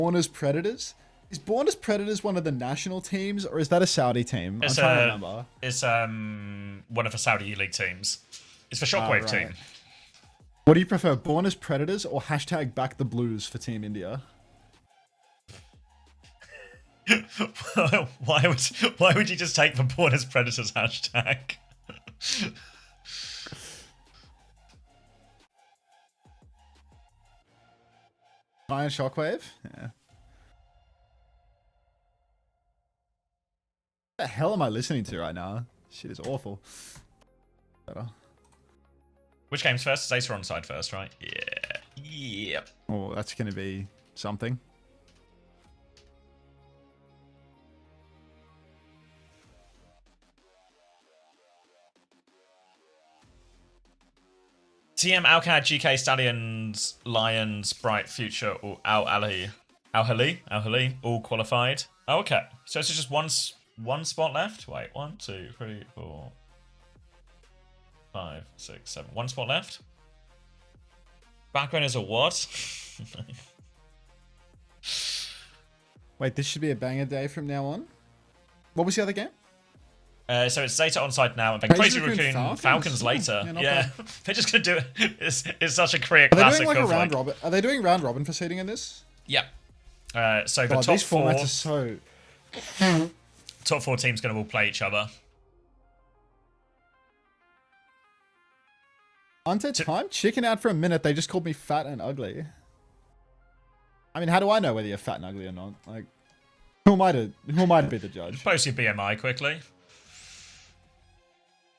Born as Predators? Is Born as Predators one of the national teams, or is that a Saudi team? I'm trying to remember. It's one of the Saudi league teams. It's the Shockwave team. What do you prefer, Born as Predators or hashtag Back the Blues for Team India? Why would you just take the Born as Predators hashtag? Iron Shockwave? Yeah. What the hell am I listening to right now? Shit is awful. Better. Which game's first? Zeta ONSIDE first, right? Yeah. Yep. Oh, that's going to be something. TM, Alcad, GK, Stallions, Lions, Bright, Future, or Al-Hali, all qualified. Oh, okay. So it's just one spot left? Wait, 1, 2, 3, 4, 5, 6, 7. One spot left? Background is a what? Wait, this should be a banger day from now on. What was the other game? So it's Zeta ONSIDE now, and then Crazy Raccoon Falcons later. Yeah, they're just gonna do it. It's such a Korea classic. Are they doing like a round robin? Are they doing round robin for seeding in this? Yeah. So the top these four. Formats are so. Top 4 teams gonna all play each other. Unto time? Chicken out for a minute. They just called me fat and ugly. I mean, how do I know whether you're fat and ugly or not? Like, who am I to be the judge? Post your BMI quickly.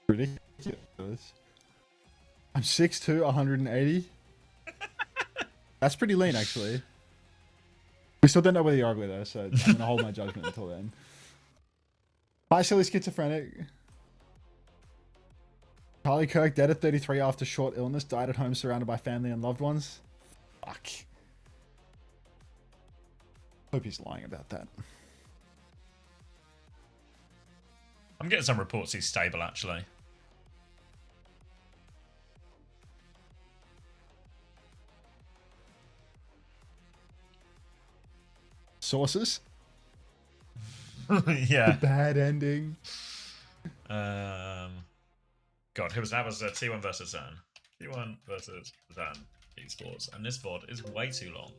Ridiculous. I'm 6'2", 180. That's pretty lean, actually. We still don't know whether you're ugly, though, so I'm going to hold my judgment until then. Hi, silly schizophrenic. Charlie Kirk dead at 33 after short illness, died at home surrounded by family and loved ones. Fuck. Hope he's lying about that. I'm getting some reports he's stable, actually. Sources? Yeah. Bad ending. God, who was that? Was T1 versus Zan. T1 versus Zan Esports. And this VOD is way too long.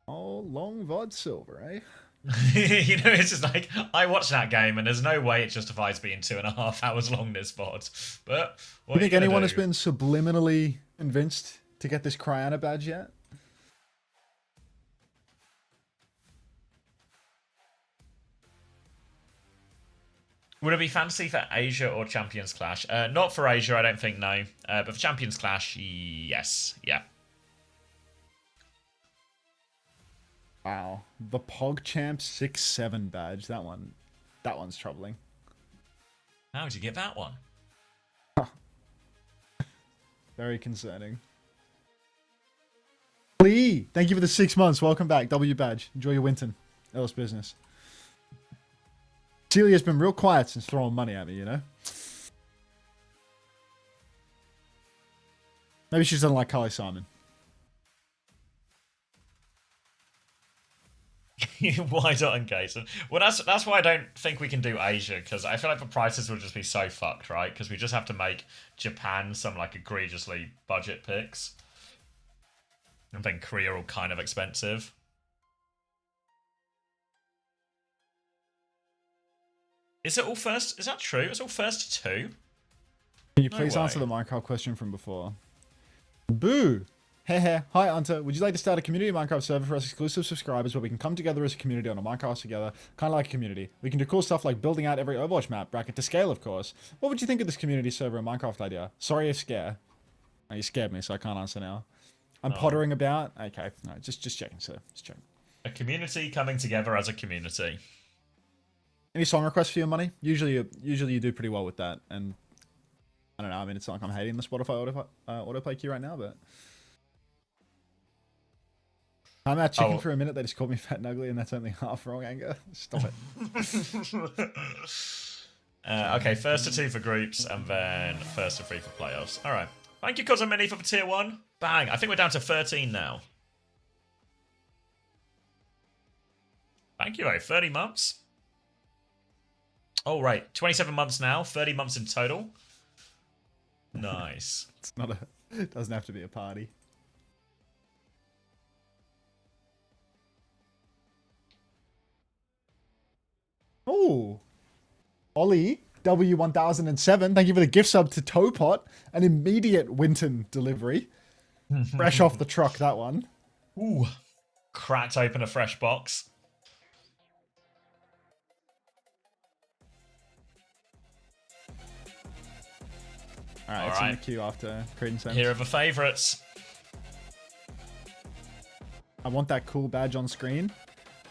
Oh, long VOD silver, eh? You know, it's just like, I watched that game and there's no way it justifies being 2.5 hours long, this VOD. But what you think anyone has been subliminally convinced to get this Cryana badge yet? Would it be fantasy for Asia or Champions Clash? Not for Asia, I don't think, no. But for Champions Clash, yes. Yeah. Wow. The PogChamp 6-7 badge. That one's troubling. How did you get that one? Very concerning. Lee, thank you for the 6 months. Welcome back. W badge. Enjoy your Winton. Else business. Celia's been real quiet since throwing money at me, you know? Maybe she doesn't like Carly Simon. Why not engage? Well, that's why I don't think we can do Asia, because I feel like the prices will just be so fucked, right? Because we just have to make Japan some like egregiously budget picks, and then Korea all kind of expensive. Is it all first? Is that true? It's all first to 2? Can you please answer the Minecraft question from before? Boo! Hey, hi, Hunter. Would you like to start a community Minecraft server for us exclusive subscribers where we can come together as a community on a Minecraft together, kind of like a community? We can do cool stuff like building out every Overwatch map, bracket to scale, of course. What would you think of this community server and Minecraft idea? Sorry if scare. Oh, you scared me, so I can't answer now. I'm pottering about. Okay, no, just checking, sir. Just checking. A community coming together as a community. Any song requests for your money? Usually you do pretty well with that, and I don't know. I mean, it's not like I'm hating the Spotify autoplay queue right now, but I'm out chicken for a minute. They just called me fat and ugly, and that's only half wrong. Anger, stop it. Okay, first to 2 for groups, and then first to 3 for playoffs. All right. Thank you, Cousin Mini, for the tier 1. Bang! I think we're down to 13 now. Thank you, 30 months. Oh, right. 27 months now. 30 months in total. Nice. It's not a... It doesn't have to be a party. Oh. Ollie, W1007. Thank you for the gift sub to Towpot. An immediate Winton delivery. Fresh off the truck, that one. Ooh. Cracked open a fresh box. Alright, it's in the queue after Creed and Here are the favourites. I want that cool badge on screen.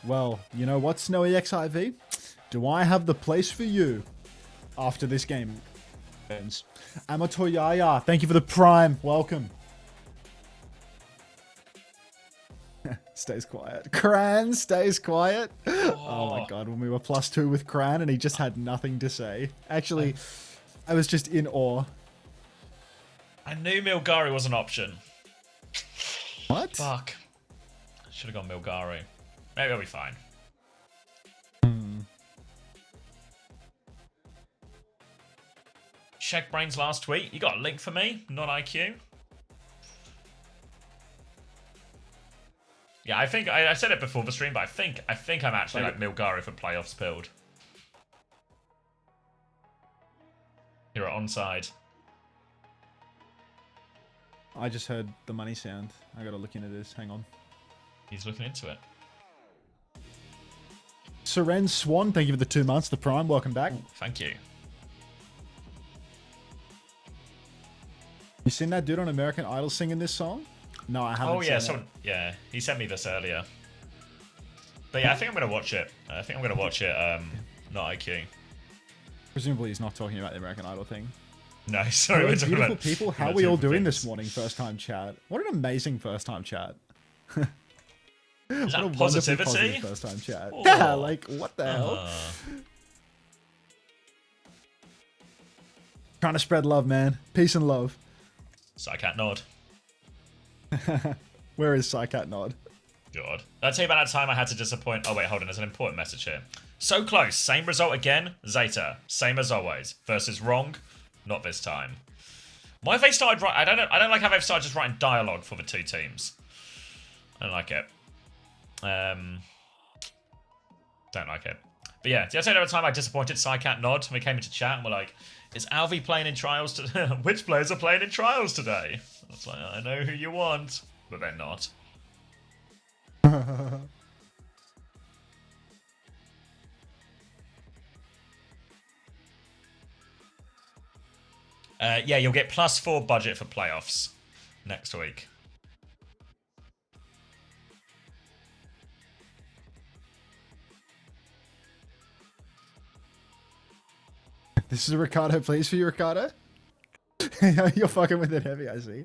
Well, you know what, Snowy XIV? Do I have the place for you after this game ends? Amatoyaya, thank you for the prime. Welcome. Stays quiet. Cran stays quiet. Oh my god, when we were +2 with Cran and he just had nothing to say. Actually, I was just in awe. I knew Milgari was an option. What? Fuck. Should have gone Milgari. Maybe I'll be fine. Check Brain's last tweet. You got a link for me? Not IQ? Yeah, I think I said it before the stream, but I think I'm actually like Milgari for playoffs build. You're at ONSIDE. I just heard the money sound. I gotta look into this. Hang on. He's looking into it. Seren Swan, thank you for the 2 months. The prime, welcome back. Ooh, thank you. You seen that dude on American Idol singing this song? No, I haven't. Oh yeah, seen it. yeah, he sent me this earlier. But yeah, I think I'm gonna watch it. Not IQ. Presumably he's not talking about the American Idol thing. No, sorry. Hello, We're talking beautiful about, people, how are we all doing this morning? First time chat. What an amazing first time chat. Is that what a positivity? positive first time chat. Oh. Yeah, like what the hell? Trying to spread love, man. Peace and love. Psycat nod. Where is Psycat nod? God. Did I tell you about that time I had to disappoint? Oh wait, hold on. There's an important message here. So close. Same result again. Zeta. Same as always. Versus wrong. Not this time. Why have they started writing? I don't like how they've started just writing dialogue for the two teams. I don't like it. Don't like it. But yeah, did I tell you about the time I disappointed Psycat nod? We came into chat and we're like, is Alvi playing in trials today? Which players are playing in trials today? I was like, I know who you want. But they're not. Yeah, you'll get +4 budget for playoffs next week. This is a Ricardo, please, for you, Ricardo. You're fucking with it heavy, I see.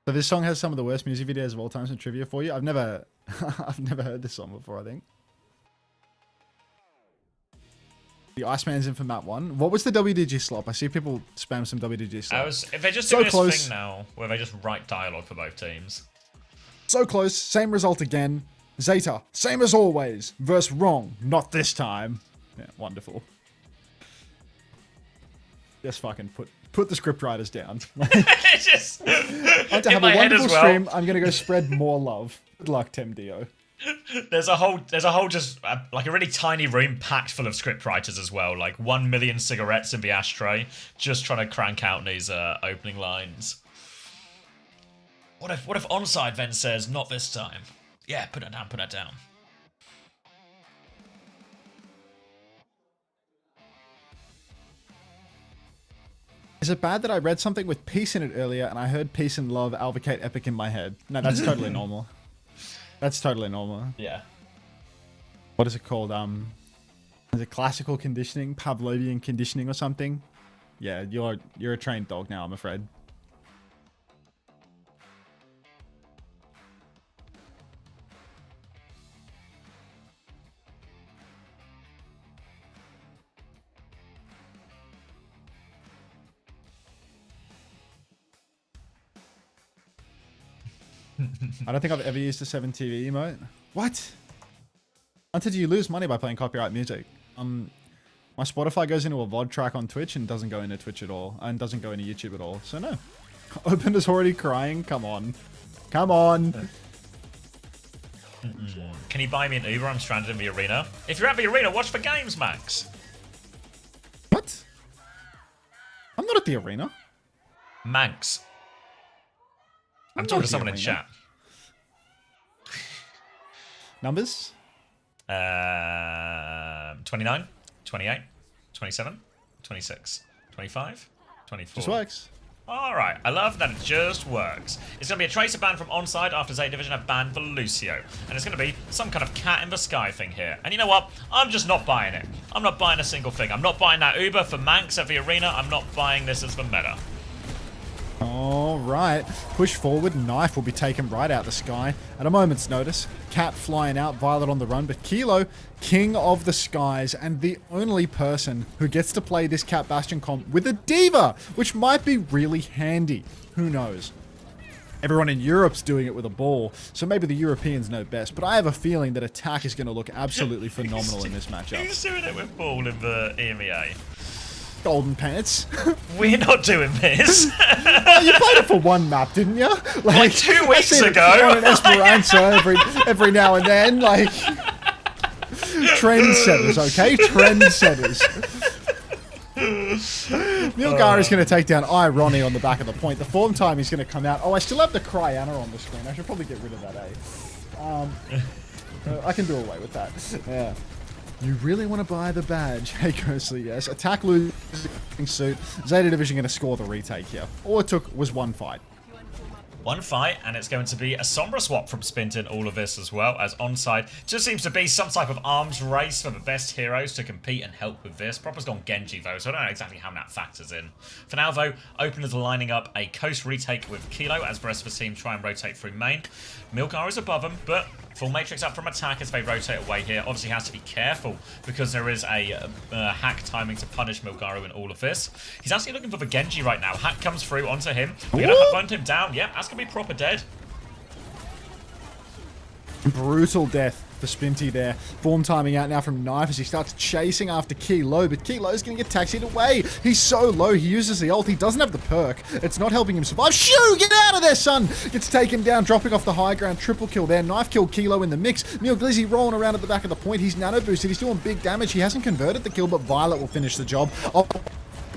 So this song has some of the worst music videos of all time. Some trivia for you. I've never heard this song before, I think. The Iceman's in for map 1. What was the WDG slop? I see people spam some WDG slop. If they're just doing this thing now, where they just write dialogue for both teams. So close. Same result again. Zeta, same as always. Verse wrong. Not this time. Yeah, wonderful. Just fucking put the script writers down. Just I to have a wonderful stream. I'm gonna go spread more love. Good luck, Temdio. There's a whole just like a really tiny room packed full of script writers as well. Like 1 million cigarettes in the ashtray, just trying to crank out these opening lines. What if ONSIDE then says not this time? Yeah, put that down. Put that down. Is it bad that I read something with peace in it earlier and I heard peace and love advocate epic in my head? No, that's totally normal. That's totally normal. Yeah. What is it called? Is it classical conditioning, Pavlovian conditioning or something? Yeah, you're a trained dog now, I'm afraid. I don't think I've ever used a 7TV emote. What? Until you lose money by playing copyright music. My Spotify goes into a VOD track on Twitch and doesn't go into Twitch at all. And doesn't go into YouTube at all. So no. Opender's already crying. Come on. Come on. Can you buy me an Uber? I'm stranded in the arena. If you're at the arena, watch the games, Max. What? I'm not at the arena. Manx. I'm talking to someone in chat. Numbers? 29, 28, 27, 26, 25, 24. Just works. Alright, I love that it just works. It's going to be a tracer ban from ONSIDE after Zeta Division have banned for Lucio. And it's going to be some kind of cat in the sky thing here. And you know what? I'm just not buying it. I'm not buying a single thing. I'm not buying that Uber for Manx at the arena. I'm not buying this as the meta. Alright, push forward, knife will be taken right out the sky at a moment's notice. Cat flying out, Violet on the run, but Kilo, king of the skies, and the only person who gets to play this Cat Bastion comp with a diva, which might be really handy. Who knows? Everyone in Europe's doing it with a ball, so maybe the Europeans know best, but I have a feeling that attack is going to look absolutely phenomenal in this matchup. Who's doing it with ball in the EMEA? Golden pants. We're not doing this. Oh, you played it for one map, didn't you? Like 2 weeks ago. An Esperanza every now and then, like trendsetters, okay? Trendsetters. Milgar is going to take down Irony on the back of the point. The form time is going to come out. Oh, I still have the Cryana on the screen. I should probably get rid of that, I can do away with that. Yeah. You really want to buy the badge? Hey, Ghostly, yes. Attack losing suit. Zeta Division going to score the retake here. All it took was one fight. One fight, and it's going to be a Sombra swap from Spint in all of this as well, as ONSIDE just seems to be some type of arms race for the best heroes to compete and help with this. Proper's gone Genji, though, so I don't know exactly how that factors in. For now, though, Openers are lining up a Coast retake with Kilo as the rest of the team try and rotate through main. Milgar is above him, but full Matrix up from attack as they rotate away here. Obviously has to be careful because there is a hack timing to punish Milgaru in all of this. He's actually looking for the Genji right now. Hack comes through onto him. We're going to hunt him down. Yep, that's going to be proper dead. Brutal death for Spinty there. Form timing out now from Knife as he starts chasing after Kilo, but Kilo's going to get taxied away. He's so low, he uses the ult. He doesn't have the perk. It's not helping him survive. Shoo! Get out of there, son! Gets taken down, dropping off the high ground. Triple kill there. Knife killed Kilo in the mix. Neil Glizzy rolling around at the back of the point. He's nano boosted. He's doing big damage. He hasn't converted the kill, but Violet will finish the job.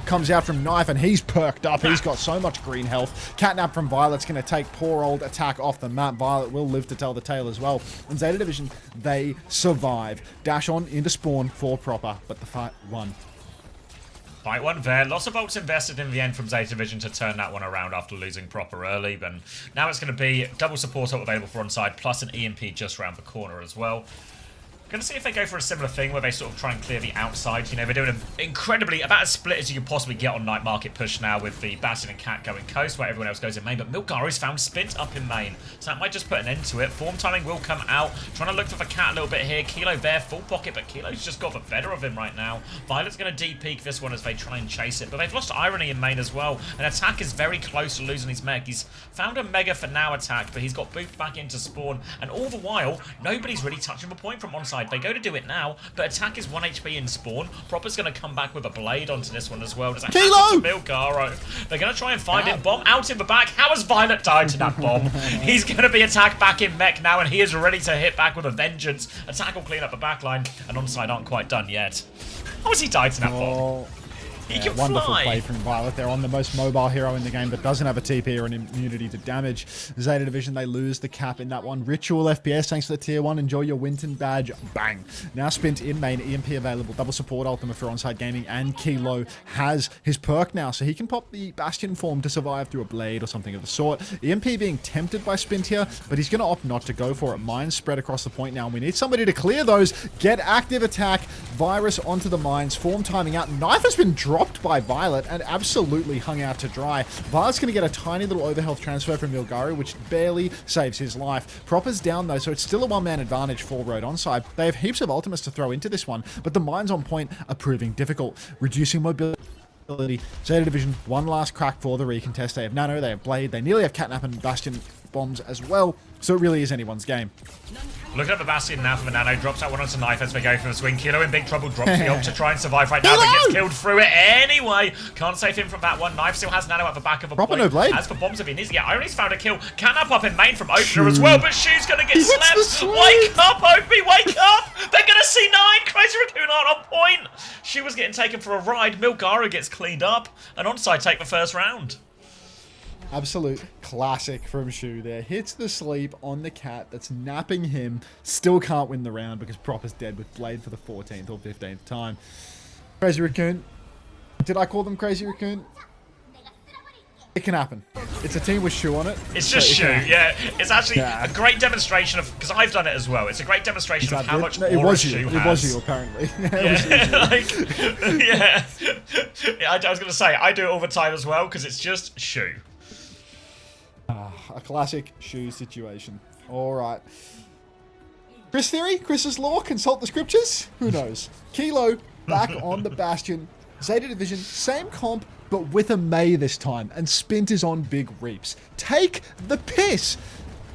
Comes out from Knife and he's perked up. He's got so much green health. Catnap from Violet's going to take poor old attack off the map. Violet will live to tell the tale as well. And Zeta Division, they survive. Dash on into spawn for Proper, but the fight won. Fight one there. Lots of ults invested in the end from Zeta Division to turn that one around after losing Proper early. But now it's going to be double support ult available for ONSIDE plus an EMP just around the corner as well. Going to see if they go for a similar thing where they sort of try and clear the outside. You know, they're doing an incredibly, about as split as you could possibly get on Night Market push now with the Bastion and Cat going coast where everyone else goes in main. But Milgaru's found Spint up in main. So that might just put an end to it. Form timing will come out. Trying to look for the Cat a little bit here. Kilo there, full pocket, but Kilo's just got the better of him right now. Violet's going to deep-peek this one as they try and chase it. But they've lost Irony in main as well. And Attack is very close to losing his mech. He's found a Mega for now Attack, but he's got booped back into spawn. And all the while, nobody's really touching the point from ONSIDE. They go to do it now, but Attack is 1 HP in spawn. Proper's going to come back with a blade onto this one as well. There's a Kilo! Milgaro. They're going to try and find him. Bomb out in the back. How has Violet died to that bomb? He's going to be Attack back in mech now, and he is ready to hit back with a vengeance. Attack will clean up the backline, and ONSIDE aren't quite done yet. How has he died to that bomb? He can wonderful fly. play from Violet. They're on the most mobile hero in the game, but doesn't have a TP or an immunity to damage. Zeta Division, they lose the cap in that one. Ritual FPS, thanks for the tier 1. Enjoy your Winton badge. Bang. Now Spint in main, EMP available. Double support ultimate for ONSIDE Gaming, and Kilo has his perk now, so he can pop the Bastion form to survive through a blade or something of the sort. EMP being tempted by Spint here, but he's going to opt not to go for it. Mines spread across the point now, and we need somebody to clear those. Get active attack. Virus onto the mines. Form timing out. Knife has been dropped by Violet and absolutely hung out to dry. Violet's going to get a tiny little overhealth transfer from Milgaru, which barely saves his life. Proper's down though, so it's still a one-man advantage for Road ONSIDE. They have heaps of ultimates to throw into this one, but the mines on point are proving difficult, reducing mobility. Zeta Division, one last crack for the recontest. They have Nano, they have Blade, they nearly have Catnap and Bastion bombs as well, so it really is anyone's game. Looking at the Bastion now for the Nano, drops that one onto Knife as they go for the swing. Kilo in big trouble, drops the ult to try and survive right now, but gets killed through it anyway. Can't save him from that one. Knife still has Nano at the back of a point. No blade. As for bombs, if he needs to get Irony's found a kill. Catnap up in main from Opener as well, but Shu's gonna get slept. Wake up, Opie, wake up! They're gonna see 9. Crazy Raccoon aren't on point. Shu was getting taken for a ride. Milgaru gets cleaned up, and ONSIDE take the first round. Absolute classic from Shu there. Hits the sleep on the cat that's napping him. Still can't win the round because Proper's dead with Blade for the 14th or 15th time. Crazy Raccoon. Did I call them Crazy Raccoon? It can happen. It's a team with Shu on it. It's just Shu, yeah. It's actually a great demonstration of, because I've done it as well. It's a great demonstration of how much aura Shu has. It was you, apparently. Yeah, I was going to say, I do it all the time as well, because it's just Shu. A classic Shu situation. All right. Chris Theory, Chris's Law, consult the scriptures? Who knows? Kilo back on the Bastion. Zeta Division, same comp, but with a May this time. And Spint is on big reaps. Take the piss!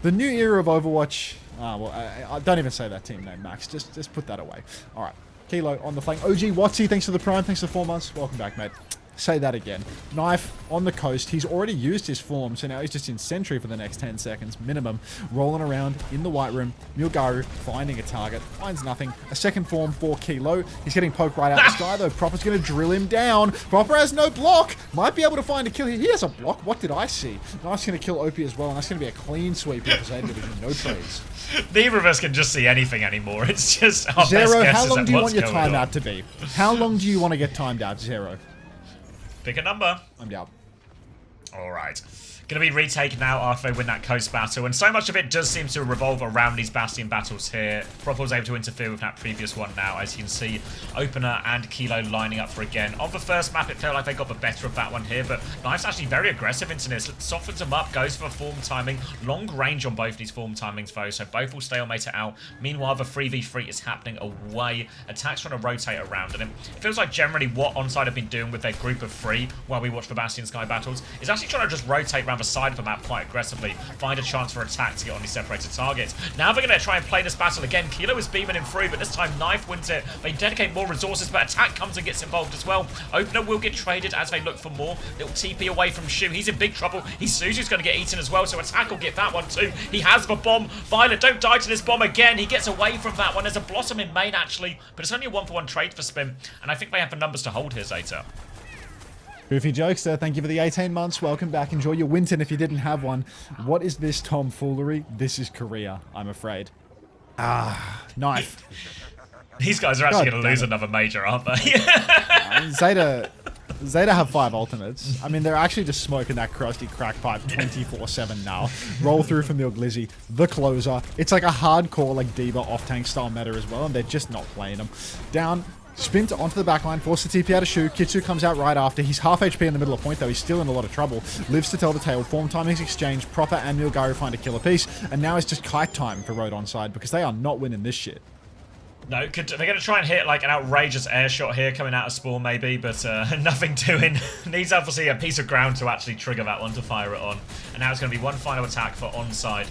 The new era of Overwatch... I don't even say that team name, Max. Just put that away. All right. Kilo on the flank. OG Watsy, thanks for the Prime. Thanks for 4 months. Welcome back, mate. Say that again. Knife on the coast. He's already used his form, so now he's just in sentry for the next 10 seconds minimum. Rolling around in the white room. Milgaru finding a target. Finds nothing. A second form for Kilo. He's getting poked right out the sky, though. Proper's going to drill him down. Proper has no block. Might be able to find a kill here. He has a block. What did I see? Knife's going to kill OP as well, and that's going to be a clean sweep here for Zeta Division. No trades. Neither of us can just see anything anymore. It's just our Zero, best guesses how long at do you what's want your going timeout on. to be? How long do you want to get timed out, Zero? Pick a number. I'm down. Alright. Going to be retaken now after they win that coast battle, and so much of it does seem to revolve around these Bastion battles here. Proper was able to interfere with that previous one now, as you can see Opener and Kilo lining up for again. On the first map, it felt like they got the better of that one here, but Knife's actually very aggressive into this. Softens them up, goes for form timing. Long range on both these form timings, though, so both will stalemate it out. Meanwhile, the 3v3 is happening away. Attacks trying to rotate around, and it feels like generally what ONSIDE have been doing with their group of 3 while we watch the Bastion Sky battles is actually trying to just rotate around the side of the map quite aggressively, find a chance for attack to get on these separated targets. Now they're going to try and play this battle again. Kilo is beaming him through, but this time Knife wins it. They dedicate more resources, but attack comes and gets involved as well. Opener will get traded as they look for more. Little TP away from Shu. He's in big trouble. Suzu's going to get eaten as well, so attack will get that one too. He has the bomb. Violet, don't die to this bomb again. He gets away from that one. There's a Blossom in main actually, but it's only a 1-for-1 trade for Spin, and I think they have the numbers to hold here, Zeta. Goofy Jokester, thank you for the 18 months. Welcome back. Enjoy your Winton if you didn't have one. What is this tomfoolery? This is Korea, I'm afraid. Knife. These guys are actually going to lose another major, aren't they? Zeta have 5 ultimates. I mean, they're actually just smoking that crusty crack pipe 24/7 now. Roll through for Milglizzy, the closer. It's like a hardcore, like Diva off-tank style meta as well, and they're just not playing them. Down. Spin onto the backline, force the TP out of Shu. Kitsu comes out right after. He's half HP in the middle of point, though. He's still in a lot of trouble. Lives to tell the tale. Form timings exchange. Proper and Milgaru find a killer piece. And now it's just kite time for Road ONSIDE because they are not winning this shit. No, they're going to try and hit like an outrageous air shot here coming out of Spawn maybe, but nothing doing. Needs obviously a piece of ground to actually trigger that one to fire it on. And now it's going to be one final attack for ONSIDE.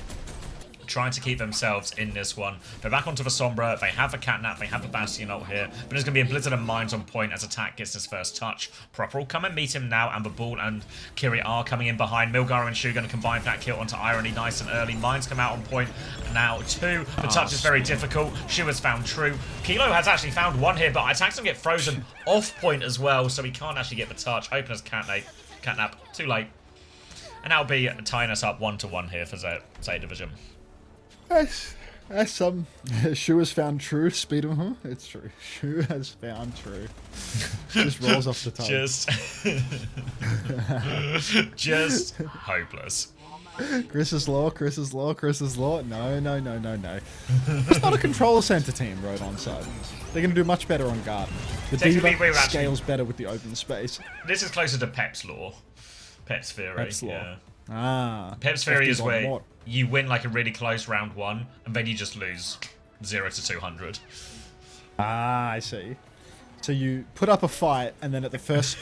Trying to keep themselves in this one. They're back onto the Sombra. They have the Catnap. They have the Bastion ult here. But there's going to be a Blizzard and Mines on point as attack gets his first touch. Proper will come and meet him now, and the Ball and Kiri are coming in behind. Milgaru and Shu going to combine for that kill onto Irony nice and early. Mines come out on point now too. The touch is very difficult. Shu has found True. Kilo has actually found one here, but attacks him get frozen off point as well, so he can't actually get the touch. Opener's Catnap. Too late. And that'll be tying us up 1-1 here for Zeta Division. Shu has found True. Speed of it's true. Shu has found True. Just rolls off the tongue. Just hopeless. Chris's Law. No. It's not a control center team, Road ONSIDE. They're going to do much better on guard. The Diva scales better with the open space. This is closer to Pep's Law. Pep's Theory. Pep's Law. Yeah. Pep's Theory is where you win like a really close round 1, and then you just lose 0 to 200. I see. So you put up a fight, and then at the first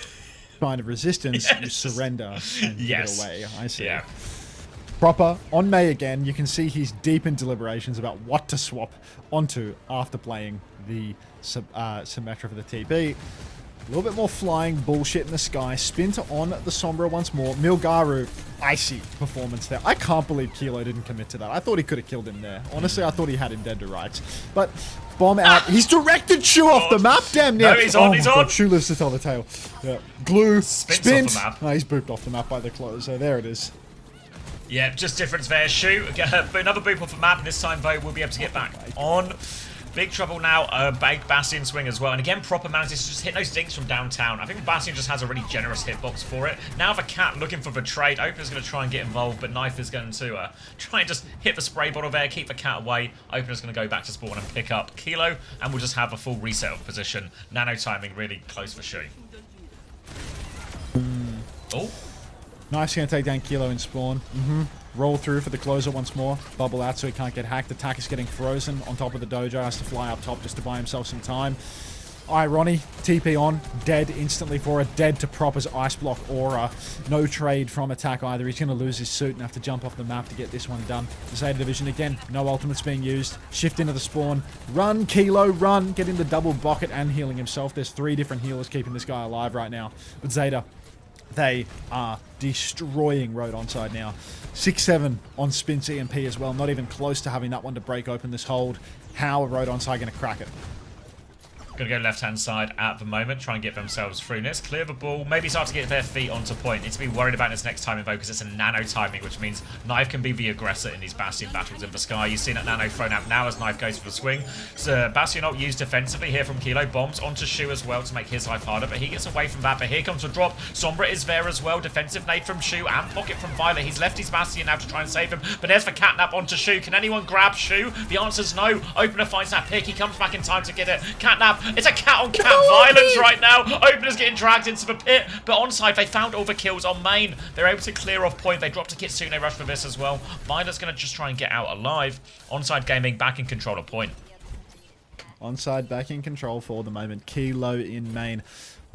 sign of resistance, you surrender and get away. I see. Yeah. Proper on May again. You can see he's deep in deliberations about what to swap onto after playing the Symmetra for the TP. A little bit more flying bullshit in the sky. Spin to on the Sombra once more. Milgaru, icy performance there. I can't believe Kilo didn't commit to that. I thought he could have killed him there. Honestly, I thought he had him dead to rights. But bomb out. He's directed Shu off the map. Damn near. No, he's on. He's on. Shu lives to tell the tale. Yeah. Glue. Spin. Off the map. Oh, he's booped off the map by the closer. There it is. Yeah, just difference there. Shoot, another boop off the map. This time, though, we'll be able to get back on. Big trouble now. Big Bastion swing as well. And again, Proper manages to just hit those dinks from downtown. I think Bastion just has a really generous hitbox for it. Now the cat looking for the trade. Opener's going to try and get involved, but Knife is going to try and just hit the spray bottle there, keep the cat away. Opener's going to go back to spawn and pick up Kilo, and we'll just have a full reset of position. Nano timing really close for Shu. Oh. Knife's going to take down Kilo in spawn. Roll through for the closer once more. Bubble out so he can't get hacked. Attack is getting frozen on top of the dojo. Has to fly up top just to buy himself some time. Ronnie, TP on. Dead instantly for it. Dead to Proper's Ice Block Aura. No trade from Attack either. He's going to lose his suit and have to jump off the map to get this one done. The Zeta division again. No ultimates being used. Shift into the spawn. Run, Kilo, run. Get in the double bucket and healing himself. There's 3 different healers keeping this guy alive right now. But Zeta, they are destroying Road Onside now. 6-7 on Spin CMP as well. Not even close to having that one to break open this hold. How are Road Onside going to crack it? Going to go left-hand side at the moment, try and get themselves through this. Clear the ball, maybe start to get their feet onto point. Need to be worried about this next timing though, because it's a nano timing, which means Knife can be the aggressor in these Bastion battles in the sky. You've seen that nano thrown out now as Knife goes for the swing. So Bastion not used defensively here from Kilo. Bombs onto Shu as well to make his life harder, but he gets away from that. But here comes the drop. Sombra is there as well. Defensive nade from Shu and pocket from Violet. He's left his Bastion now to try and save him, but there's the catnap onto Shu. Can anyone grab Shu? The answer's no. Opener finds that pick. He comes back in time to get it. Catnap. It's a cat on cat violence right now. Opener's getting dragged into the pit, but onside they found all the kills on main. They're able to clear off point. They dropped a Kitsune rush for this as well. Violet's going to just try and get out alive. Onside Gaming back in control of point. Onside back in control for the moment. Kilo in main.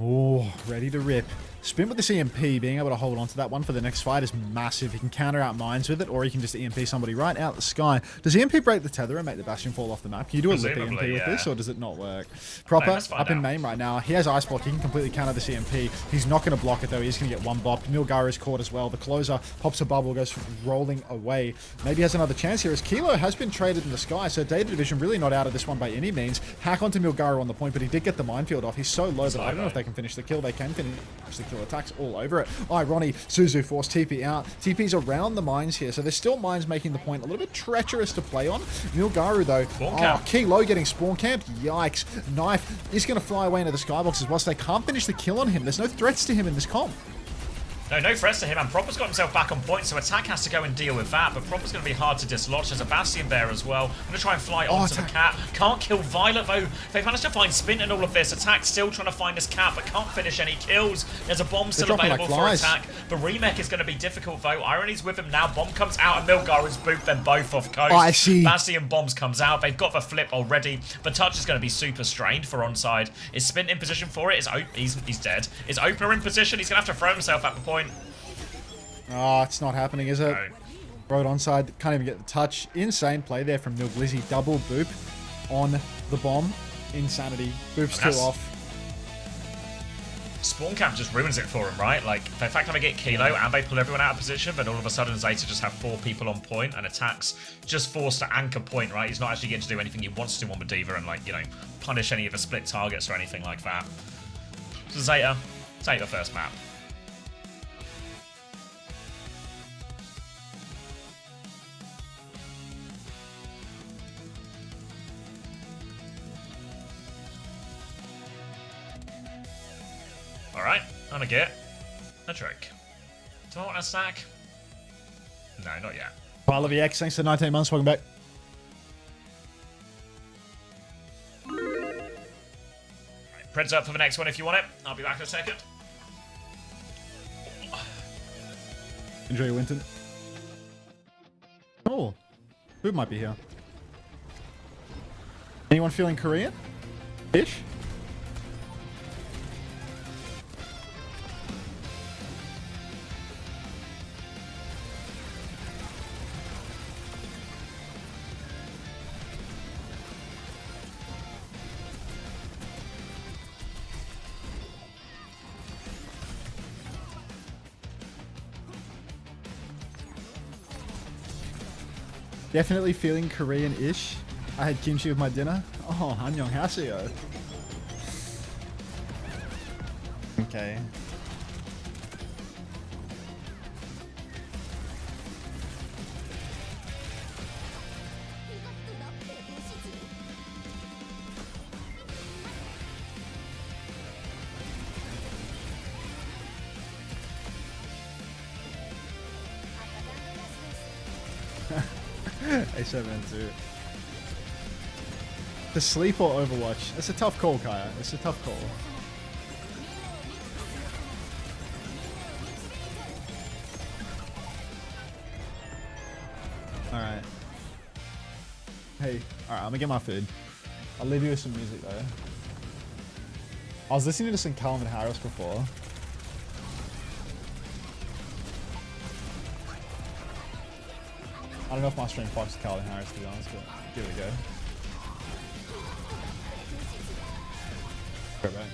Oh, ready to rip. Spin with the CMP, being able to hold on to that one for the next fight is massive. He can counter out mines with it, or he can just EMP somebody right out the sky. Does EMP break the tether and make the Bastion fall off the map? Can you do a lip EMP with this, or does it not work? Proper, up in main right now. He has Ice Block. He can completely counter the CMP. He's not going to block it, though. He's going to get one bop. Milgaru is caught as well. The closer pops a bubble, goes rolling away. Maybe has another chance here, as Kilo has been traded in the sky, so Data Division really not out of this one by any means. Hack onto Milgaru on the point, but he did get the minefield off. He's so low, but I don't know if they can finish the kill. They can finish the kill. Attacks all over it. Ronnie, Suzu force TP out. TP's around the mines here, so there's still mines making the point a little bit treacherous to play on. Milgaru, though, Kilo getting spawn camped. Yikes. Knife is going to fly away into the skybox as well, so they can't finish the kill on him. There's no threats to him in this comp. No threats to him, and Proper's got himself back on point, so Attack has to go and deal with that, but Proper's going to be hard to dislodge. There's a Bastion there as well. Going to try and fly onto the cat. Can't kill Violet, though. They've managed to find Spin in all of this. Attack still trying to find this cat, but can't finish any kills. There's a bomb still available for Attack. The remake is going to be difficult, though. Irony's with him now. Bomb comes out, and Milgaru's booped them both off coast. I see. Bastion bombs comes out. They've got the flip already. The touch is going to be super strained for onside. Is Spin in position for it? He's dead. Is Opener in position? He's going to have to throw himself at the point. Oh, it's not happening, is it? No. Road onside, can't even get the touch. Insane play there from Milglizzy. Double boop on the bomb. Insanity. Boops two off. Spawn camp just ruins it for him, right? Like, the fact that they get Kilo and they pull everyone out of position, but all of a sudden Zeta just have 4 people on point, and Attack's just forced to anchor point, right? He's not actually getting to do anything he wants to do on the Diva and, like, you know, punish any of the split targets or anything like that. So Zeta, take the first map. Alright, I'm gonna get a drink. Do I want a snack? No, not yet. Pile of EX, thanks for 19 months, welcome back. Right, Pred's up for the next one if you want it. I'll be back in a second. Enjoy your Winton. Oh, Boot might be here. Anyone feeling Korean? Ish? Definitely feeling Korean-ish. I had kimchi with my dinner. Oh, annyeonghaseyo. Okay. A7-2. To sleep or Overwatch? It's a tough call, Kaya. It's a tough call. Alright. Hey, alright, I'm gonna get my food. I'll leave you with some music though. I was listening to some Calvin Harris before. I don't know if my stream fucks with Calvin Harris to be honest, but give it a go. Right.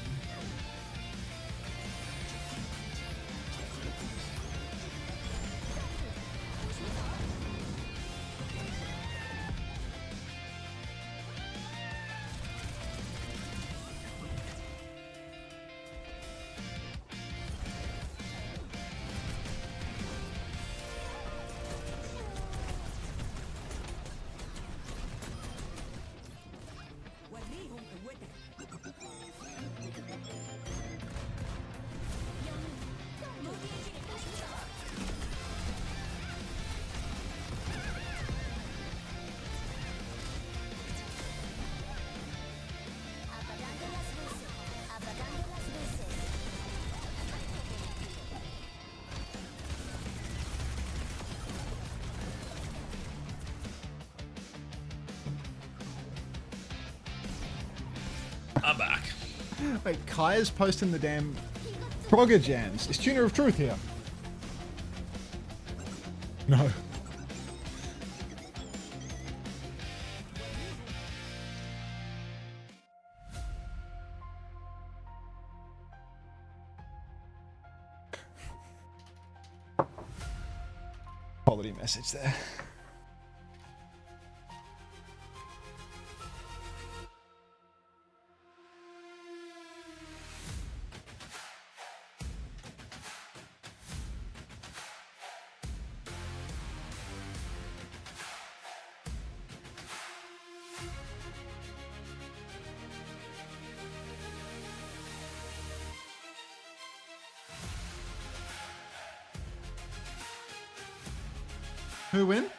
I'm back. Wait, Kaya's posting the damn Frogger jams. Is Tuner of Truth here? No. Quality message there. Who win? What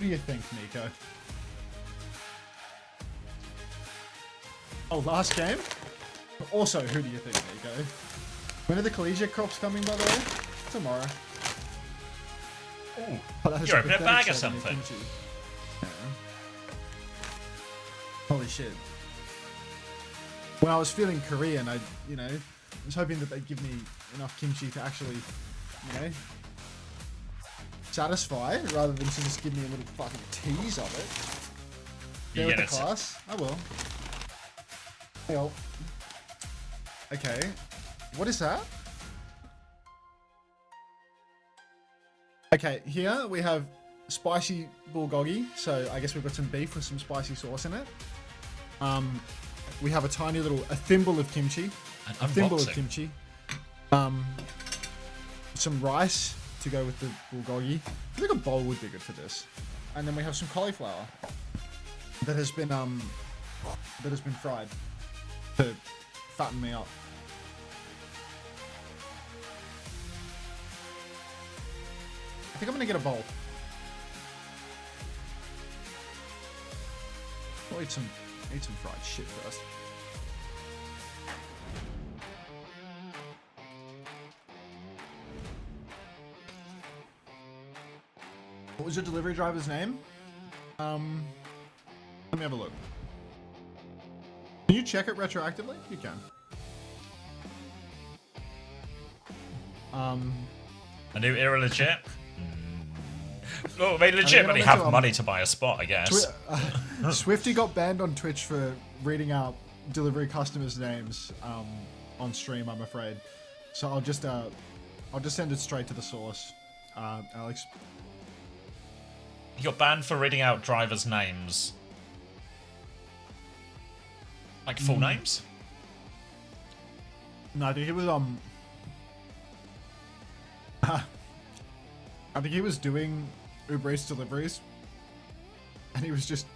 do you think, Nico? Oh, last game? Also, who do you think, Nico? When are the collegiate crops coming, by the way? Tomorrow. Ooh. Oh, You're opening a bag or something. Yeah. Holy shit. When I was feeling Korean, I was hoping that they'd give me enough kimchi to actually, satisfy rather than to just give me a little fucking tease of it. There with the class. I will. Well. Okay. What is that? Okay, here we have spicy bulgogi. So I guess we've got some beef with some spicy sauce in it. We have a thimble of kimchi. A thimble of kimchi. Some rice to go with the bulgogi. I think a bowl would be good for this. And then we have some cauliflower that has been fried to fatten me up. I think I'm gonna get a bowl. I'll eat some fried shit first. What was your delivery driver's name? Let me have a look. Can you check it retroactively? You can. I knew era legit. Well, they legitimately have money to buy a spot, I guess. Swifty got banned on Twitch for reading out delivery customers' names on stream, I'm afraid. So I'll just send it straight to the source, Alex. He got banned for reading out drivers' names. Like full names? No, I think it was I think he was doing Uber Eats deliveries, and he was just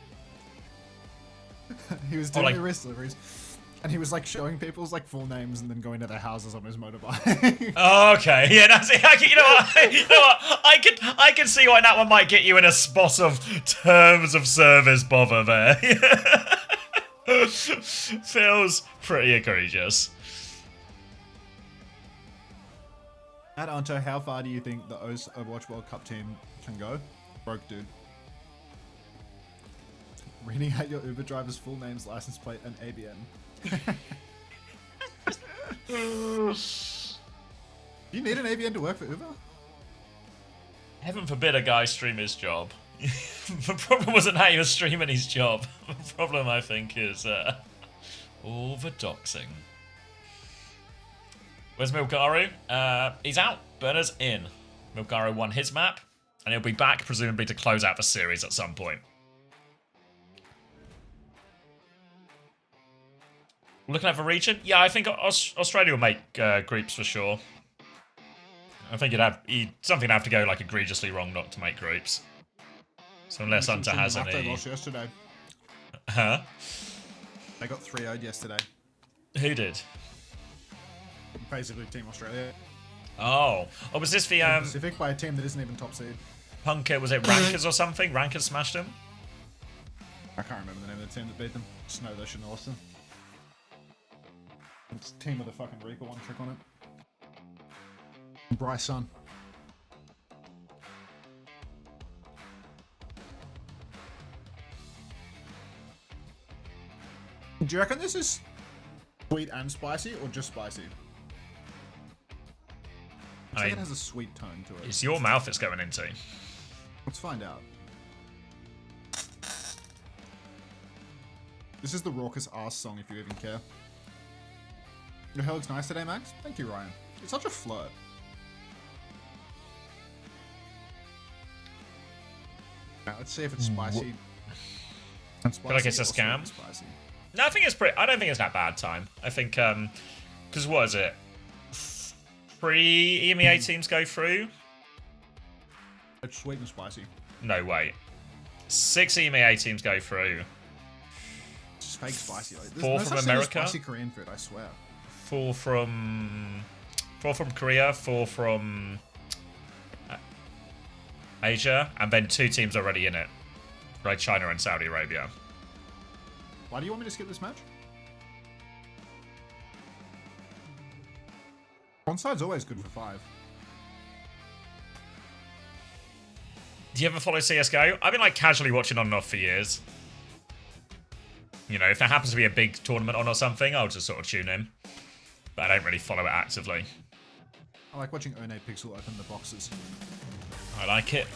he was doing Uber Eats deliveries, and he was like showing people's like full names and then going to their houses on his motorbike. Oh, okay, yeah, that's it. You know what? You know what? I can see why that one might get you in a spot of terms of service bother there. Feels pretty egregious. At Anto, how far do you think the Overwatch World Cup team can go? Broke, dude. Reading out your Uber driver's full names, license plate, and ABN. Do you need an ABN to work for Uber? Heaven forbid a guy stream his job. The problem wasn't how he was streaming his job. The problem, I think, is all the doxing. Where's Milgaru? He's out. Burner's in. Milgaru won his map, and he'll be back, presumably, to close out the series at some point. Looking at the region? Yeah, I think Australia will make groups for sure. I think something would have to go like egregiously wrong not to make groups. So unless Hunter has any... They lost yesterday. Huh? They got 3-0'd yesterday. Who did? Basically Team Australia. Oh, was this the Pacific by a team that isn't even top seed? Punker? Was it Rankers or something? Rankers smashed them. I can't remember the name of the team that beat them. Just know they shouldn't have lost them. It's a team with a fucking Reaper one trick on it. Bryce Sun. Do you reckon this is sweet and spicy, or just spicy? I think it has a sweet tone to it. It's your mouth it's going into. Let's find out. This is the raucous ass song, if you even care. Your hair looks nice today, Max. Thank you, Ryan. It's such a flirt. Now, let's see if it's spicy. I feel like it's a scam. Spicy. No, I think it's pretty. I don't think it's that bad time. I think because what is it? 3 EMEA teams go through. It's sweet and spicy. No, wait. 6 EMEA teams go through. It's just fake spicy. Like, 4 from America. Spicy Korean food, I swear. 4 from Korea. 4 from Asia, and then 2 teams already in it. Right, China and Saudi Arabia. Why do you want me to skip this match? Onside's always good for 5. Do you ever follow CSGO? I've been like casually watching on and off for years. You know, if there happens to be a big tournament on or something, I'll just sort of tune in. But I don't really follow it actively. I like watching One Pixel open the boxes. I like it.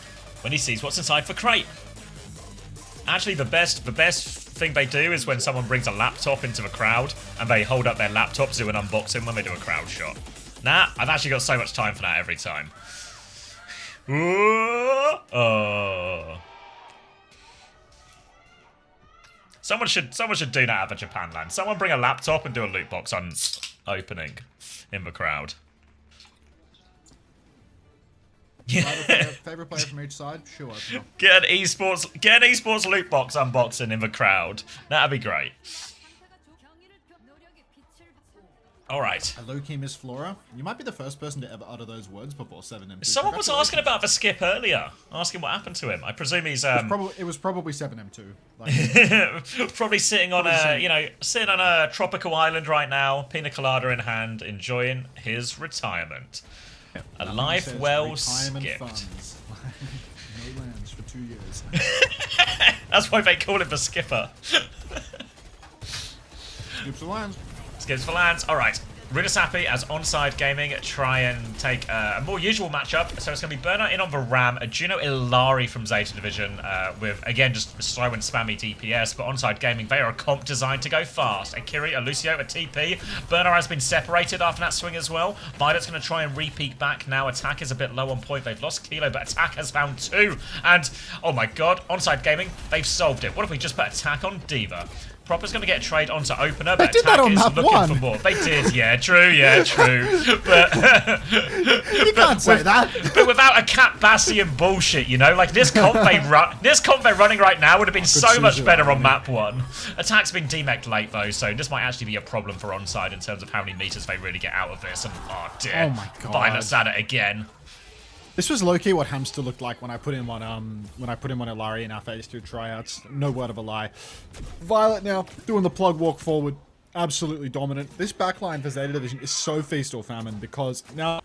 When he sees what's inside for crate. Actually, the best thing they do is when someone brings a laptop into the crowd and they hold up their laptop to do an unboxing when they do a crowd shot. Nah, I've actually got so much time for that every time. Ooh, oh. Someone should do that at the Japan land. Someone bring a laptop and do a loot box opening in the crowd. Favorite player from each side? Sure. Get an esports loot box unboxing in the crowd. That'd be great. All right. Hello, Miss Flora. You might be the first person to ever utter those words before 7M2. Someone was asking about the skip earlier, asking what happened to him. I presume he's It was probably 7M2. Like, probably sitting on a tropical island right now, pina colada in hand, enjoying his retirement. Yep. A life well skipped. Funds. No lands for 2 years. That's why they call him the skipper. Skips the lands. Skips for lands. All right. Really happy as ONSIDE Gaming try and take a more usual matchup. So it's going to be Burner in on the Ram, a Juno Ilari from Zeta Division with, again, just slow and spammy DPS. But ONSIDE Gaming, they are a comp designed to go fast. A Kiri, a Lucio, a TP. Burner has been separated after that swing as well. Violet's going to try and re-peek back now. Attack is a bit low on point. They've lost Kilo, but Attack has found 2. And, oh my god, ONSIDE Gaming, they've solved it. What if we just put Attack on D.Va? Proper's going to get a trade onto Opener, but Attack is looking for more. They did, yeah, true. But you can't say that. But without a Cat Bastion bullshit, you know, like this comp they're running right now would have been so much better on map 1. Attack's been demeched late though, so this might actually be a problem for ONSIDE in terms of how many meters they really get out of this. And oh dear, oh my god, Violet's at it again. This was low-key what Hamster looked like when I put him on Ilari in our phase 2 tryouts. No word of a lie. Violet now doing the plug walk forward. Absolutely dominant. This backline for Zeta Division is so feast or famine because now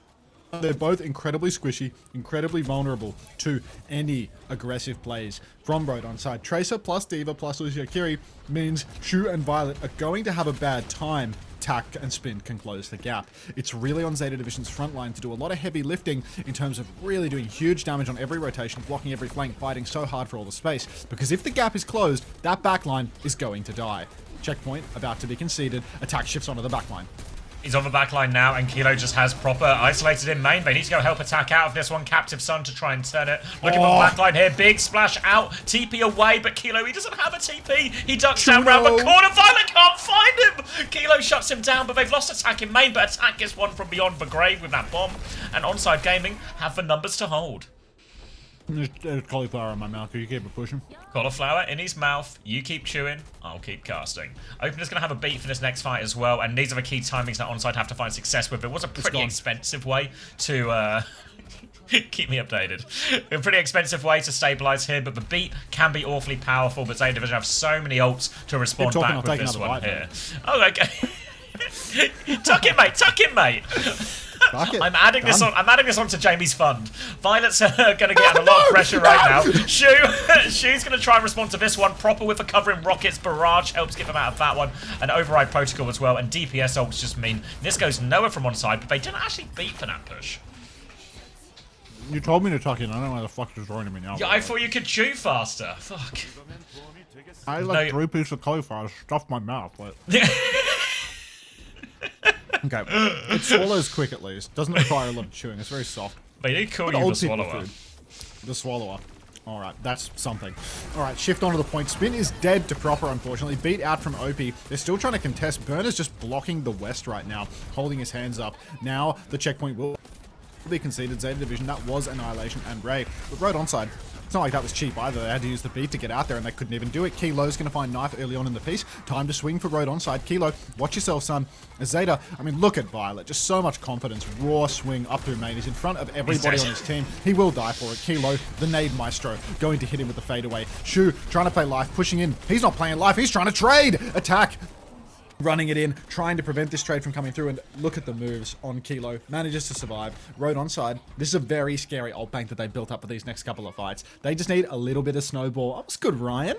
they're both incredibly squishy, incredibly vulnerable to any aggressive plays from Road ONSIDE. Tracer plus D.Va plus Lucio Kiri means Shu and Violet are going to have a bad time. Tack and Spin can close the gap. It's really on Zeta Division's front line to do a lot of heavy lifting in terms of really doing huge damage on every rotation, blocking every flank, fighting so hard for all the space. Because if the gap is closed, that backline is going to die. Checkpoint about to be conceded. Attack shifts onto the backline. He's on the backline now, and Kilo just has proper isolated in main. They need to go help Attack out of this one. Captive Sun to try and turn it. Looking for the backline here. Big splash out. TP away, but Kilo, he doesn't have a TP. He ducks down round the corner. Violet can't find him. Kilo shuts him down, but they've lost Attack in main. But Attack gets one from beyond the grave with that bomb. And ONSIDE Gaming have the numbers to hold. There's cauliflower in my mouth. Can you keep it pushing? Cauliflower in his mouth. You keep chewing. I'll keep casting. Opener's going to have a beat for this next fight as well. And these are the key timings that ONSIDE have to find success with. It was a pretty expensive way to... keep me updated. A pretty expensive way to stabilize here, but the beat can be awfully powerful. But Zeta Division have so many ults to respond back with this one here. Oh, okay. Tuck in, mate. Tuck in, mate. I'm adding this on to Jamie's fund. Violet's going to get a lot of pressure right now. Shu's going to try and respond to this one. Proper with the covering rockets. Barrage helps get them out of that one. And Override Protocol as well. And DPS ults just mean this goes nowhere from ONSIDE, but they didn't actually beat for that push. You told me to tuck in. I don't know why the fuck you're joining me now. Yeah, I thought you could chew faster. Fuck. I like 3 pieces of cauliflower stuffed my mouth. But... Okay, it swallows quick at least. Doesn't require a lot of chewing. It's very soft. They do call you the swallower. The swallower. Alright, that's something. Alright, shift onto the point. Spin is dead to Proper, unfortunately. Beat out from OP. They're still trying to contest. Burner's just blocking the West right now, holding his hands up. Now, the checkpoint will be conceded. Zeta Division, that was Annihilation and Ray. But Road ONSIDE, it's not like that was cheap either. They had to use the beat to get out there and they couldn't even do it. Kilo's going to find Knife early on in the piece. Time to swing for Road ONSIDE. Kilo, watch yourself, son. Zeta, I mean, look at Violet. Just so much confidence. Raw swing up through main. He's in front of everybody on his team. He will die for it. Kilo, the nade maestro, going to hit him with the fadeaway. Shu, trying to play life, pushing in. He's not playing life. He's trying to trade. Attack. Running it in, trying to prevent this trade from coming through, and look at the moves on Kilo. Manages to survive. Road ONSIDE. This is a very scary ult bank that they built up for these next couple of fights. They just need a little bit of snowball. That was good, Ryan.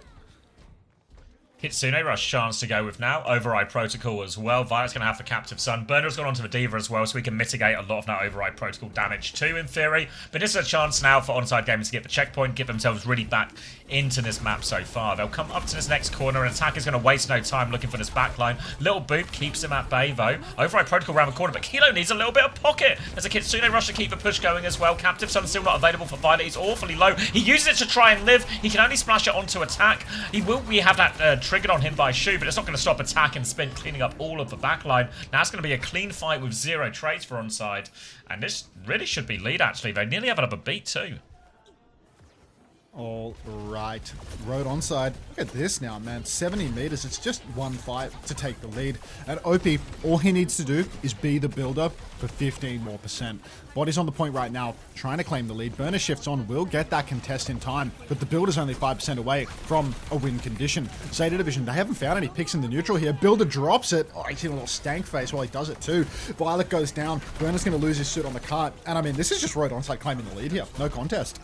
Kitsune Rush chance to go with now. Override Protocol as well. Violet's going to have the Captive Sun. Burner's gone onto the D.Va as well, so we can mitigate a lot of that Override Protocol damage too, in theory. But this is a chance now for ONSIDE Gaming to get the checkpoint, get themselves really back into this map so far. They'll come up to this next corner, and Attack is going to waste no time looking for this backline. Little boot keeps him at bay, though. Override Protocol around the corner, but Kilo needs a little bit of pocket. There's a Kitsune Rush to keep the push going as well. Captive Sun still not available for Violet. He's awfully low. He uses it to try and live. He can only splash it onto Attack. We have that triggered on him by Shu, but it's not going to stop Attack and Spin cleaning up all of the backline. Now it's going to be a clean fight with 0 trades for ONSIDE. And this really should be lead, actually. They nearly have another beat, too. All right. Road ONSIDE. Look at this now, man. 70 meters. It's just one fight to take the lead. And OP, all he needs to do is be the builder for 15% more. Body's on the point right now, trying to claim the lead. Burner shifts on, will get that contest in time, but the builder's only 5% away from a win condition. Zeta Division, they haven't found any picks in the neutral here. Builder drops it. Oh, he's in a little stank face while he does it too. Violet goes down. Burner's going to lose his suit on the cart. And I mean, this is just Road ONSIDE claiming the lead here. No contest.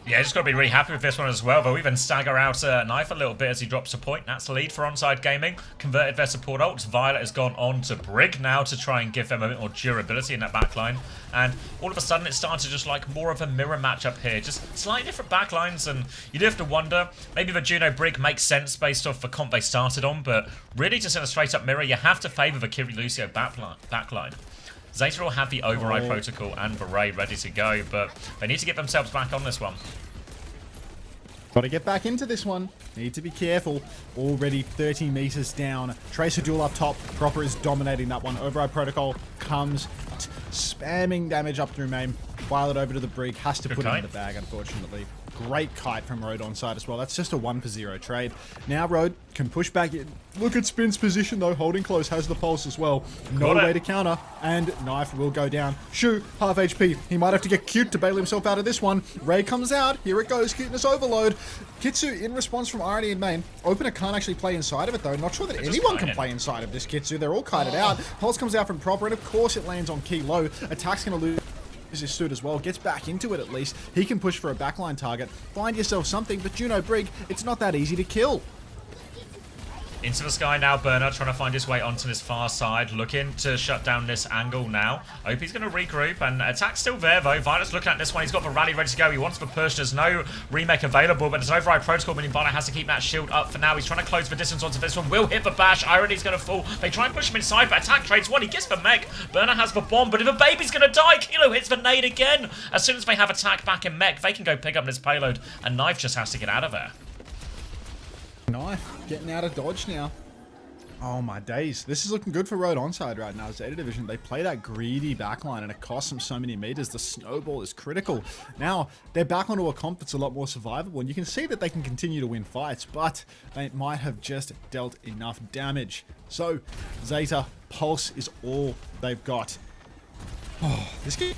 Yeah, just got to be really happy with this one as well. They'll even stagger out Knife a little bit as he drops a point. That's the lead for ONSIDE Gaming. Converted their support ults. Violet has gone on to Brig now to try and give them a bit more durability in that backline. And all of a sudden, it started to just like more of a mirror matchup here. Just slightly different backlines, and you do have to wonder, maybe the Juno Brig makes sense based off the comp they started on, but really just in a straight-up mirror, you have to favour the Kiri Lucio backline. Zeta will have the override protocol and the Ray ready to go, but they need to get themselves back on this one. Got to get back into this one. Need to be careful. Already 30 meters down. Tracer duel up top. Proper is dominating that one. Override protocol comes spamming damage up through main. Violet over to the Brig. Has to put it in the bag, unfortunately. Great kite from Road ONSIDE as well. That's just a 1-for-0 trade. Now Road can push back in. Look at Spin's position though, holding close, has the pulse as well. No way to counter, and Knife will go down. Shu, half HP. He might have to get cute to bail himself out of this one. Ray comes out. Here it goes, cuteness overload. Kitsu in response from Irony in main. Opener can't actually play inside of it though. Not sure that anyone can play inside of this Kitsu. They're all kited out. Pulse comes out from Proper, and of course it lands on Key Low. Attack's gonna lose his suit as well, gets back into it at least. He can push for a backline target. Find yourself something, but Juno Brig, it's not that easy to kill. Into the sky now, Burner trying to find his way onto this far side, looking to shut down this angle now. OP's going to regroup, and attack's still there though. Violet's looking at this one, he's got the rally ready to go, he wants the push, there's no remake available, but there's an override protocol, meaning Violet has to keep that shield up for now. He's trying to close the distance onto this one, will hit the bash, Irony's going to fall. They try and push him inside, but attack trades one, he gets the mech. Burner has the bomb, but if a baby's going to die, Kilo hits the nade again. As soon as they have attack back in mech, they can go pick up this payload, and Knife just has to get out of there. Knife getting out of dodge now. Oh my days. This is looking good for Road ONSIDE right now. Zeta Division, they play that greedy backline and it costs them so many meters. The snowball is critical. Now, they're back onto a comp that's a lot more survivable, and you can see that they can continue to win fights, but they might have just dealt enough damage. So, Zeta, Pulse is all they've got. Oh, this game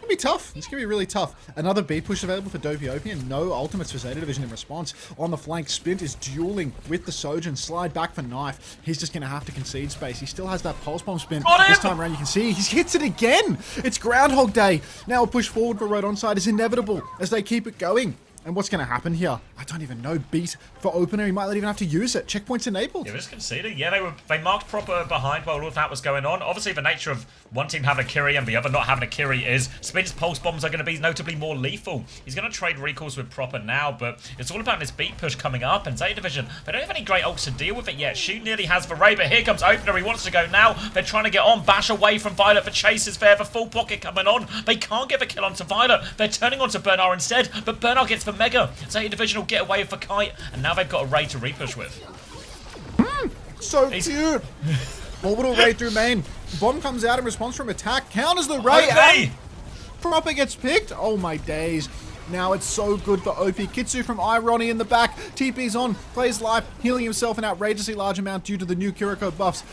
be tough. This can be really tough. Another beat push available for Dopey OP, and no ultimates for Zeta Division in response. On the flank, Spint is dueling with the Sojourn. Slide back for Knife. He's just going to have to concede space. He still has that pulse bomb spin. This time around, you can see he hits it again. It's Groundhog Day. Now a push forward for Road ONSIDE is inevitable as they keep it going. And what's going to happen here? I don't even know. Beat for opener. He might not even have to use it. Checkpoint's enabled. Yeah, just conceding. Yeah, they marked Proper behind while all of that was going on. Obviously, the nature of one team having a Kiri and the other not having a Kiri is Spin's pulse bombs are going to be notably more lethal. He's going to trade recalls with Proper now, but it's all about this beat push coming up. And Zeta Division, they don't have any great ults to deal with it yet. Shu nearly has the Ray, but here comes Opener. He wants to go now. They're trying to get on. Bash away from Violet. The chase is there. The full pocket coming on. They can't get the kill onto Violet. They're turning onto Bernard instead, but Bernard gets the Mega. Zeta Division will get away with the kite, and now they've got a Ray to repush with. So cute. Orbital Ray through main. Bomb comes out in response from attack. Counters the Ray. Okay. Proper gets picked. Oh my days. Now it's so good for OP. Kitsu from Irony in the back. TP's on. Plays live. Healing himself an outrageously large amount due to the new Kiriko buffs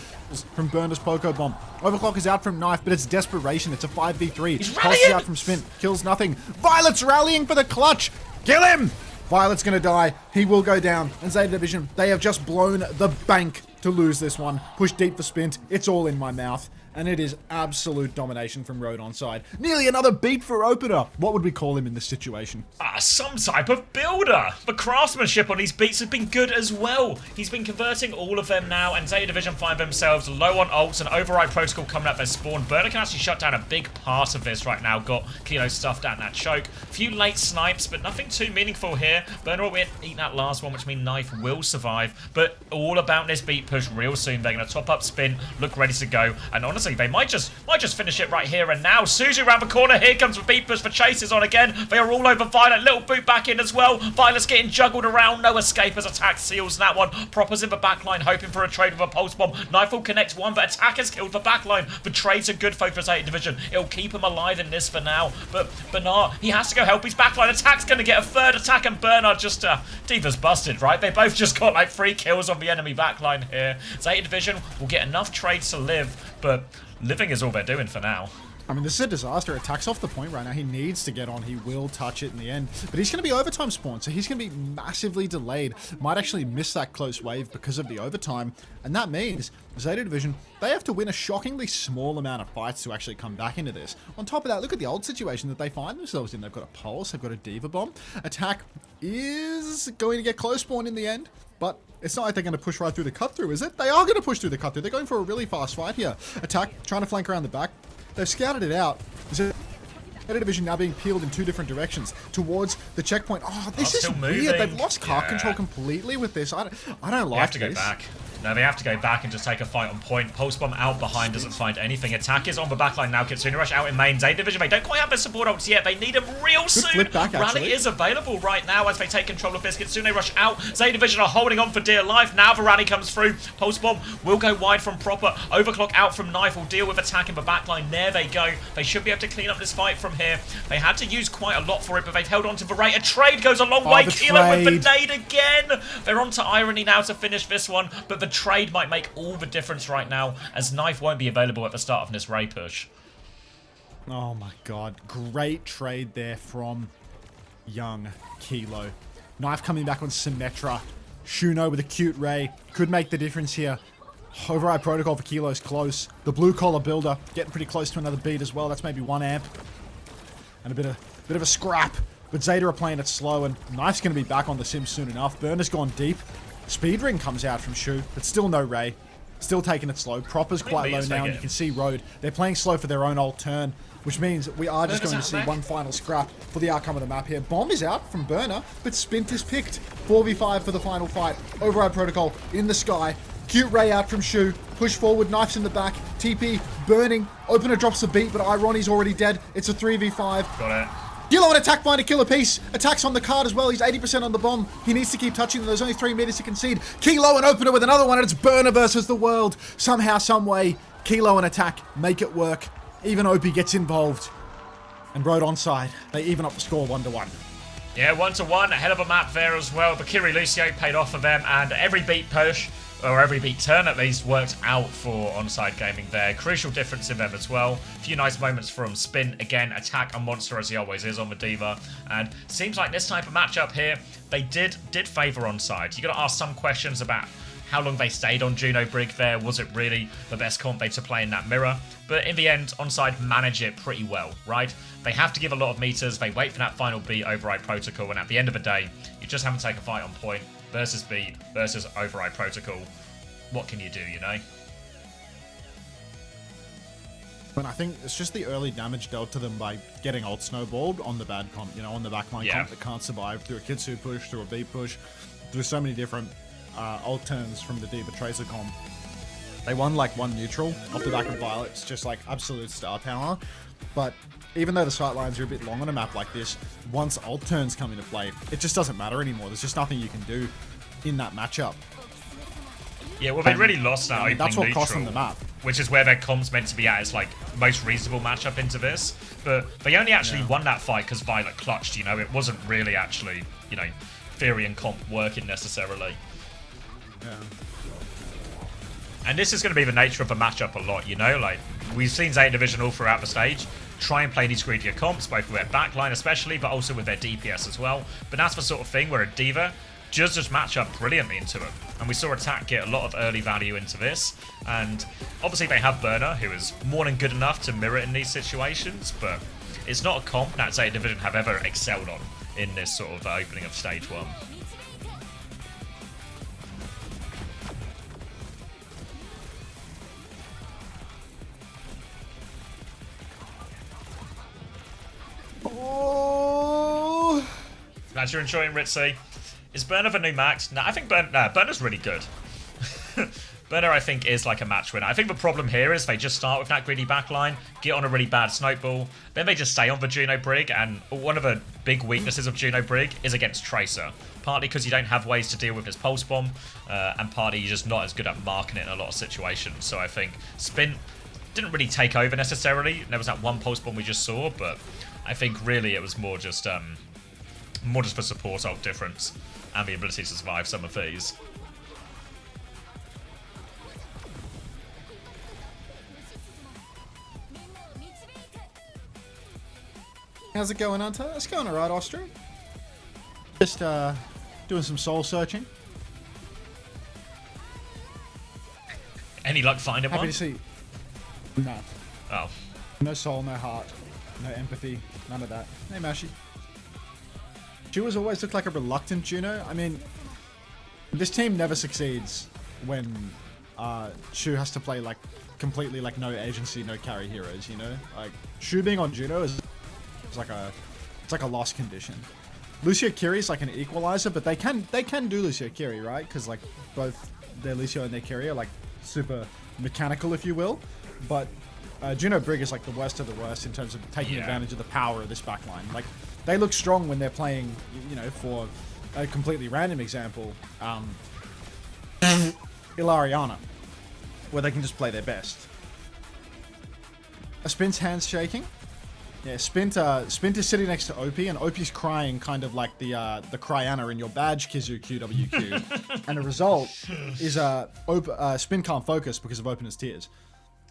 from Burner's Poco Bomb. Overclock is out from Knife, but it's desperation. It's a 5v3. Pulse is out from Spin. Kills nothing. Violet's rallying for the clutch. Kill him! Violet's gonna die. He will go down. And Zeta Division, they have just blown the bank to lose this one. Push deep for Spint. It's all in my mouth. And it is absolute domination from Road ONSIDE. Nearly another beat for opener. What would we call him in this situation? Some type of builder. The craftsmanship on these beats has been good as well. He's been converting all of them now, and Zeta Division find themselves low on ults and override protocol coming up their spawn. Burner can actually shut down a big part of this right now. Got Kilo stuffed out in that choke. Few late snipes, but nothing too meaningful here. Burner will eat that last one, which means Knife will survive. But all about this beat push real soon. They're going to top up Spin, look ready to go, and honestly, they might just finish it right here and now. Suzu around the corner. Here comes the beat push for Chases on again. They are all over Violet. Little boot back in as well. Violet's getting juggled around. No escape as attack seals that one. Proper's in the backline, hoping for a trade with a pulse bomb. Knife will connect one, but attack has killed the backline. The trades are good for Zeta Division. It'll keep him alive in this for now. But Bernard, he has to go help his backline. Attack's going to get a third attack, and Bernard just Diva's busted, right? They both just got like 3 kills on the enemy backline here. Zeta Division will get enough trades to live, but living is all they're doing for now. I mean, this is a disaster. Attack's off the point right now. He needs to get on. He will touch it in the end. But he's going to be overtime spawned, so he's going to be massively delayed. Might actually miss that close wave because of the overtime. And that means Zeta Division, they have to win a shockingly small amount of fights to actually come back into this. On top of that, look at the old situation that they find themselves in. They've got a pulse. They've got a diva bomb. Attack is going to get close spawn in the end. But it's not like they're going to push right through the cut through, is it? They are going to push through the cut through. They're going for a really fast fight here. Attack trying to flank around the back. They've scouted it out. Zeta Division now being peeled in two different directions towards the checkpoint. Oh, this is weird. They've lost cart control completely with this. I don't like this. They have to go back. No, they have to go back and just take a fight on point. Pulse Bomb out behind doesn't find anything. Attack is on the backline now. Kitsune Rush out in main. Zeta Division, they don't quite have their support ults yet. They need them real soon. Flip back, Rally is available right now as they take control of this. Kitsune Rush out. Zeta Division are holding on for dear life. Now the rally comes through. Pulse Bomb will go wide from Proper. Overclock out from Knife will deal with Attack in the backline. There they go. They should be able to clean up this fight from here. They had to use quite a lot for it, but they've held on to the rate. A trade goes a long way. Kilo with the nade again. They're on to Irony now to finish this one, but the trade might make all the difference right now, as Knife won't be available at the start of this Ray push. Oh my god. Great trade there from young Kilo. Knife coming back on Symmetra. Shuno with a cute Ray. Could make the difference here. Override Protocol for Kilo's close. The blue collar builder getting pretty close to another beat as well. That's maybe 1 amp. And a bit of a scrap. But Zeta are playing it slow, and Knife's going to be back on the sim soon enough. Burner's gone deep. Speed Ring comes out from Shu, but still no Ray. Still taking it slow. Proper's quite low now, and you can see Road. They're playing slow for their own ult turn, which means we are just going to see one final scrap for the outcome of the map here. Bomb is out from Burner, but Spint is picked. 4v5 for the final fight. Override Protocol in the sky. Cute Ray out from Shu. Push forward, Knife's in the back. TP burning. Opener drops the beat, but Irony's already dead. It's a 3v5. Got it. Kilo and Attack find a kill apiece. Attack's on the card as well. He's 80% on the bomb. He needs to keep touching them. There's only 3 meters to concede. Kilo and Opener with another one, and it's Burner versus the world. Somehow, some way, Kilo and Attack make it work. Even Opie gets involved. And Road onside. They even up the score 1-1. Yeah, 1-1. A hell of a map there as well. But Kiri Lucio paid off for them, and every beat push, or every beat turn at least, worked out for ONSIDE Gaming there. Crucial difference in them as well. A few nice moments from Spin. Again, Attack a monster as he always is on the Diva. And seems like this type of matchup here, they did favour ONSIDE. You got to ask some questions about how long they stayed on Juno Brig there. Was it really the best comp they to play in that mirror? But in the end, ONSIDE manage it pretty well, right? They have to give a lot of meters. They wait for that final beat, Override Protocol. And at the end of the day, you just haven't taken a fight on point. Versus beat versus Override Protocol. What can you do, you know? But I think it's just the early damage dealt to them by getting ult snowballed on the bad comp, you know, on the backline comp that can't survive through a Kitsu push, through a B push, through so many different ult turns from the Diva Tracer comp. They won like 1 neutral off the back of Violet's just like absolute star power. But even though the sight lines are a bit long on a map like this, once ult turns come into play, it just doesn't matter anymore. There's just nothing you can do in that matchup. Yeah, well, they really lost that opening that's what neutral, cost them the map. which is where their comp's meant to be at. It's like most reasonable matchup into this. But they only actually won that fight because Violet clutched, you know. It wasn't really actually, you know, theory and comp working necessarily. Yeah. And this is going to be the nature of the matchup a lot, you know? Like, we've seen Zeta Division all throughout the stage try and play these greedier comps, both with their backline especially, but also with their DPS as well. But that's the sort of thing where a Diva just match up brilliantly into them. And we saw Attack get a lot of early value into this. And obviously they have Burner, who is more than good enough to mirror in these situations, but it's not a comp that Zeta Division have ever excelled on in this sort of opening of Stage 1. Oh! Glad you're enjoying Ritzy. Is Burner the new max? No, I think Burner's really good. Burner, I think, is like a match winner. I think the problem here is they just start with that greedy backline, get on a really bad snowball, then they just stay on the Juno Brig, and one of the big weaknesses of Juno Brig is against Tracer. Partly because you don't have ways to deal with his pulse bomb, and partly you're just not as good at marking it in a lot of situations. So I think Spin didn't really take over necessarily. There was that one pulse bomb we just saw, but I think really it was more just the support ult difference and the ability to survive some of these. How's it going, Hunter? It's going alright, Austria. Just doing some soul searching. Any luck finding Happy one? to see. No. Oh. No soul, no heart, no empathy, none of that. Hey, Mashi. Chu has always looked like a reluctant Juno. I mean, this team never succeeds when Shu has to play like completely like no agency, no carry heroes. You know, like Shu being on Juno is like a lost condition. Lucio Kiri is like an equalizer, but they can do Lucio Kiri, right? Because like both their Lucio and their Kiri are like super mechanical, if you will. But Juno Brig is like the worst of the worst in terms of taking advantage of the power of this backline. Like they look strong when they're playing, you know, for a completely random example, Ilariana, where they can just play their best. A Spint's hands shaking. Yeah, Spint is sitting next to OP, and OP's crying kind of like the Cryana in your badge, Kizu QWQ. And the result is Spint can't focus because of Opener's tears.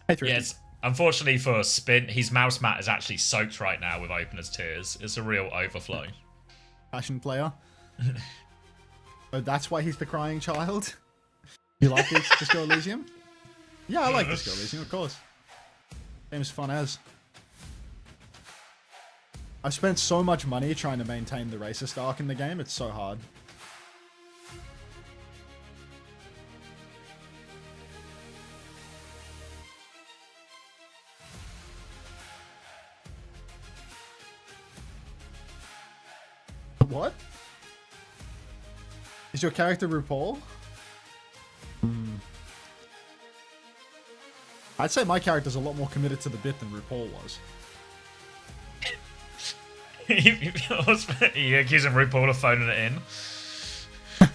Hey, Yes, unfortunately for Spint, his mouse mat is actually soaked right now with Opener's tears. It's a real overflow. Passion player. Oh, that's why he's the crying child? You like this Disco Elysium? Yeah, I like Disco Elysium, of course. Game is fun as. I've spent so much money trying to maintain the racist arc in the game, it's so hard. What? Is your character RuPaul? I'd say my character's a lot more committed to the bit than RuPaul was. You accusing RuPaul of phoning it in?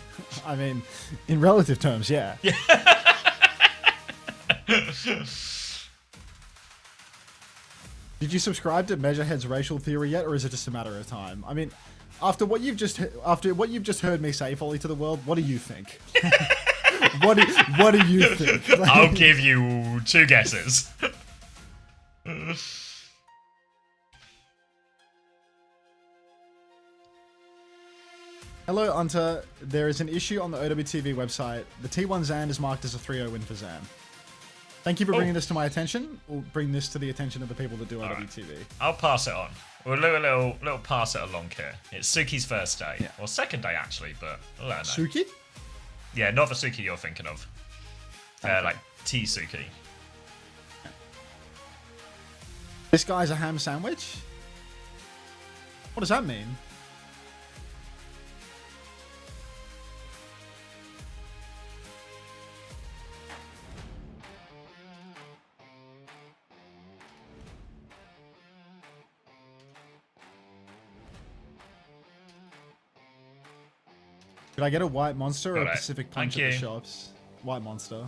I mean, in relative terms, yeah. Did you subscribe to Measurehead's racial theory yet, or is it just a matter of time? I mean, after what you've just heard me say, Folly to the world, what do you think? what do you think? Like, I'll give you 2 guesses. Hello, Unter. There is an issue on the OWTV website. The T1 Zan is marked as a 3-0 win for Zan. Thank you for bringing this to my attention. We'll bring this to the attention of the people that do OWTV. Right. I'll pass it on. We'll do a little pass it along here. It's Suki's first day. Yeah. Or second day, actually, but I don't know. Suki? Yeah, not the Suki you're thinking of. Like T-Suki. This guy's a ham sandwich? What does that mean? Could I get a white monster or a Pacific Punch at the shops? White monster.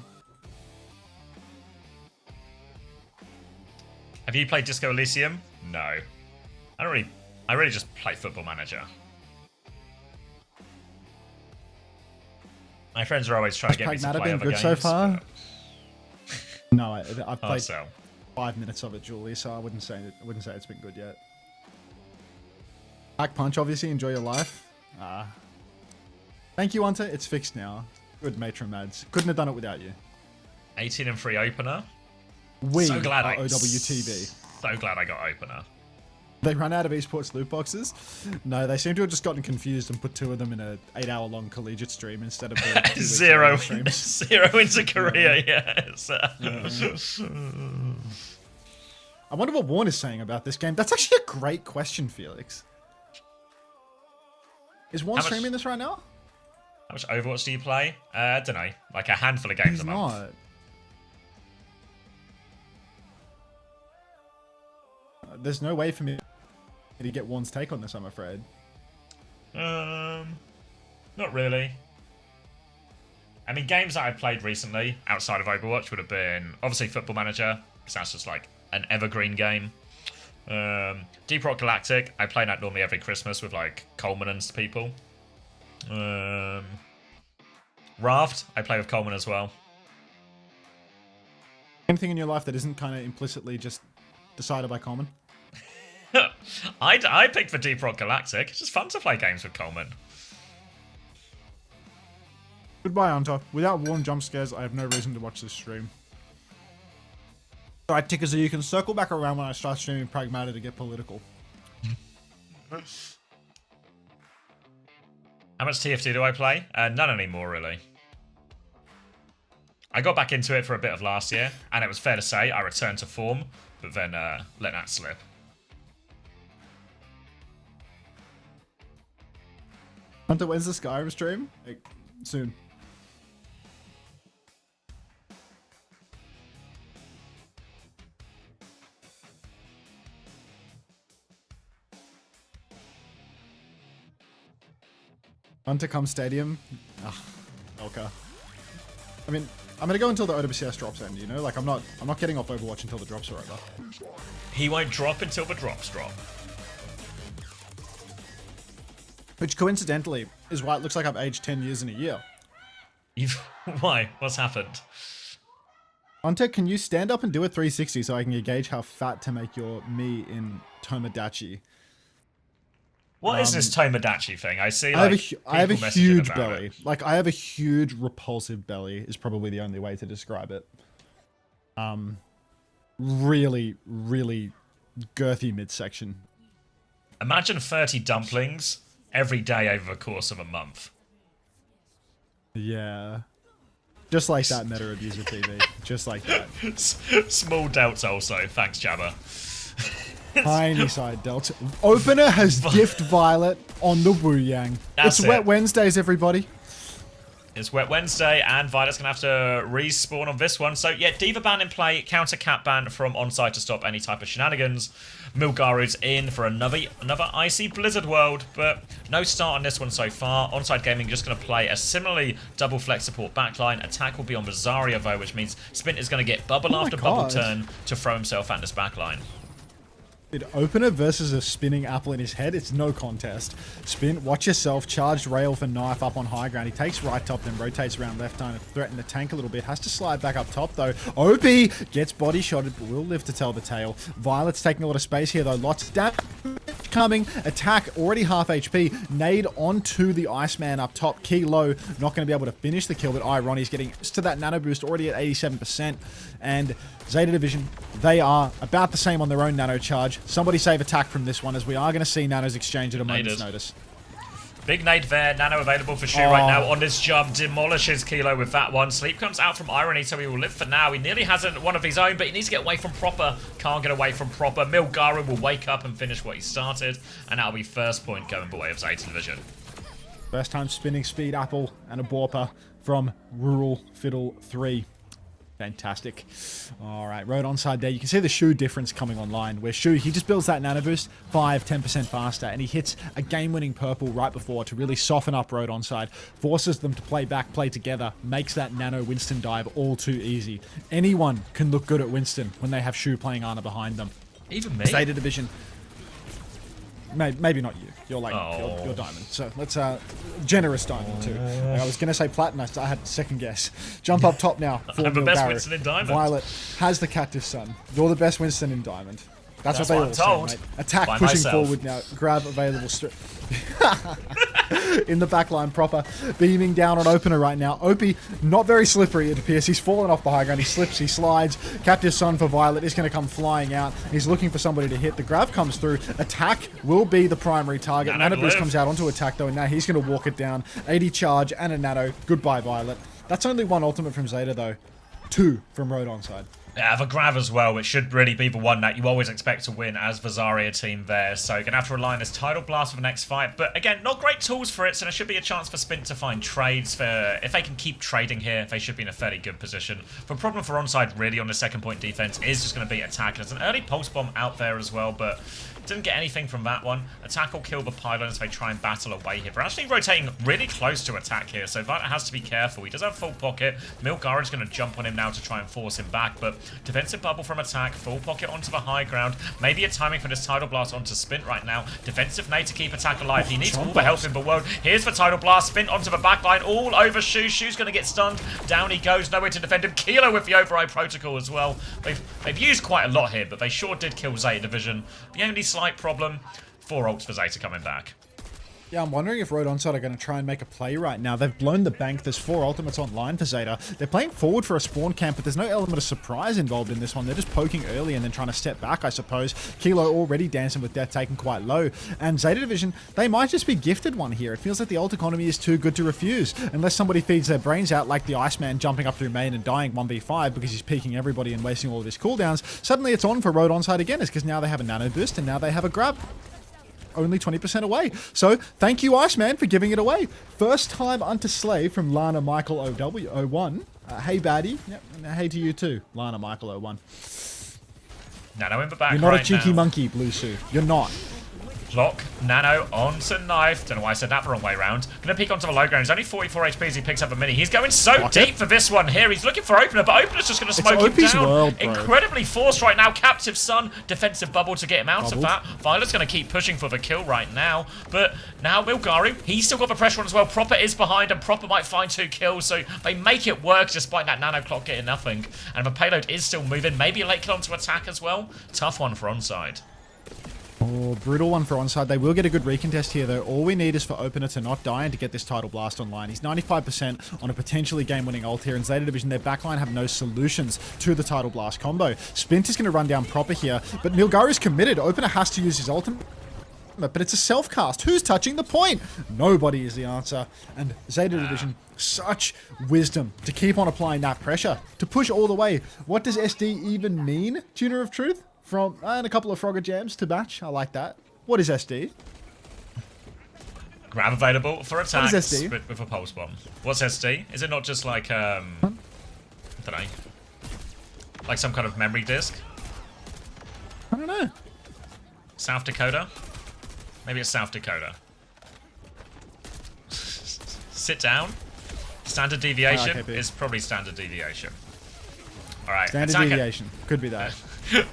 Have you played Disco Elysium? No. I really just play Football Manager. My friends are always trying to get me to play other games. So far? No, I've played 5 minutes of it, Julie, so I wouldn't say it's been good yet. Pack Punch, obviously, enjoy your life. Thank you, Hunter. It's fixed now. Good matron mads. Couldn't have done it without you. 18-3 opener. We so glad are OWTV. So glad I got opener. They run out of esports loot boxes? No, they seem to have just gotten confused and put 2 of them in an 8-hour-long collegiate stream instead of the 2 zero streams. 0 into Korea, yes. I wonder what Warren is saying about this game. That's actually a great question, Felix. Is Warren streaming this right now? How much Overwatch do you play? I don't know. Like a handful of games a month. Not. There's no way for me to get Warren's take on this, I'm afraid. Not really. I mean, games that I played recently outside of Overwatch would have been obviously Football Manager, because that's just like an evergreen game. Deep Rock Galactic, I play that normally every Christmas with like Coleman and people. Raft, I play with Coleman as well. Anything in your life that isn't kind of implicitly just decided by Coleman? I picked for Deep Rock Galactic. It's just fun to play games with Coleman. Goodbye, Hunter. Without warm jump scares, I have no reason to watch this stream. Alright, Ticker, so you can circle back around when I start streaming Pragmata to get political. How much TFT do I play? None anymore, really. I got back into it for a bit of last year, and it was fair to say I returned to form, but then let that slip. Hunter, when's the Skyrim stream? Like, soon. Hunter come stadium. Okay. I mean, I'm gonna go until the OWCS drops end, you know? Like I'm not getting off Overwatch until the drops are over. He won't drop until the drops drop. Which coincidentally is why it looks like I've aged 10 years in a year. Why? What's happened? Hunter, can you stand up and do a 360 so I can gauge how fat to make your me in Tomodachi? What is this Tomodachi thing? I see. Like, I have a huge belly. Like I have a huge repulsive belly is probably the only way to describe it. Really, really girthy midsection. Imagine 30 dumplings every day over the course of a month. Yeah. Just like that, Meta Abuser TV. Just like that. Small delts also. Thanks, Jabba. Tiny side delta. Opener has gift Violet on the Wu Yang. It's Wet Wednesdays, everybody. It's Wet Wednesday, and Violet's going to have to respawn on this one. So, yeah, Diva ban in play, counter Cat ban from ONSIDE to stop any type of shenanigans. Milgaru's in for another icy Blizzard world, but no start on this one so far. ONSIDE Gaming just going to play a similarly double flex support backline. Attack will be on Rosario, though, which means Spint is going to get bubble after bubble turn to throw himself at this backline. Opener versus a spinning apple in his head, it's no contest. Spin, watch yourself, charged rail for knife up on high ground. He takes right top, then rotates around left trying to threaten the tank a little bit. Has to slide back up top though. OP gets body shotted, but will live to tell the tale. Violet's taking a lot of space here though. Lots of damage coming. Attack already half HP. Nade onto the Iceman up top. Key low, not going to be able to finish the kill, but Irony's getting to that nano boost already at 87%. And Zeta Division, they are about the same on their own nano charge. Somebody save attack from this one, as we are going to see nanos exchange at a moment's notice. Big nade there, nano available for Shu right now on this jump, demolishes Kilo with that one. Sleep comes out from Irony, so he will live for now. He nearly has one of his own, but he needs to get away from Proper. Can't get away from Proper. Milgaru will wake up and finish what he started, and that'll be first point going the way of Zeta Division. First time spinning speed apple and a Borper from Rural Fiddle 3. Fantastic. All right, Road ONSIDE there. You can see the Shu difference coming online, where Shu, he just builds that nano boost 5-10% faster, and he hits a game-winning purple right before to really soften up Road ONSIDE, forces them to play back, play together, makes that nano Winston dive all too easy. Anyone can look good at Winston when they have Shu playing Ana behind them. Even me. Zeta Division. Maybe not you. You're like, you're diamond. So let's, generous diamond too. I was going to say platinum. I had second guess. Jump up top now. I'm the best Winston in diamond. Violet has the Cactus Sun. You're the best Winston in diamond. That's what they all say, mate. Attack by pushing myself. forward now. Grab available in the backline proper. Beaming down on Opener right now. Opie, not very slippery it appears. He's fallen off the high ground. He slips, he slides. Captive Sun for Violet is going to come flying out. He's looking for somebody to hit. The grab comes through. Attack will be the primary target. Nano Boost comes out onto Attack though, and now he's going to walk it down. 80 charge and a Nano. Goodbye, Violet. That's only one ultimate from Zeta though. 2 from Road ONSIDE. Yeah, the grab as well, which should really be the one that you always expect to win as the Zarya team there. So you're going to have to rely on this Tidal Blast for the next fight. But again, not great tools for it, so there should be a chance for Spint to find trades. If they can keep trading here, they should be in a fairly good position. The problem for ONSIDE really on the second point defense is just going to be attack. There's an early pulse bomb out there as well, but didn't get anything from that one. Attack will kill the pylons if they try and battle away here. They're actually rotating really close to attack here, so Violet has to be careful. He does have full pocket. Milgaru's going to jump on him now to try and force him back, but Defensive bubble from attack, full pocket onto the high ground. Maybe a timing for this tidal blast onto Spint right now. Defensive nade to keep attack alive. He needs all the help in the world. Here's the tidal blast. Spint onto the backline, all over Shu. Shu's going to get stunned. Down he goes, nowhere to defend him. Kilo with the override protocol as well. They've used quite a lot here, but they sure did kill Zeta Division. The only slight problem, 4 ults for Zeta coming back. Yeah, I'm wondering if Road ONSIDE are going to try and make a play right now. They've blown the bank. There's 4 ultimates online for Zeta. They're playing forward for a spawn camp, but there's no element of surprise involved in this one. They're just poking early and then trying to step back, I suppose. Kilo already dancing with death taken quite low. And Zeta Division, they might just be gifted one here. It feels like the ult economy is too good to refuse. Unless somebody feeds their brains out like the Iceman jumping up through main and dying 1v5 because he's peeking everybody and wasting all of his cooldowns. Suddenly it's on for Road ONSIDE again. It's because now they have a nano boost and now they have a grab. Only 20% away. So, thank you, Iceman, for giving it away. First time unto slave from Lana Michael OW01. Hey, baddie. Yep, and hey to you too, Lana Michael 01. Nano in the back. You're not right a cheeky now. monkey, Blue Sue. You're not. Lock, Nano onto Knife. Don't know why I said that the wrong way around. Gonna peek onto the low ground. He's only 44 HP as he picks up a mini. He's going so deep for this one here. He's looking for Opener, but Opener's just gonna smoke him down. World, bro. Incredibly forced right now. Captive Sun, defensive bubble to get him out of that. Violet's gonna keep pushing for the kill right now. But now Milgaru, he's still got the pressure on as well. Proper is behind and Proper might find 2 kills. So they make it work despite that nano clock getting nothing. And the payload is still moving. Maybe a late kill onto attack as well. Tough one for ONSIDE. Oh, brutal one for ONSIDE. They will get a good recontest here, though. All we need is for Opener to not die and to get this tidal blast online. He's 95% on a potentially game-winning ult here. In Zeta Division, their backline have no solutions to the tidal blast combo. Spint is going to run down Proper here, but Milgaru's committed. Opener has to use his ultimate, but it's a self-cast. Who's touching the point? Nobody is the answer. And Zeta Division, such wisdom to keep on applying that pressure, to push all the way. What does SD even mean, Tuner of Truth? From and a couple of Frogger jams to batch. I like that. What is SD? Grab available for attacks What is SD? with a pulse bomb. What's SD? Is it not just like I don't know, like some kind of memory disk? I don't know. South Dakota? Maybe it's South Dakota. Sit down. Standard deviation is probably standard deviation. All right. Standard deviation. Could be that.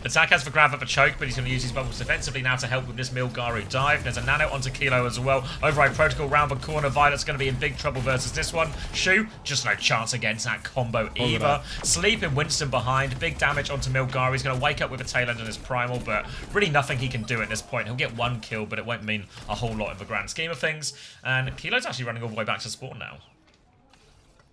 Attack has the grab at the choke, but he's going to use his bubbles defensively now to help with this Milgaru dive. There's a nano onto Kilo as well. Override protocol round the corner. Violet's going to be in big trouble versus this one. Shu, just no chance against that combo either. Sleeping Winston behind. Big damage onto Milgaru. He's going to wake up with a tail end on his primal, but really nothing he can do at this point. He'll get 1 kill, but it won't mean a whole lot in the grand scheme of things. And Kilo's actually running all the way back to spawn now.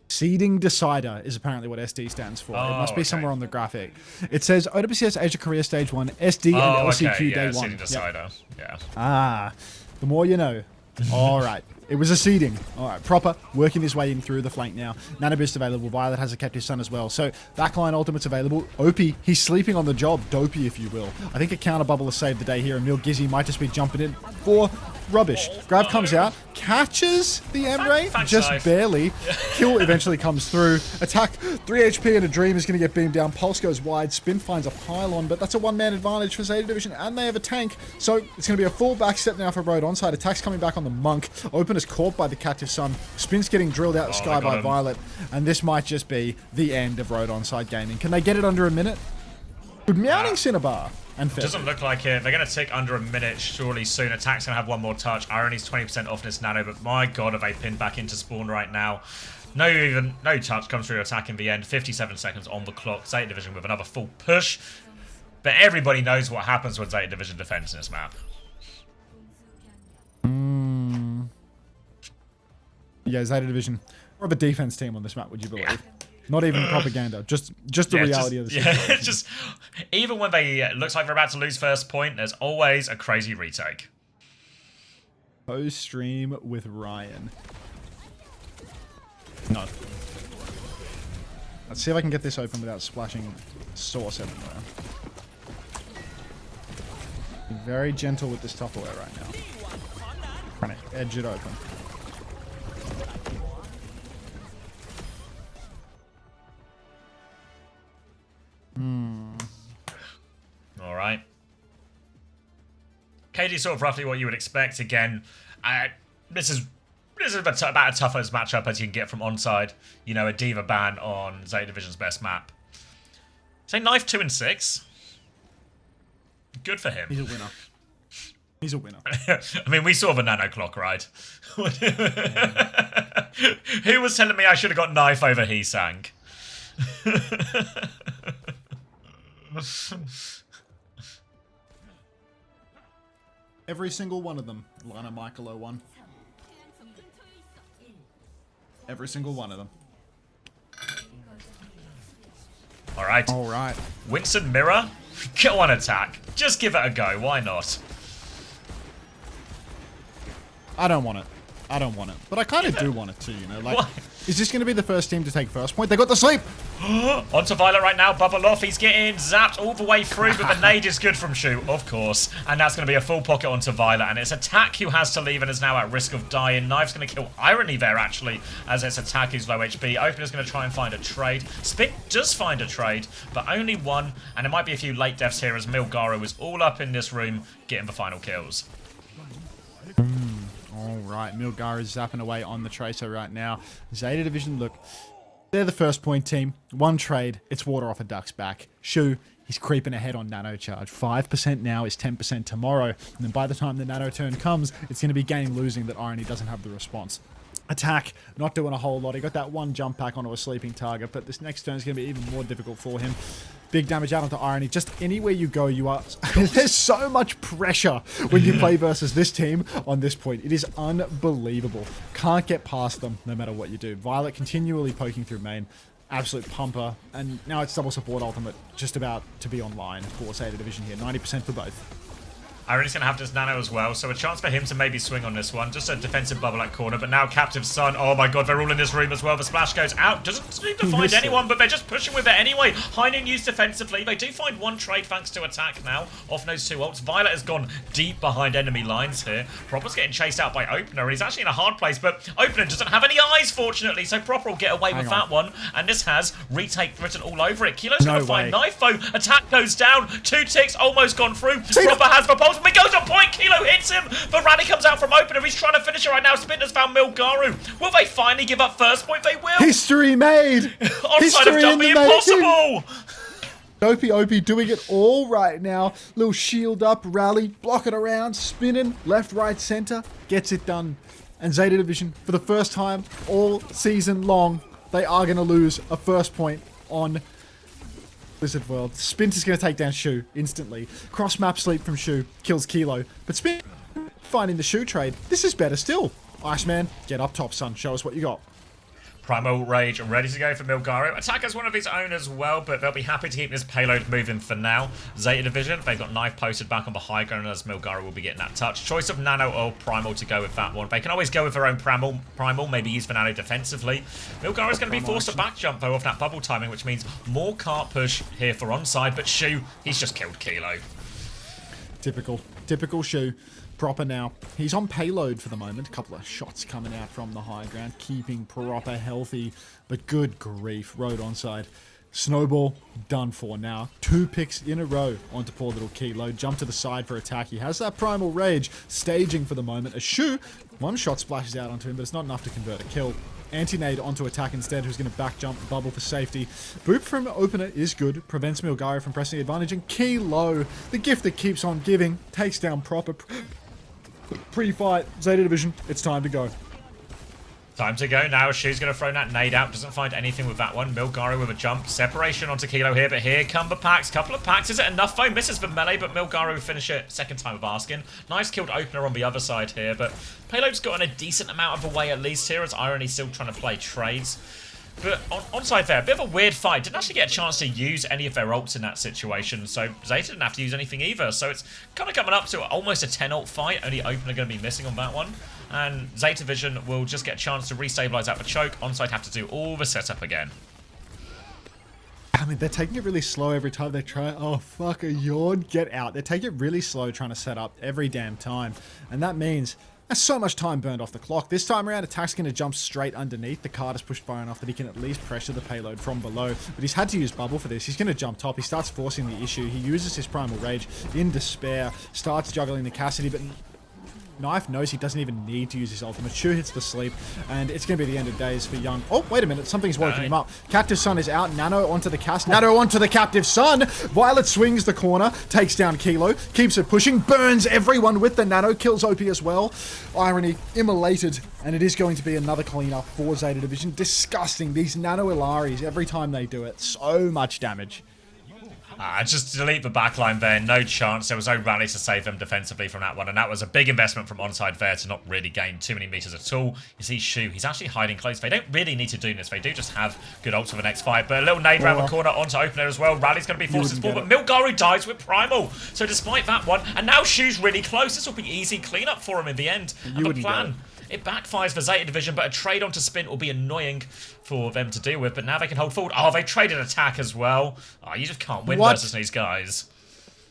Seeding Decider is apparently what SD stands for. Oh, it must be somewhere on the graphic. It says OWCS Asia Korea Stage 1, SD and LCQ Day 1. Seeding Decider. Yeah. Ah, the more you know. All right. It was a seeding. All right, Proper working his way in through the flank now. Nano boost available. Violet has a captive Sun as well. So backline ultimates available. Opie, he's sleeping on the job. Dopey, if you will. I think a counter bubble has saved the day here, and Milgizzy might just be jumping in for rubbish. Grab comes out, catches the M-Ray, just barely. Kill eventually comes through. Attack, 3 HP and a Dream is going to get beamed down. Pulse goes wide. Spin finds a pylon, but that's a one-man advantage for Zeta Division, and they have a tank. So it's going to be a full back step now for Road ONSIDE. Attack's coming back on the Monk. Open is caught by the Captive Sun. Spin's getting drilled out the sky by Violet, and this might just be the end of Road ONSIDE gaming. Can they get it under a minute? Good meowing, Cinnabar. And doesn't look like it. They're going to tick under a minute surely soon. Attack's going to have one more touch. Irony's 20% off this nano, but my god, have they pinned back into spawn right now. No touch comes through attack in the end. 57 seconds on the clock. Zeta Division with another full push. But everybody knows what happens when Zeta Division defends in this map. Yeah, Zeta Division. More of a defense team on this map, would you believe? Not even propaganda, just the reality of the situation. Yeah, just even when they looks like they're about to lose first point, there's always a crazy retake. Post-stream with Ryan. No. Let's see if I can get this open without splashing sauce everywhere. Be very gentle with this Tupperware right now. Trying to edge it open. All right. KD sort of roughly what you would expect. Again, this is about as tough as matchup as you can get from ONSIDE. You know, a Diva ban on Zeta Division's best map. Say knife 2 and 6. Good for him. He's a winner. He's a winner. I mean, we saw the nano clock, right? Who was telling me I should have got knife over he sang? Every single one of them. Lana Michael 01. Every single one of them. Alright. Alright. Winston Mirror? Go on attack. Just give it a go. Why not? I don't want it. I don't want it. But I kind of do want it too, you know? Like, What? is this going to be the first team to take first point? They got the sleep! Onto Violet right now. Bubble off. He's getting zapped all the way through, but the nade is good from Shu, of course. And that's going to be a full pocket onto Violet. And it's Attack who has to leave and is now at risk of dying. Knife's going to kill Irony there, actually, as it's Attack who's low HP. Opener's going to try and find a trade. Spit does find a trade, but only one. And there might be a few late deaths here as Milgaro is all up in this room getting the final kills. Alright, Milgar is zapping away on the Tracer right now. Zeta Division, look, they're the first point team. One trade, it's water off a duck's back. Shu, he's creeping ahead on Nano Charge. 5% now is 10% tomorrow. And then by the time the Nano turn comes, it's going to be game-losing that Irony doesn't have the response. Attack, not doing a whole lot. He got that one jump back onto a sleeping target, but this next turn is going to be even more difficult for him. Big damage out onto Irony. Just anywhere you go, you are... There's so much pressure when you play versus this team on this point. It is unbelievable. Can't get past them no matter what you do. Violet continually poking through main. Absolute pumper. And now it's double support ultimate just about to be online for Zeta Division here. 90% for both. Irony's going to have this nano as well, so a chance for him to maybe swing on this one. Just a defensive bubble at corner, but now Captive Sun. Oh my god, they're all in this room as well. The splash goes out. Doesn't seem to find anyone, but they're just pushing with it anyway. Heinen used defensively. They do find one trade thanks to Attack now. Off those two ults. Violet has gone deep behind enemy lines here. Proper's getting chased out by Opener, and he's actually in a hard place, but Opener doesn't have any eyes, fortunately, so Proper will get away with that one. And this has retake written all over it. Kilo's going to find Knife, though. Attack goes down. 2 ticks almost gone through. Proper has the pulse, but he goes on point. Kilo hits him, but Rally comes out from Opener. He's trying to finish it right now. Spinner's found Milgaru. Will they finally give up first point? They will. History made. Onside have done the impossible. OP doing it all right now. Little shield up, Rally, blocking around, spinning, left, right, center. Gets it done. And Zeta Division, for the first time all season long, they are going to lose a first point on Blizzard World. Spint is going to take down Shu instantly. Cross map sleep from Shu kills Kilo. But Spint finding the Shu trade. This is better still. Iceman, get up top, son. Show us what you got. Primal Rage ready to go for Milgaro. Attack has one of his own as well, but they'll be happy to keep this payload moving for now. Zeta Division, they've got Knife posted back on the high ground as Milgaro will be getting that touch. Choice of Nano or Primal to go with that one. They can always go with their own Primal, maybe use the Nano defensively. Milgaro's going to be forced to back jump though off that bubble timing, which means more cart push here for onside, but Shu, he's just killed Kilo. Typical Shu. Proper now. He's on payload for the moment. A couple of shots coming out from the high ground, keeping Proper healthy. But good grief, Road onside. Snowball, done for now. 2 picks in a row onto poor little Kilo. Jump to the side for Attack. He has that Primal Rage staging for the moment. A Shu, one shot splashes out onto him, but it's not enough to convert a kill. Anti-nade onto Attack instead, who's going to back jump, bubble for safety. Boop from Opener is good, prevents Milgaro from pressing the advantage, and Kilo, the gift that keeps on giving, takes down Proper. Pre-fight, Zeta Division, it's time to go. Time to go now. Shu's going to throw that nade out. Doesn't find anything with that one. Milgaro with a jump. Separation onto Kilo here, but here come the packs. Couple of packs. Is it enough though? Misses the melee, but Milgaro will finish it. Second time of asking. Nice killed Opener on the other side here, but Payload's gotten a decent amount of away at least here as Irony's still trying to play trades. But onside there, a bit of a weird fight. Didn't actually get a chance to use any of their ults in that situation, so Zeta didn't have to use anything either. So it's kind of coming up to almost a 10 ult fight. Only Opener going to be missing on that one. And Zeta Vision will just get a chance to restabilize out the choke. Onside have to do all the setup again. I mean, they're taking it really slow every time they try. Oh, fuck, a yawn. Get out. They take it really slow trying to set up every damn time. And that means there's so much time burned off the clock. This time around, Attack's going to jump straight underneath. The card is pushed far enough that he can at least pressure the payload from below. But he's had to use Bubble for this. He's going to jump top. He starts forcing the issue. He uses his Primal Rage in despair. Starts juggling the Cassidy, but Knife knows he doesn't even need to use his ultimate. Shu hits the sleep, and it's going to be the end of days for Young. Oh, wait a minute. Something's woken him up. Captive Sun is out. Nano onto the cast. Nano onto the Captive Sun. Violet swings the corner, takes down Kilo, keeps it pushing, burns everyone with the Nano, kills OP as well. Irony, immolated, and it is going to be another cleanup for Zeta Division. Disgusting. These Nano Ilaris, every time they do it, so much damage. Just delete the backline there, no chance. There was no rally to save them defensively from that one, and that was a big investment from ONSIDE there to not really gain too many meters at all. You see Shu, he's actually hiding close. They don't really need to do this. They do just have good ults for the next fight, but a little nade around the corner onto opener as well. Rally's going to be forced to fall, but Milgaru dies with Primal. So despite that one, and now Shu's really close. This will be easy cleanup for him in the end. And the plan, it backfires for Zeta Division, but a trade onto Spin will be annoying for them to deal with. But now they can hold forward. Oh, they traded attack as well. Oh, you just can't win versus these guys.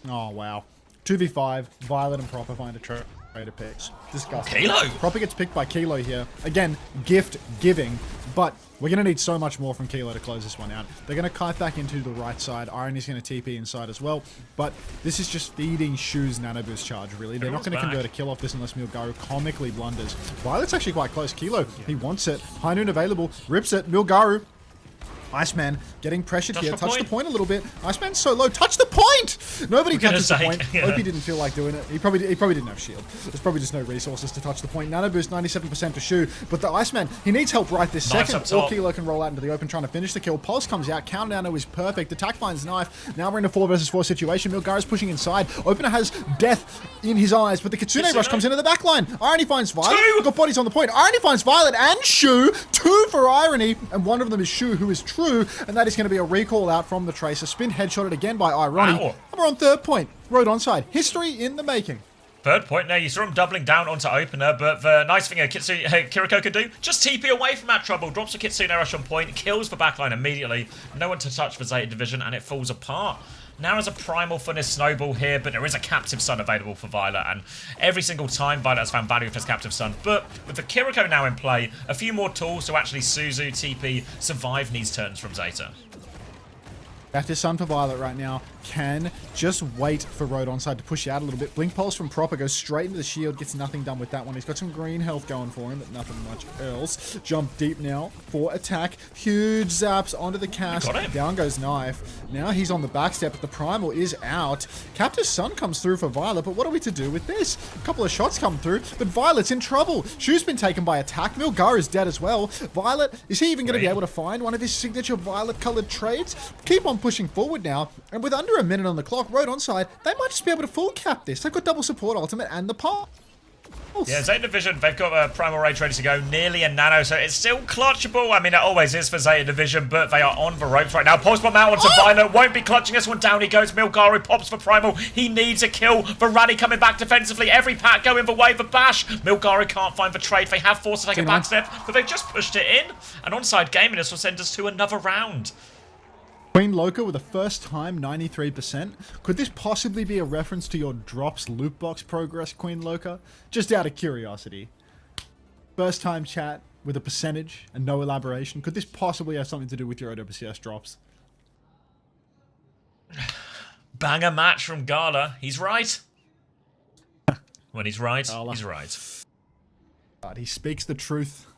Oh, wow. 2v5, Violet and Proper find a trader picks. Disgusting. Kilo! Proper gets picked by Kilo here. Again, gift giving, but we're going to need so much more from Kilo to close this one out. They're going to kite back into the right side. Irony's going to TP inside as well, but this is just feeding Shu's Nano Boost charge, really. They're not going to convert a kill off this unless Milgaru comically blunders. Violet's actually quite close. Kilo, he wants it. High Noon available, rips it. Milgaru. Iceman getting pressured here. Touch the point a little bit. Iceman's so low. Touch the point! Nobody touches the point. Yeah. Hope he didn't feel like doing it. He probably didn't have shield. There's probably just no resources to touch the point. Nano Boost 97% to Shu, but the Iceman, he needs help right this second. Or Kilo can roll out into the open trying to finish the kill. Pulse comes out. Count Nano is perfect. Attack finds Knife. Now we're in a 4 versus 4 situation. Milgaru's pushing inside. Opener has death in his eyes, but the Kitsune rush comes into the backline. Irony finds Violet. We've got bodies on the point. Irony finds Violet and Shu. 2 for Irony, and one of them is Shu, who is true, and that is going to be a recall out from the Tracer. Spin headshotted again by Irony. Wow. And we're on 3rd point. Road onside. History in the making. 3rd point now. You saw him doubling down onto opener, but the nice thing Kiriko can do, just TP away from that trouble. Drops a Kitsune rush on point, kills the backline immediately. No one to touch for Zeta Division, and it falls apart. Now there's a Primal for this Snowball here, but there is a Captive Sun available for Violet, and every single time Violet has found value with his Captive Sun. But with the Kiriko now in play, a few more tools to actually Suzu, TP, survive these turns from Zeta. Captive Sun for Violet right now can just wait for Road onside to push out a little bit. Blink Pulse from Proper goes straight into the shield, gets nothing done with that one. He's got some green health going for him, but nothing much else. Jump deep now for attack. Huge zaps onto the cast. Down goes Knife. Now he's on the backstep, but the Primal is out. Captive Sun comes through for Violet, but what are we to do with this? A couple of shots come through, but Violet's in trouble. Shu's been taken by attack. Milgar is dead as well. Violet, is he even going to be able to find one of his signature Violet-colored trades? Keep on pushing forward now, and with under a minute on the clock, Road onside, they might just be able to full cap this. They've got double support ultimate and the pulse. Yeah, Zeta Division, they've got a Primal Rage ready to go, nearly a Nano, so it's still clutchable. I mean, it always is for Zeta Division, but they are on the ropes right now. Pulse bomb out onto Violet, won't be clutching this one. Down he goes. Milgaru pops for Primal. He needs a kill. The Rally coming back defensively. Every pack going the way of the bash. Milgaru can't find the trade. They have forced to take a back step, but they've just pushed it in. And ONSIDE gaming this will send us to another round. Queen Loca with a first time 93%. Could this possibly be a reference to your drops loot box progress, Queen Loca? Just out of curiosity. First time chat with a percentage and no elaboration. Could this possibly have something to do with your OWCS drops? Banger match from Gala. He's right. When he's right, he's right. But he speaks the truth.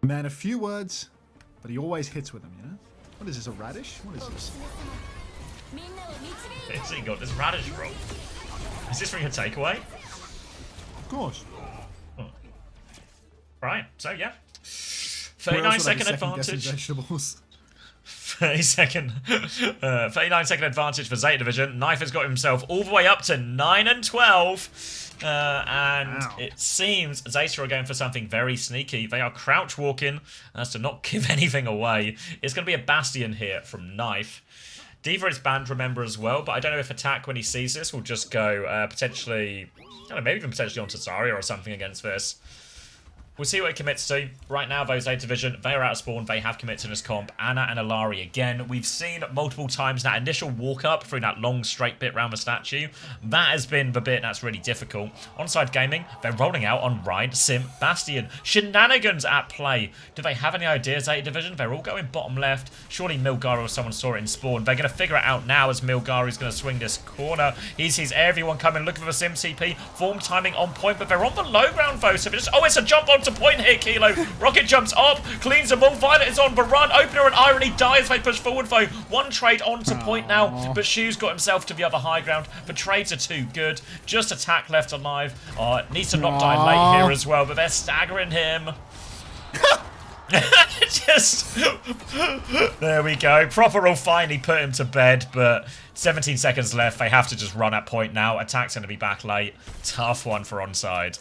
Man, a few words, but he always hits with them, you know? What is this, a radish? What is this? It's he got this radish roll. Is this from your takeaway? Of course. Oh. Right, so yeah. 39-second advantage. Vegetables. 39 second advantage for Zeta Division. Knife has got himself all the way up to 9 and 12. It seems Zeta are going for something very sneaky. They are crouch walking as to not give anything away. It's going to be a Bastion here from Knife. Diva is banned, remember, as well, but I don't know if Attack, when he sees this, will just go potentially, I don't know, maybe even potentially onto Zarya or something against this. We'll see what it commits to. Right now, though, Zeta Division, they are out of spawn. They have committed to this comp. Anna and Alari again. We've seen multiple times that initial walk-up through that long straight bit around the statue. That has been the bit that's really difficult. ONSIDE Gaming, they're rolling out on Ryan, Sim, Bastion. Shenanigans at play. Do they have any ideas, Zeta Division? They're all going bottom left. Surely Milgara or someone saw it in spawn. They're going to figure it out now as Milgara is going to swing this corner. He sees everyone coming, looking for the Sim CP. Form timing on point, but they're on the low ground, though. So just, oh, it's a jump on to point here, Kilo. Rocket jumps up, cleans them all. Violet is on the run. Opener and Irony die as they push forward, though. One trade on to point now, but Shoes got himself to the other high ground. The trades are too good. Just attack left alive. Oh, it needs to not die late here as well, but they're staggering him. Just there we go. Proper all finally put him to bed, but 17 seconds left. They have to just run at point now. Attack's going to be back late. Tough one for ONSIDE.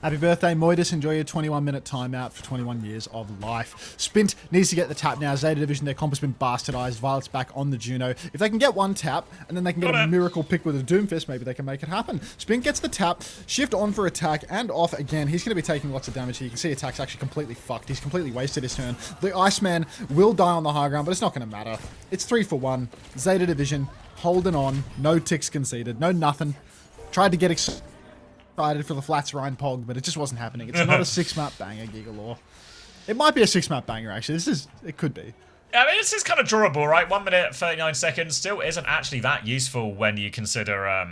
Happy birthday, Moitus. Enjoy your 21-minute timeout for 21 years of life. Spint needs to get the tap now. Zeta Division, their comp has been bastardized. Violet's back on the Juno. If they can get one tap, and then they can get a miracle pick with a Doomfist, maybe they can make it happen. Spint gets the tap, shift on for attack, and off again. He's going to be taking lots of damage here. You can see attack's actually completely fucked. He's completely wasted his turn. The Iceman will die on the high ground, but it's not going to matter. It's 3 for 1. Zeta Division holding on. No ticks conceded. No nothing. Tried to get excited for the Flats Rhine Pog, but it just wasn't happening. It's not a 6-map banger, Gigalore. It might be a 6-map banger, actually. It could be. Yeah, I mean, this is kind of drawable, right? 1 minute, 39 seconds still isn't actually that useful when you consider,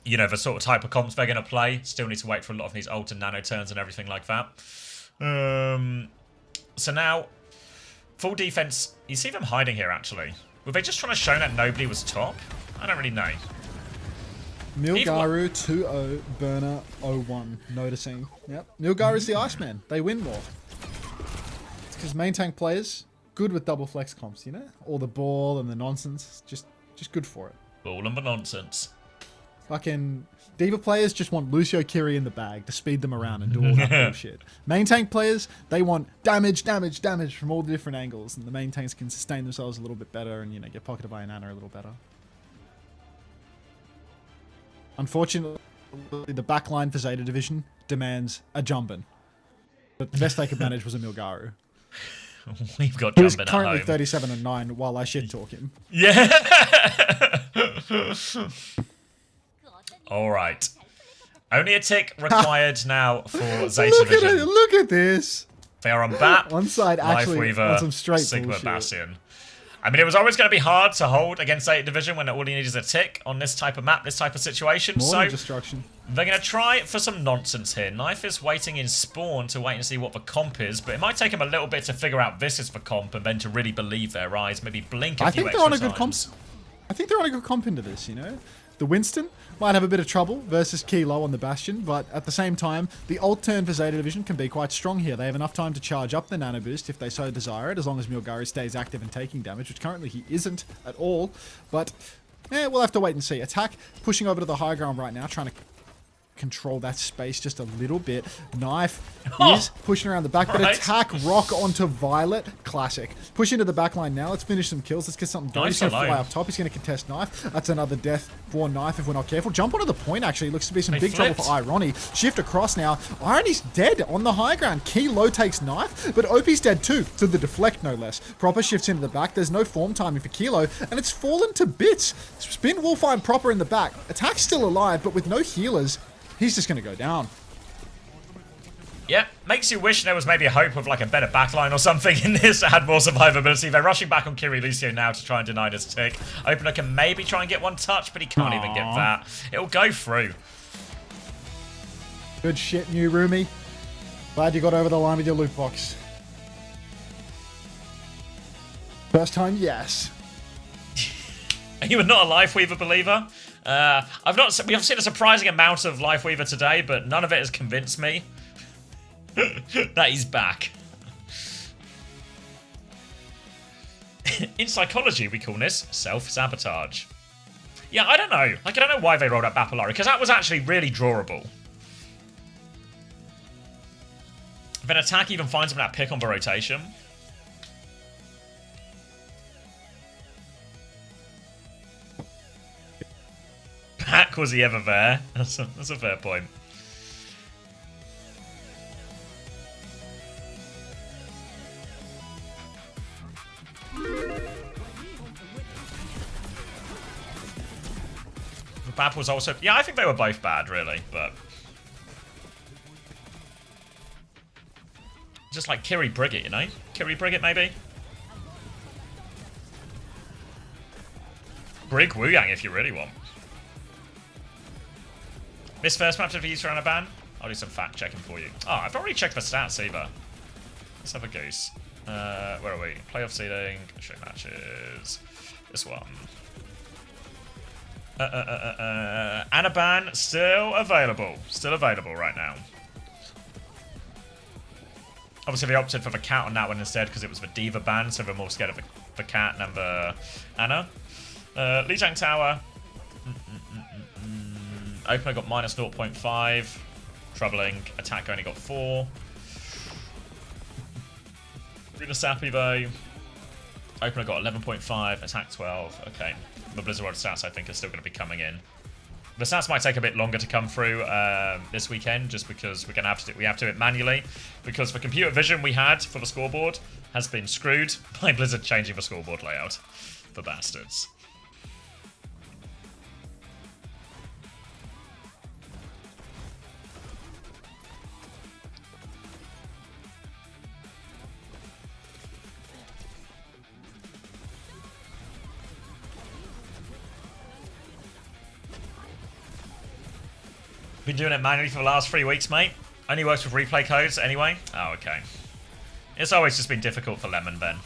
you know, the sort of type of comps they're going to play. Still need to wait for a lot of these ult and nano turns and everything like that. So now, full defense. You see them hiding here, actually. Were they just trying to show that nobody was top? I don't really know. Milgaru 2-0, Burner 0-1. Noticing. Yep. Milgaru's the Iceman. They win more. It's because main tank players, good with double flex comps, you know? All the ball and the nonsense. Just good for it. Ball and the nonsense. Fucking Diva players just want Lucio Kiri in the bag to speed them around and do all that bullshit. Main tank players, they want damage from all the different angles, and the main tanks can sustain themselves a little bit better and, you know, get pocketed by an Ana a little better. Unfortunately, the backline for Zeta Division demands a Jumbin. But the best they could manage was a Milgaru. We've got Jumbin at currently home. 37-9 while I shit talk him. Yeah. All right. Only a tick required now for Zeta Division. Look at this. They are on BAP, ONSIDE actually Lifeweaver, some straight Sigma bullshit. Bastion. I mean, it was always going to be hard to hold against Zeta Division when all you need is a tick on this type of map, this type of situation. More destruction. They're going to try for some nonsense here. Knife is waiting in spawn to wait and see what the comp is, but it might take him a little bit to figure out this is the comp and then to really believe their eyes, maybe blink a few extra times. I think they're on a good comp into this, you know? The Winston might have a bit of trouble versus Kilo on the Bastion, but at the same time, the ult turn for Zeta Division can be quite strong here. They have enough time to charge up the nano boost if they so desire it, as long as Milgaru stays active and taking damage, which currently he isn't at all. But, we'll have to wait and see. Attack pushing over to the high ground right now, trying to control that space just a little bit. Knife is pushing around the back, but attack rock onto Violet. Classic. Push into the back line now. Let's finish some kills. Let's get something going. He's going to fly up top. He's going to contest Knife. That's another death for Knife if we're not careful. Jump onto the point, actually. Looks to be some big trouble for Irony. Shift across now. Irony's dead on the high ground. Kilo takes Knife, but Opie's dead too. To the deflect, no less. Proper shifts into the back. There's no form timing for Kilo, and it's fallen to bits. Spin will find Proper in the back. Attack's still alive, but with no healers, he's just going to go down. Yeah, makes you wish there was maybe a hope of like a better backline or something in this that had more survivability. They're rushing back on Kiri Lucio now to try and deny this tick. Opener can maybe try and get one touch, but he can't even get that. It'll go through. Good shit, new roomie. Glad you got over the line with your loot box. First time, yes. You were not a Lifeweaver believer? We have seen a surprising amount of Lifeweaver today, but none of it has convinced me that he's back. In psychology, we call this self-sabotage. Yeah, I don't know. Like, I don't know why they rolled out Bapalari, because that was actually really drawable. Then attack even finds him that pick on the rotation. Back was he ever there? That's a fair point. Bab was also... Yeah, I think they were both bad, really, but... Just like Kiri Brigget, you know? Kiri Brigget, maybe? Brig Wu-Yang if you really want. This first match of the Easter on a ban? I'll do some fact checking for you. Oh, I've already checked the stats either. Let's have a goose. Where are we? Playoff seeding, show matches. This one. Anaban still available. Still available right now. Obviously, they opted for the cat on that one instead because it was the Diva ban, so they're more scared of the cat than the Ana. Lijiang Tower. Opener got minus 0.5. Troubling. Attack only got 4. Runa Sappy though. Opener got 11.5. Attack 12. Okay. The Blizzard World stats I think are still going to be coming in. The stats might take a bit longer to come through this weekend, just because we're gonna have to do it manually, because the computer vision we had for the scoreboard has been screwed by Blizzard changing the scoreboard layout. The bastards. Been doing it manually for the last 3 weeks, mate. Only works with replay codes anyway. Oh, okay. It's always just been difficult for Lemon, Ben.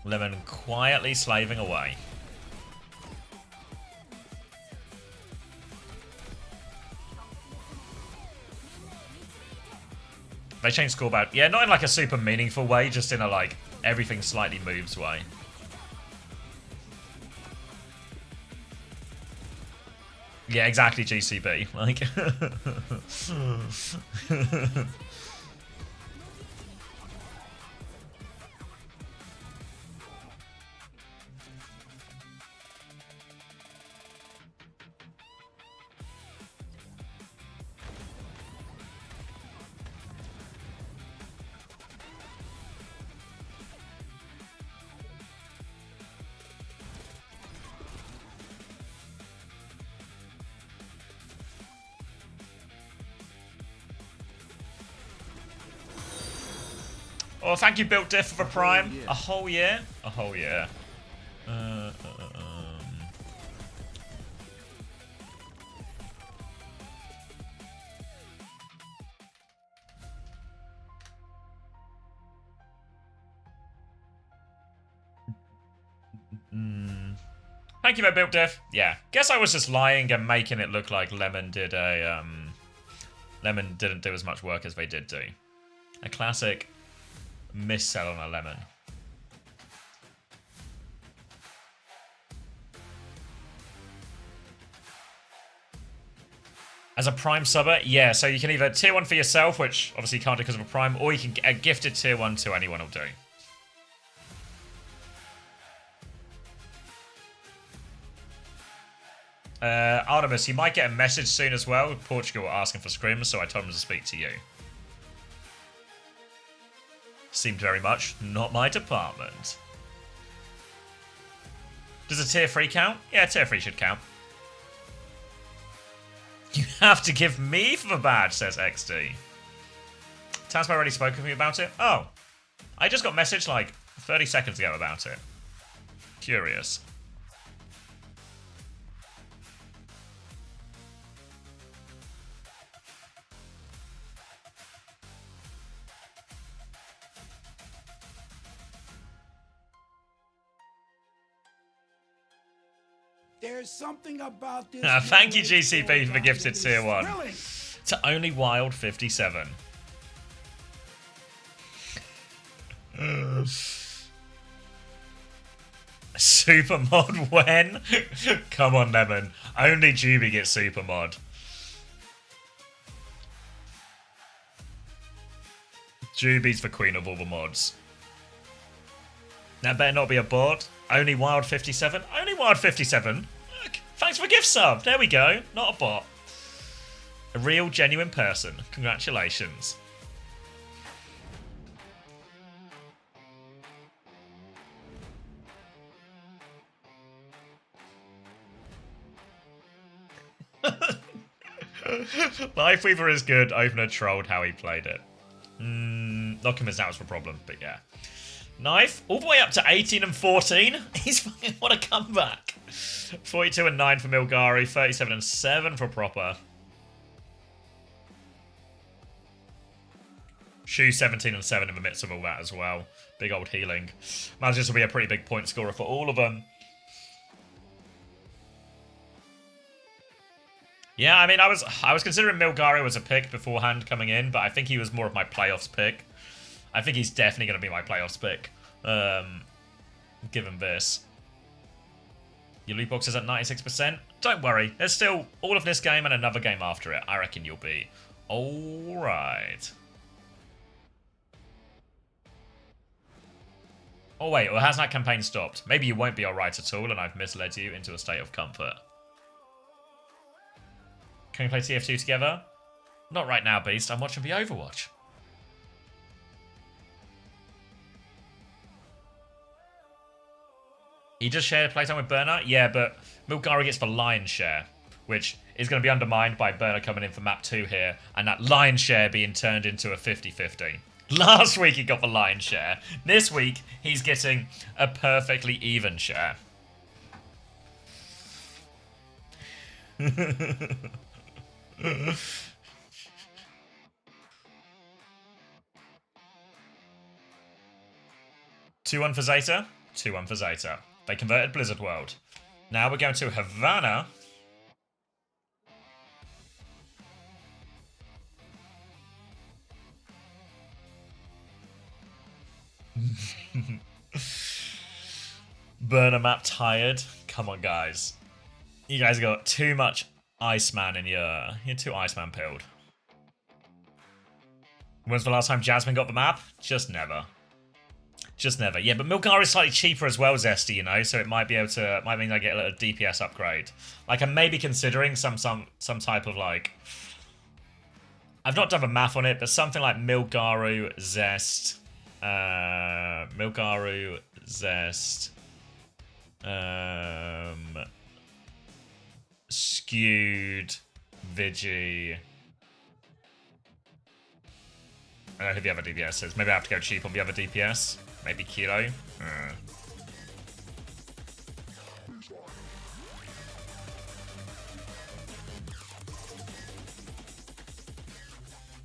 Lemon quietly slaving away. They changed scoreboard. Yeah, not in like a super meaningful way, just in a like everything slightly moves way. Yeah, exactly, GCB. Like, oh, thank you, Built Diff, for the Prime. A whole year? A whole year. Thank you for Built Diff. Yeah, guess I was just lying and making it look like Lemon did a, Lemon didn't do as much work as they did do. A classic miss-sell on a Lemon. As a Prime subber, yeah, so you can either tier 1 for yourself, which obviously you can't do because of a Prime, or you can get a gifted tier 1 to anyone will do. Artemis, you might get a message soon as well. Portugal were asking for scrims, so I told them to speak to you. Seemed very much not my department. Does a tier 3 count? Yeah, tier 3 should count. You have to give me for the badge, says XD. Tasma already spoke with me about it? Oh. I just got messaged like 30 seconds ago about it. Curious. There's something about this. Thank you, GCB, for the gifted tier 1. To only Wild 57. Super mod when? Come on, Lemon. Only Juby gets super mod. Juby's the queen of all the mods. That better not be a bot. Only Wild 57? Only Wild 57? Thanks for gift sub. There we go. Not a bot. A real, genuine person. Congratulations. Lifeweaver is good. Opener trolled how he played it. Not convinced that was the problem, but yeah. Knife, all the way up to 18 and 14. He's fucking, what a comeback. 42 and 9 for Milgari, 37 and 7 for Proper. Shu 17 and 7 in the midst of all that as well. Big old healing. Manages to be a pretty big point scorer for all of them. Yeah, I mean, I was considering Milgari was a pick beforehand coming in, but I think he was more of my playoffs pick. I think he's definitely going to be my playoffs pick, given this. Your loot box is at 96%. Don't worry, there's still all of this game and another game after it. I reckon you'll be alright. Oh wait, or has that campaign stopped? Maybe you won't be alright at all and I've misled you into a state of comfort. Can we play TF2 together? Not right now, Beast. I'm watching the Overwatch. He just shared playtime with Burner? Yeah, but Milgari gets the lion's share, which is going to be undermined by Burner coming in for map 2 here, and that lion's share being turned into a 50-50. Last week he got the lion's share. This week he's getting a perfectly even share. 2-1 for Zeta. 2-1 for Zeta. They converted Blizzard World. Now we're going to Havana. Burner map tired. Come on, guys. You guys got too much Iceman in your... You're too Iceman pilled. When's the last time Jasmine got the map? Just never. Just never. Yeah, but Milgari is slightly cheaper as well, Zesty, you know, so it might be able to... Might mean I get a little DPS upgrade. Like, I'm maybe considering some type of, like... I've not done the math on it, but something like Milgaru, Zest... Milgaru, Zest... Skewed, Vigi. I don't know who the other DPS is. Maybe I have to go cheap on the other DPS. Maybe Kilo.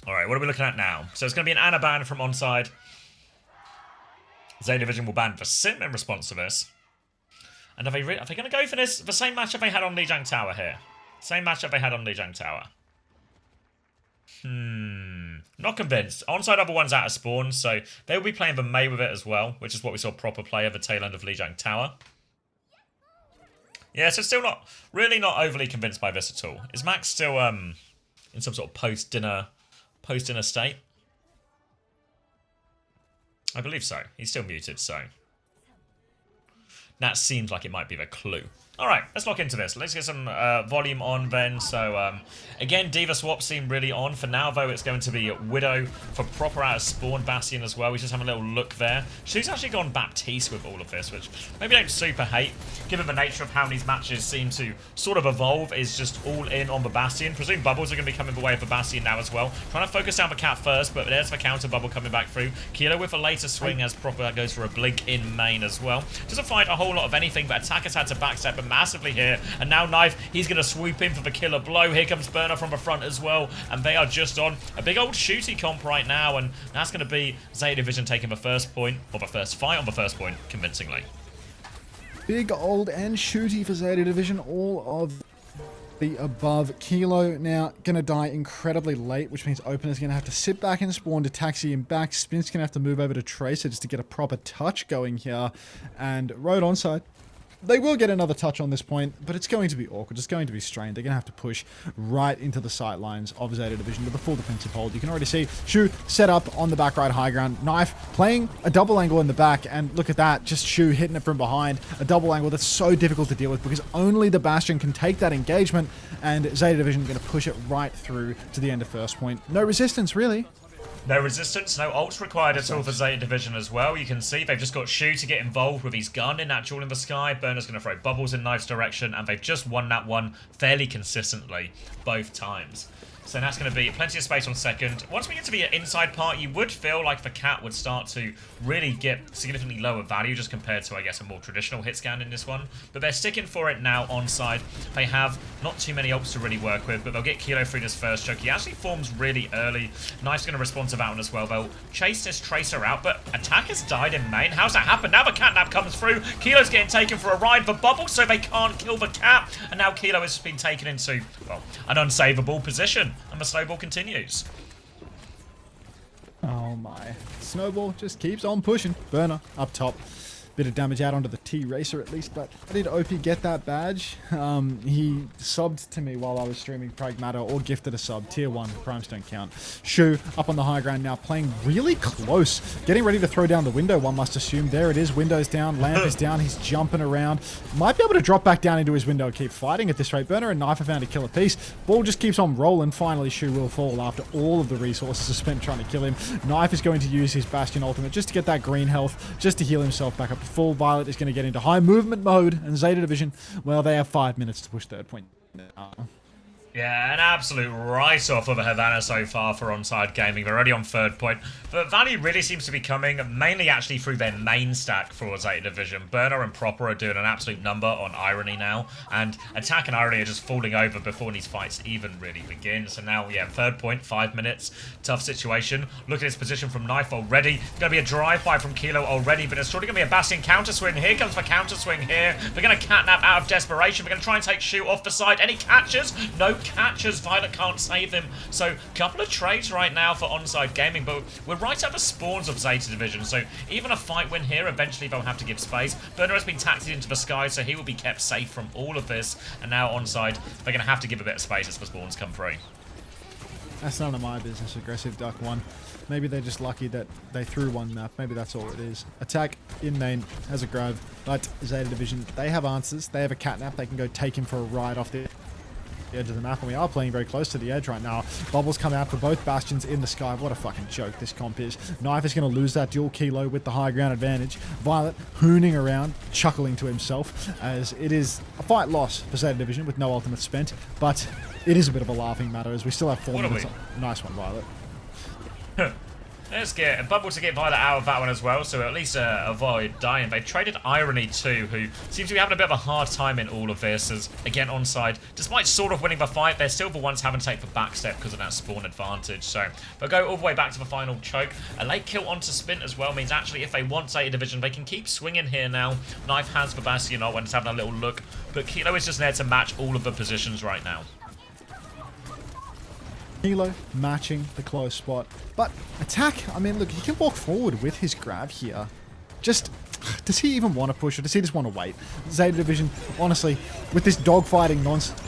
Alright, what are we looking at now? So it's going to be an Ana ban from ONSIDE. Zeta Division will ban for Sim in response to this. And are they going to go for this? The same matchup they had on Lijiang Tower here. Same matchup they had on Lijiang Tower. Not convinced. ONSIDE other one's out of spawn, so they will be playing the Mei with it as well, which is what we saw Proper play at the tail end of Lijiang Tower. Yeah, so still not, really not overly convinced by this at all. Is Max still in some sort of post-dinner state? I believe so. He's still muted, so... That seems like it might be the clue. Alright, let's lock into this. Let's get some volume on then. So, again, Diva swap seem really on. For now, though, it's going to be Widow for Proper out of spawn. Bastion as well. We just have a little look there. She's actually gone Baptiste with all of this, which maybe don't super hate. Given the nature of how these matches seem to sort of evolve, is just all in on the Bastion. Presume bubbles are going to be coming the way of the Bastion now as well. Trying to focus down the cat first, but there's the counter bubble coming back through. Kilo with a later swing as Proper goes for a blink in main as well. Doesn't find a whole lot of anything, but Attacker's had to backstep massively here, and now Knife, he's going to swoop in for the killer blow. Here comes Burner from the front as well, and they are just on a big old shooty comp right now, and that's going to be Zeta Division taking the first point, or the first fight on the first point, convincingly. Big old and shooty for Zeta Division, all of the above. Kilo now going to die incredibly late, which means Opener's going to have to sit back and spawn to taxi him back. Spin's going to have to move over to Tracer just to get a proper touch going here, and Road ONSIDE. They will get another touch on this point, but it's going to be awkward. It's going to be strained. They're going to have to push right into the sight lines of Zeta Division to the full defensive hold. You can already see Shu set up on the back right high ground. Knife playing a double angle in the back, and look at that. Just Shu hitting it from behind. A double angle that's so difficult to deal with because only the Bastion can take that engagement, and Zeta Division going to push it right through to the end of first point. No resistance, really. No resistance, no ults required at all for Zeta Division as well. You can see they've just got Shu to get involved with his gun in that duel in the sky. Burner's going to throw bubbles in Knife's direction, and they've just won that one fairly consistently both times. So that's going to be plenty of space on second. Once we get to the inside part, you would feel like the cat would start to really get significantly lower value just compared to, I guess, a more traditional hit scan in this one. But they're sticking for it now on side. They have not too many ults to really work with, but they'll get Kilo through this first choke. He actually forms really early. Knife's going to respond to that one as well. They'll chase this Tracer out, but Attack has died in main. How's that happen? Now the catnap comes through. Kilo's getting taken for a ride for bubble, so they can't kill the cat. And now Kilo has been taken into, well, an unsavable position. And the snowball continues. Oh my. Snowball just keeps on pushing. Burner up top. Bit of damage out onto the T-Racer at least, but how did OP get that badge? He subbed to me while I was streaming Pragmata, or gifted a sub. Tier 1, primes don't count. Shu up on the high ground now, playing really close. Getting ready to throw down the window, one must assume. There it is, window's down, lamp is down, he's jumping around. Might be able to drop back down into his window and keep fighting at this rate. Burner and Knife have found a killer piece. Ball just keeps on rolling. Finally, Shu will fall after all of the resources are spent trying to kill him. Knife is going to use his Bastion ultimate just to get that green health, just to heal himself back up to full. Violet is going to get into high movement mode, and Zeta Division, well, they have 5 minutes to push third point. Yeah, an absolute write-off of a Havana so far for ONSIDE Gaming. They're already on third point. But value really seems to be coming mainly actually through their main stack for Zeta Division. Burner and Proper are doing an absolute number on Irony now. And Attack and Irony are just falling over before these fights even really begin. So now, yeah, third point, 5 minutes. Tough situation. Look at his position from Knife already. Going to be a drive-by from Kilo already, but it's surely going to be a Bastion counter-swing. Here comes the counter-swing here. They're going to catnap out of desperation. They're going to try and take Shu off the side. Any catches? No catches. Violet can't save him. So, couple of trades right now for ONSIDE Gaming, but we're right at the spawns of Zeta Division, so even a fight win here, eventually they'll have to give space. Burner has been taxied into the sky, so he will be kept safe from all of this, and now ONSIDE, they're going to have to give a bit of space as the spawns come through. That's none of my business, aggressive duck one. Maybe they're just lucky that they threw one map. Maybe that's all it is. Attack in main has a grab, but Zeta Division, they have answers. They have a catnap. They can go take him for a ride off the edge of the map, and we are playing very close to the edge right now. Bubbles come out for both Bastions in the sky. What a fucking joke this comp is. Knife is going to lose that dual Kilo with the high ground advantage. Violet hooning around, chuckling to himself, as it is a fight loss for Zeta Division with no ultimate spent, but it is a bit of a laughing matter as we still have 4 minutes. Nice one, Violet. Let's get a bubble to get Violet out of that one as well, so at least avoid dying. They traded Irony too, who seems to be having a bit of a hard time in all of this, as again ONSIDE, despite sort of winning the fight, they're still the ones having to take the back step because of that spawn advantage. So they'll go all the way back to the final choke. A late kill onto Spint as well means actually if they want Zeta Division, they can keep swinging here now. Knife has the Bastion when it's having a little look, but Kilo is just there to match all of the positions right now. Kilo matching the close spot. But Attack, I mean, look, he can walk forward with his grab here. Just, does he even want to push, or does he just want to wait? Zeta Division, honestly, with this dogfighting nonsense,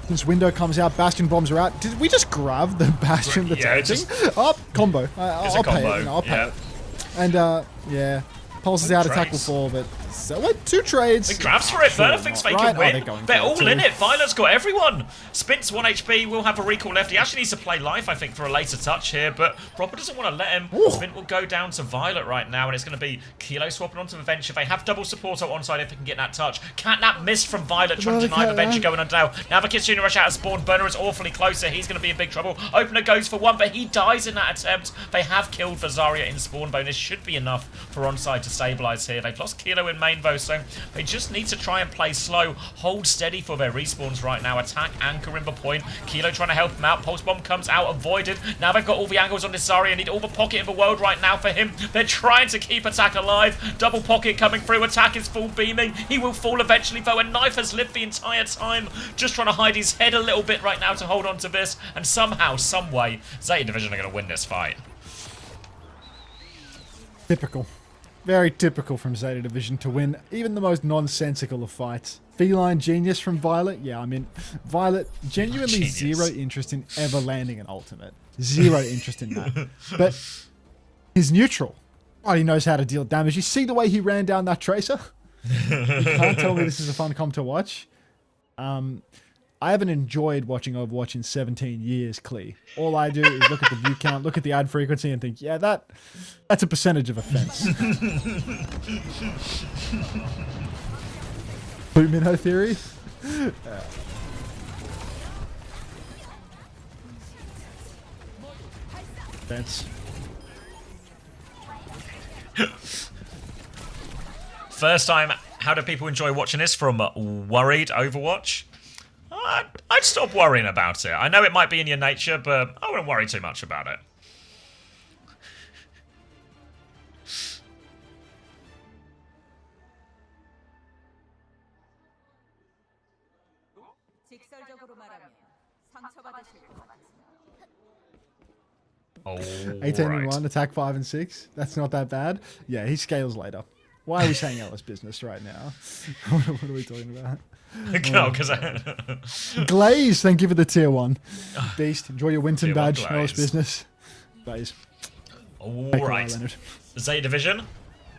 this window comes out, Bastion bombs are out. Did we just grab the Bastion that's acting? Oh, combo. I'll pay it. I'll pay it. And, yeah. Pulse is out, Attack will fall, but so what? 2 trades. The grabs for it. Burner thinks they can win. They're all in it. Violet's got everyone. Spint's 1 HP. Will have a recall left. He actually needs to play life, I think, for a later touch here, but Proper doesn't want to let him. Ooh. Spint will go down to Violet right now, and it's going to be Kilo swapping onto the Venture. They have double support on ONSIDE if they can get that touch. Catnap missed from Violet, trying to deny the Venture going on down. Now the Kitsune rush out of spawn. Burner is awfully closer. He's going to be in big trouble. Opener goes for one, but he dies in that attempt. They have killed for Zarya in spawn bonus. Should be enough for ONSIDE to stabilize here. They've lost Kilo in main though, so they just need to try and play slow, hold steady for their respawns right now. Attack, anchor in the point. Kilo trying to help him out. Pulse bomb comes out, avoided. Now they've got all the angles on this Zarya. Need all the pocket in the world right now for him. They're trying to keep Attack alive. Double pocket coming through. Attack is full beaming. He will fall eventually though, and Knife has lived the entire time. Just trying to hide his head a little bit right now to hold on to this, and somehow, some way, Zeta Division are going to win this fight. Typical. Very typical from Zeta Division to win even the most nonsensical of fights. Feline genius from Violet. Yeah, I mean, Violet genuinely zero interest in ever landing an ultimate. Zero interest in that. But he's neutral. Oh, he knows how to deal damage. You see the way he ran down that Tracer? You can't tell me this is a fun comp to watch. I haven't enjoyed watching Overwatch in 17 years, Clee. All I do is look at the view count, look at the ad frequency, and think, yeah, that's a percentage of offense. 2-minute theory? Offense. First time, how do people enjoy watching this from Worried Overwatch? I'd stop worrying about it. I know it might be in your nature, but I wouldn't worry too much about it. Oh, 18 and right. 1, attack 5 and 6. That's not that bad. Yeah, he scales later. Why are we saying Ellis business right now? What are we talking about? No, because Glaze, thank you for the tier 1. Beast, enjoy your Winton Tier 1 badge. Ellis Glaze. business. Glaze. all Take right. Leonard. Zeta Division.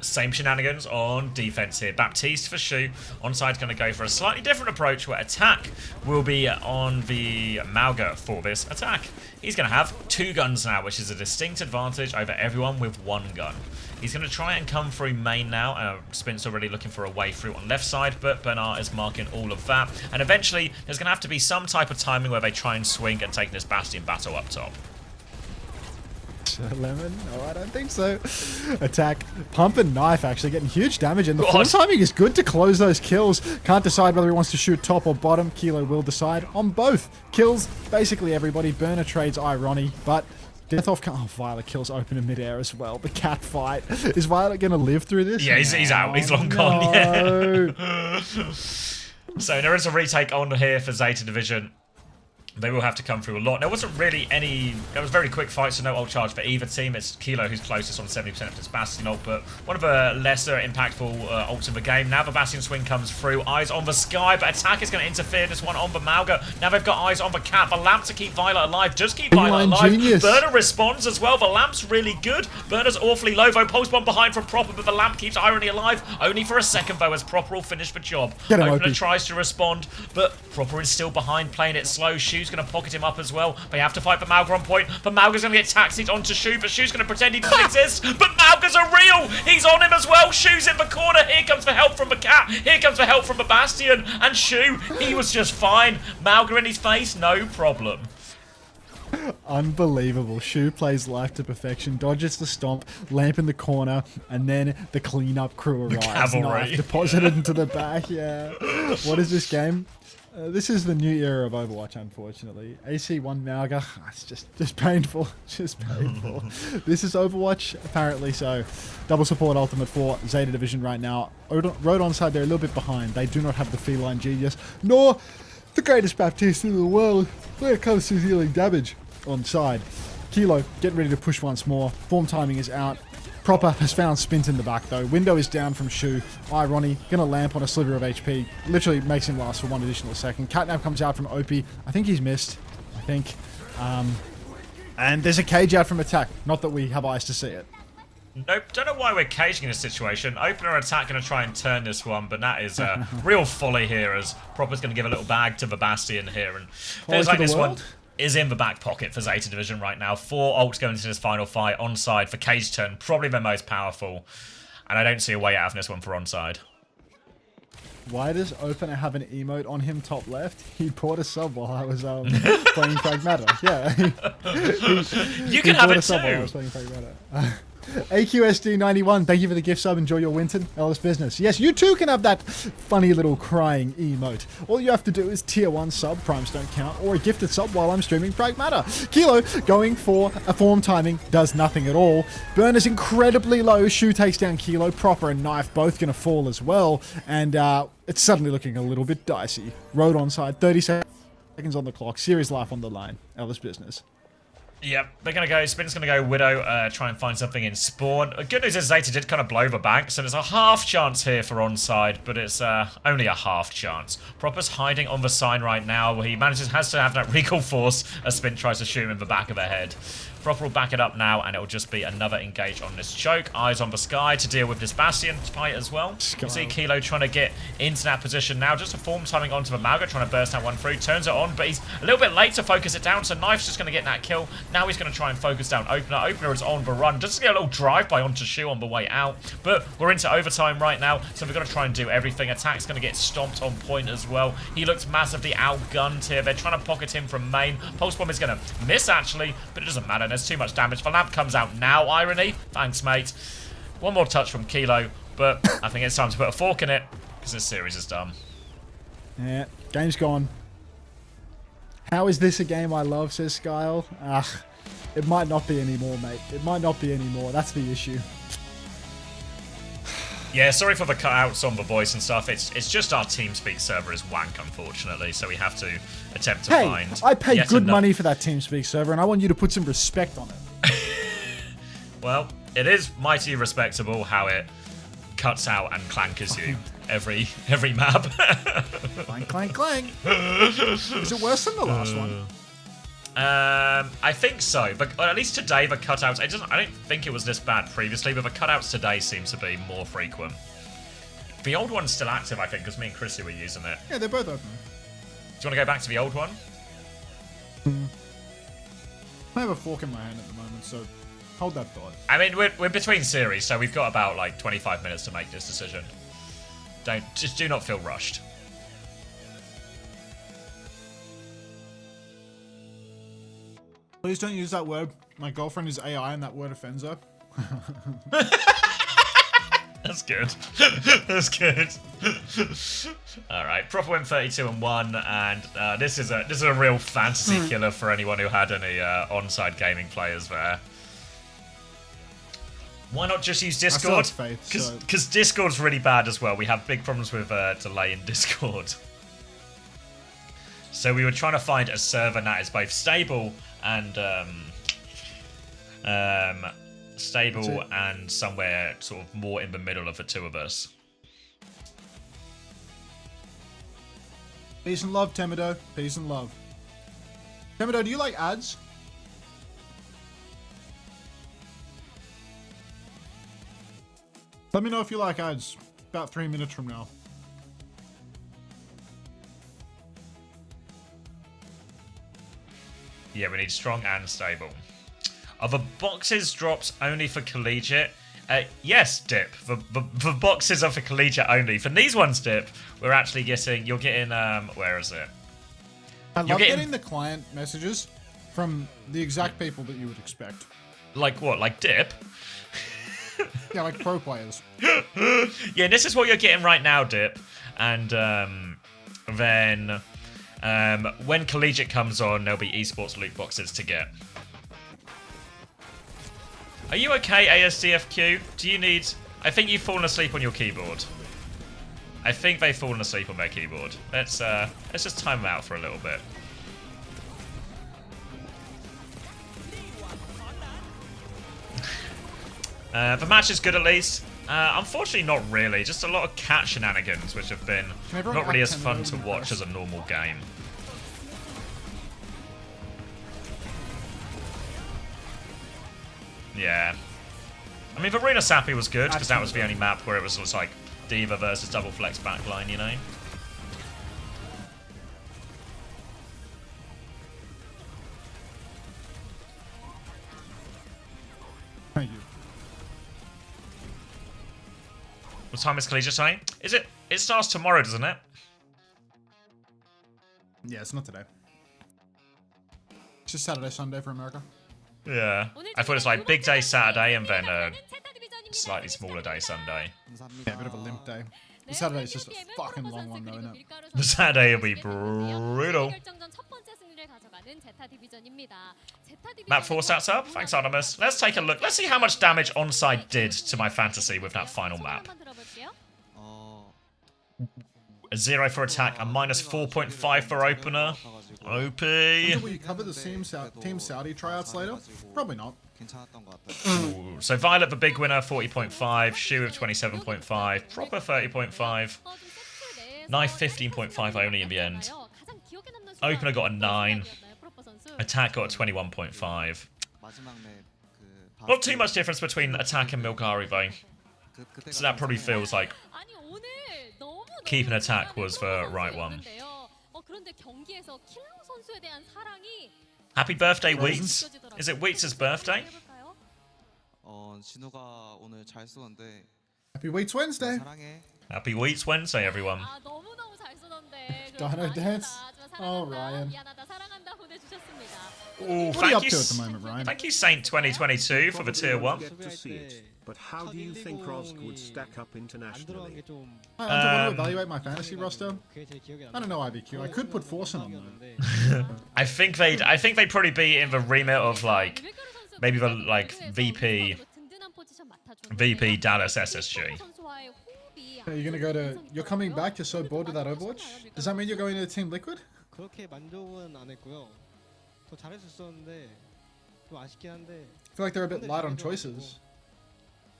Same shenanigans on defense here. Baptiste for Shu. ONSIDE's going to go for a slightly different approach where attack will be on the Mauga for this attack. He's going to have 2 guns now, which is a distinct advantage over everyone with 1 gun. He's going to try and come through main now. Spin's already looking for a way through on left side, but Bernard is marking all of that. And eventually, there's going to have to be some type of timing where they try and swing and take this Bastion battle up top. Lemon? No, I don't think so. Attack, pump and knife actually getting huge damage, and the God. full timing is good to close those kills. Can't decide whether he wants to shoot top or bottom. Kilo will decide on both. Kills basically everybody. Burner trades Irony, but Death off. Oh, Violet kills open in midair as well. The cat fight. Is Violet going to live through this? Yeah, he's out. He's long gone. Yeah. So there is a retake on here for Zeta Division. They will have to come through a lot. There wasn't really any... There was very quick fights, so no ult charge for either team. It's Kilo who's closest on 70% of his Bastion ult, but one of the lesser impactful ults in the game. Now the Bastion swing comes through. Eyes on the Sky, but attack is going to interfere. This one on the Mauga. Now they've got eyes on the Cat. The Lamp to keep Violet alive. Just keep Violet alive. Genius. Burner responds as well. The Lamp's really good. Burner's awfully low, though. Pulse bomb behind from Proper, but the Lamp keeps Irony alive. Only for a second, though, as Proper will finish the job. Get him, Opener OP. tries to respond, but Proper is still behind, playing it slow. Shu's going to pocket him up as well. They have to fight for Mauga on point, but Mauga's going to get taxied onto Shu, but Shu's going to pretend he doesn't exist, but Mauga's a real! He's on him as well. Shu's in the corner. Here comes the help from the Cat. Here comes the help from the Bastion, and Shu, he was just fine. Mauga in his face, no problem. Unbelievable. Shu plays life to perfection, dodges the stomp, lamp in the corner, and then the cleanup crew arrives. cavalry. Knife deposited into the back, yeah. What is this game? This is the new era of Overwatch, unfortunately. AC1 Mauga, it's just painful. Just painful. This is Overwatch, apparently, so double support ultimate for Zeta Division right now. Road ONSIDE, they're a little bit behind. They do not have the feline genius, nor the greatest Baptiste in the world when it comes to dealing damage on side. Kilo getting ready to push once more. Form timing is out. Proper has found Spint in the back though. Window is down from Shu. Irony gonna lamp on a sliver of HP. Literally makes him last for 1 additional second. Catnap comes out from OP. I think he's missed. I think. And there's a cage out from attack. Not that we have eyes to see it. Nope, don't know why we're caging in this situation. Opener attack going to try and turn this one, but that is real folly here as Proper's going to give a little bag to the Bastion here. And feels like this one is in the back pocket for Zeta Division right now. 4 ults going into this final fight. ONSIDE for cage turn, probably the most powerful. And I don't see a way out of this one for ONSIDE. Why does Opener have an emote on him top left? He bought a sub while I was playing Pragmata. Yeah. You can have it While I too. was playing Pragmata. AQSD91, thank you for the gift sub. Enjoy your Winton. Ellis business. Yes, you too can have that funny little crying emote. All you have to do is tier 1 sub, primes don't count, or a gifted sub while I'm streaming Pragmata. Kilo going for a form timing, does nothing at all. Burner's incredibly low. Shu takes down Kilo. Proper and Knife both going to fall as well. And it's suddenly looking a little bit dicey. Road ONSIDE, 30 seconds on the clock. Serious life on the line. Ellis business. Yep, they're going to go, Spin's going to go Widow, try and find something in Spawn. Good news is Zeta did kind of blow the bank, so there's a half chance here for ONSIDE, but it's only a half chance. Proper's hiding on the sign right now. He has to have that recall force as Spin tries to shoot him in the back of the head. Proper will back it up now, and it'll just be another engage on this choke. Eyes on the Sky to deal with this Bastion fight as well. You see Kilo trying to get into that position now. Just a form timing onto the Mauga, trying to burst that one through. Turns it on, but he's a little bit late to focus it down, so Knife's just going to get that kill. Now he's going to try and focus down Opener. Opener is on the run. Just to get a little drive-by onto Shu on the way out. But we're into overtime right now, so we've got to try and do everything. Attack's going to get stomped on point as well. He looks massively outgunned here. They're trying to pocket him from main. Pulse Bomb is going to miss, actually, but it doesn't matter. There's too much damage. The lamp comes out now, Irony. Thanks, mate. One more touch from Kilo, but I think it's time to put a fork in it, because this series is done. Yeah, game's gone. How is this a game I love, says Skyle. It might not be anymore, mate. It might not be anymore. That's the issue. Yeah, sorry for the cutouts on the voice and stuff. It's just our TeamSpeak server is wank, unfortunately, so we have to attempt to find... I pay good money for that TeamSpeak server, and I want you to put some respect on it. Well, it is mighty respectable how it cuts out and clankers you every map. Clank, clank, clank. Is it worse than the last one? I think so, but at least today the cutouts. I don't think it was this bad previously, but the cutouts today seem to be more frequent. The old one's still active, I think, because me and Chrissy were using it. Yeah, they're both open. Do you want to go back to the old one? I have a fork in my hand at the moment, so hold that thought. I mean, we're between series, so we've got about like 25 minutes to make this decision. Just do not feel rushed. Please don't use that word. My girlfriend is AI and that word offends her. That's good. That's good. All right, proper win 32-1, and this is a real fantasy killer for anyone who had any ONSIDE gaming players there. Why not just use Discord? Because Discord's really bad as well. We have big problems with delay in Discord. So we were trying to find a server that is both stable and somewhere sort of more in the middle of the two of us. Peace and love, Temido. Peace and love. Temido, do you like ads? Let me know if you like ads. About 3 minutes from now. Yeah, we need strong and stable. Are the boxes drops only for collegiate? Yes, Dip. The boxes are for collegiate only. For these ones, Dip, we're actually getting... You're getting... where is it? I love getting the client messages from the exact people that you would expect. Like what? Like Dip? Yeah, like pro players. Yeah, this is what you're getting right now, Dip. And then when collegiate comes on, there'll be esports loot boxes to get. Are you okay, ASDFQ? Do you need... I think you've fallen asleep on your keyboard. I think they've fallen asleep on their keyboard. Let's just time them out for a little bit. The match is good at least. Unfortunately, not really. Just a lot of cat shenanigans, which have been not really as fun to watch as a normal game. Yeah. I mean, Varuna Sappy was good, because that was the only map where it was just like Diva versus double flex backline, you know? Thank you. What time is collegiate saying? Is it? It starts tomorrow, doesn't it? Yeah, it's not today. It's just Saturday, Sunday for America. Yeah. I thought it was like big day Saturday and then a slightly smaller day Sunday. Yeah, a bit of a limp day. The Saturday's just a fucking long one though, isn't it? The Saturday will be brutal. Map 4 stats up. Thanks, Artemis. Let's take a look. Let's see how much damage ONSIDE did to my fantasy with that final map. A 0 for attack, a minus 4.5 for opener. OP. Will you cover the Team Saudi tryouts later? Probably not. Ooh, so Violet, the big winner, 40.5. Shu with 27.5. Proper 30.5. Knife 15.5 only in the end. Opener got a 9. Attack got a 21.5. Not too much difference between attack and Milgari though. So that probably feels like 아니 오늘 너무 keep an attack was the right one. 그런데 경기에서 킬러 선수에 대한 사랑이 Happy birthday, Wheats. Is it Wheats' birthday? 진우가 오늘 잘 쏘는데 Happy Weeks Wednesday. 사랑해. Happy Wheats Wednesday, everyone. 아 너무너무 잘 쏘던데. Dino Dance. Oh, 사랑한다. Ryan. 미안하다. 사랑한다 보내주셨습니다. Ooh, What are you up thank to you, at the moment, Ryan? thank you, Saint 2022 for the tier 1. Get to see it. But how do you think Rosk would stack up internationally? Hi, Hunter, want to evaluate my fantasy roster? I don't know IBQ. I could put Forsen on though. I think they'd probably be in the remit of like maybe the like VP Dallas SSG. You're gonna go to. You're coming back. You're so bored with that Overwatch. Does that mean you're going to Team Liquid? 그렇게 만족은 안 했고요. 더 잘할 수 있었는데 좀 아쉽긴 한데 I feel like they're a bit light on choices.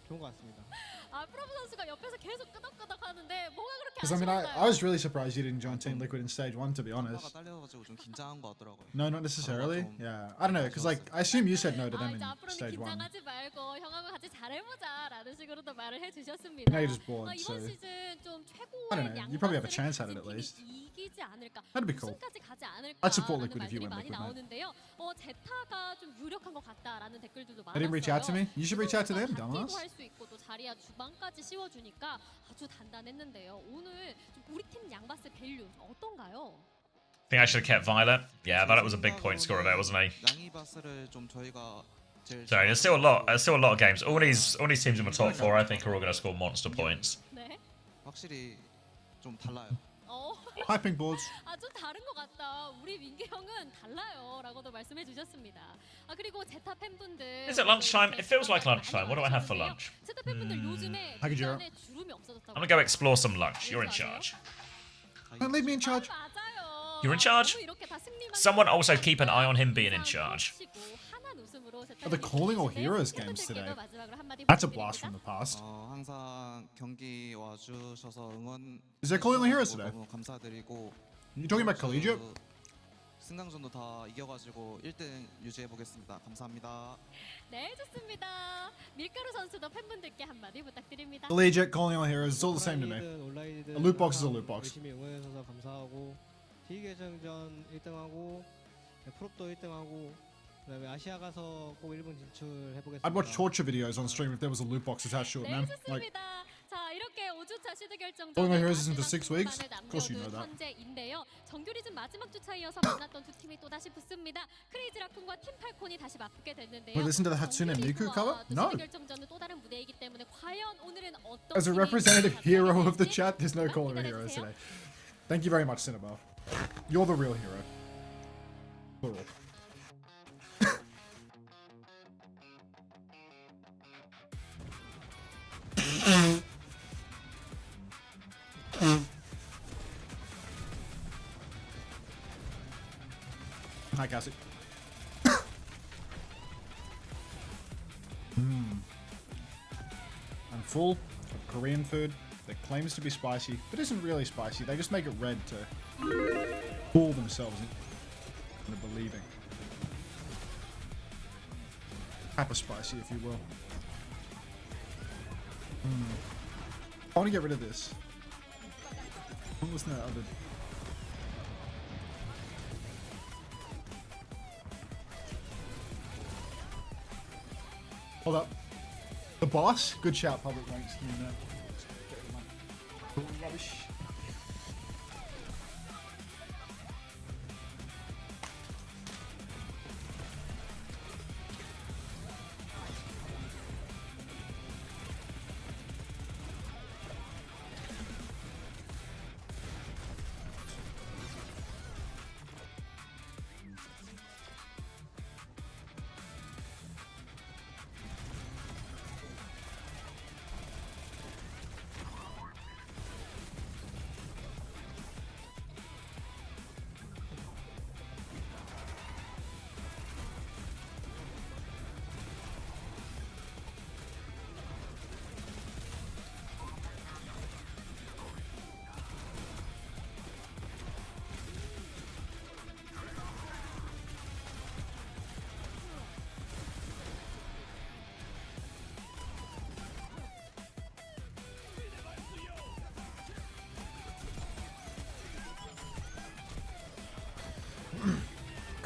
좋은 것 같습니다. 아 프로브 선수가 옆에서 계속 끄덕끄덕 하는데 뭐가 그렇게 Because I mean, I was really surprised you didn't join Team Liquid in Stage 1, to be honest. 아빠가 딸려가지고 좀 긴장한 것 같더라고요. No, not necessarily. Yeah, I don't know. Because like, I assume you said no to them in 이제 앞으로는 Stage 1. 긴장하지 말고 형하고 같이 잘해보자라는 식으로도 말을 해주셨습니다. But now you're just bored, 이번 so 시즌 좀 I don't know. 최고의 You probably have a chance at it at least. 이기지 않을까? That'd be cool. 우승까지 가지 I'd support 않을까라는 Liquid if you 말들이 went 많이 Liquid, mate. 나오는데요. 제타가 좀 유력한 것 같다라는 댓글들도 많았어요. They didn't reach out to me. You should reach out to them, dumbass. 할수 있고 또 자리야 주방까지 씌워주니까 아주 단단했는데요. 오늘 좀 우리 팀 양바스 밸류 어떤가요? Think I should have kept Violet. Yeah, that was a big point scorer there, wasn't he? 양이바스를 좀 저희가 제일 So there's still a lot of games. All these teams in the top 4, I think, are all going to score monster points. 네. 확실히 좀 달라요. Hyping boards. 좀 다른 것 같다. 우리 민기 형은 달라요라고도 말씀해 주셨습니다. 그리고 제타 팬분들. Is it lunchtime? It feels like lunchtime. What do I have for lunch? 제타 팬분들 요즘에 하기죠. 주변에 주름이 없어졌다고. I'm gonna go explore some lunch. You're in charge. Don't leave me in charge. 맞아요. You're in charge? 너무 이렇게 다 승리만 Someone also keep an eye on him being in charge. Are they calling all heroes games today? That's a blast from the past. 항상 경기 와주셔서 응원. Is there calling all heroes today? 너무 감사드리고. You talking about collegiate? 승강전도 다 이겨가지고 1등 유지해 보겠습니다. 감사합니다. 네, 좋습니다. 밀가루 선수도 팬분들께 한마디 부탁드립니다. Collegiate, calling all heroes. It's all the same to me. 온라인이든 A loot box is a loot box. 열심히 응원해 주셔서 감사하고 D계정전 1등하고 프롭도 1등하고 그다음에 아시아 가서 꼭 일본 진출해 보겠습니다. I'd watch torture videos on stream if there was a loot box attached to it, 네, man. Like, 좋습니다. 자, 이렇게 5주차 시드 결정전 Calling all heroes isn't for 6 weeks? Of course you know that. 현재인데요. 정규리즌 마지막 주차 이어서 만났던 두 팀이 또 다시 붙습니다. 크레이지 라쿤과 팀 팔콘이 다시 맞붙게 됐는데요. Well, listen to the Hatsune Miku cover? No. 시드 결정전은 또 다른 무대이기 때문에 과연 오늘은 어떤 as a 팀이 representative 우승을 hero of the 차지할지 chat, there's no calling all heroes 기다려주세요. today. Thank you very much, Cinema. You're the real hero. For all. Hi, Cassie. I'm full of Korean food that claims to be spicy, but isn't really spicy. They just make it red to fool themselves into believing. Pepper spicy, if you will. I want to get rid of this. What was that other? Hold up. The boss? Good shout, public ranks. Rubbish.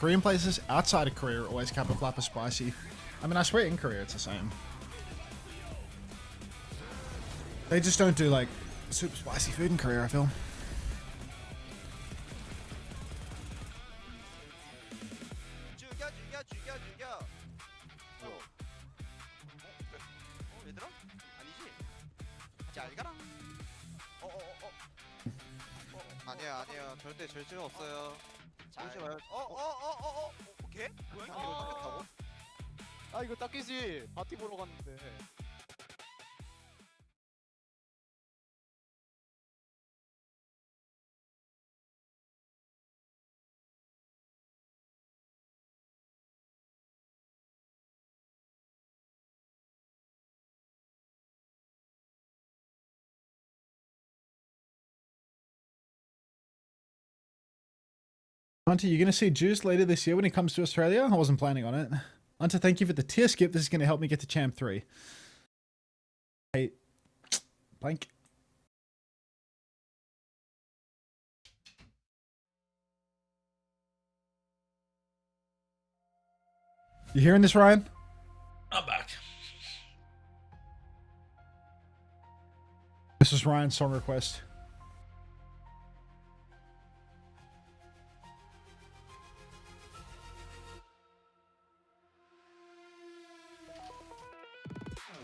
Korean places outside of Korea are always Kappa Flapper spicy. I mean, I swear in Korea it's the same. They just don't do like super spicy food in Korea, I feel. 얘들아? 아니지? 잘 가라. 아니에요. 절대 절제가 없어요. 잘. 오지 마요. 오케이? 뭐야? 이거 닦였다고? 아 이거 닦이지. 바티 보러 갔는데. Hunter, you're going to see Juice later this year when he comes to Australia? I wasn't planning on it. Hunter, thank you for the tier skip. This is going to help me get to Champ 3. Hey, blank. You hearing this, Ryan? I'm back. This is Ryan's song request.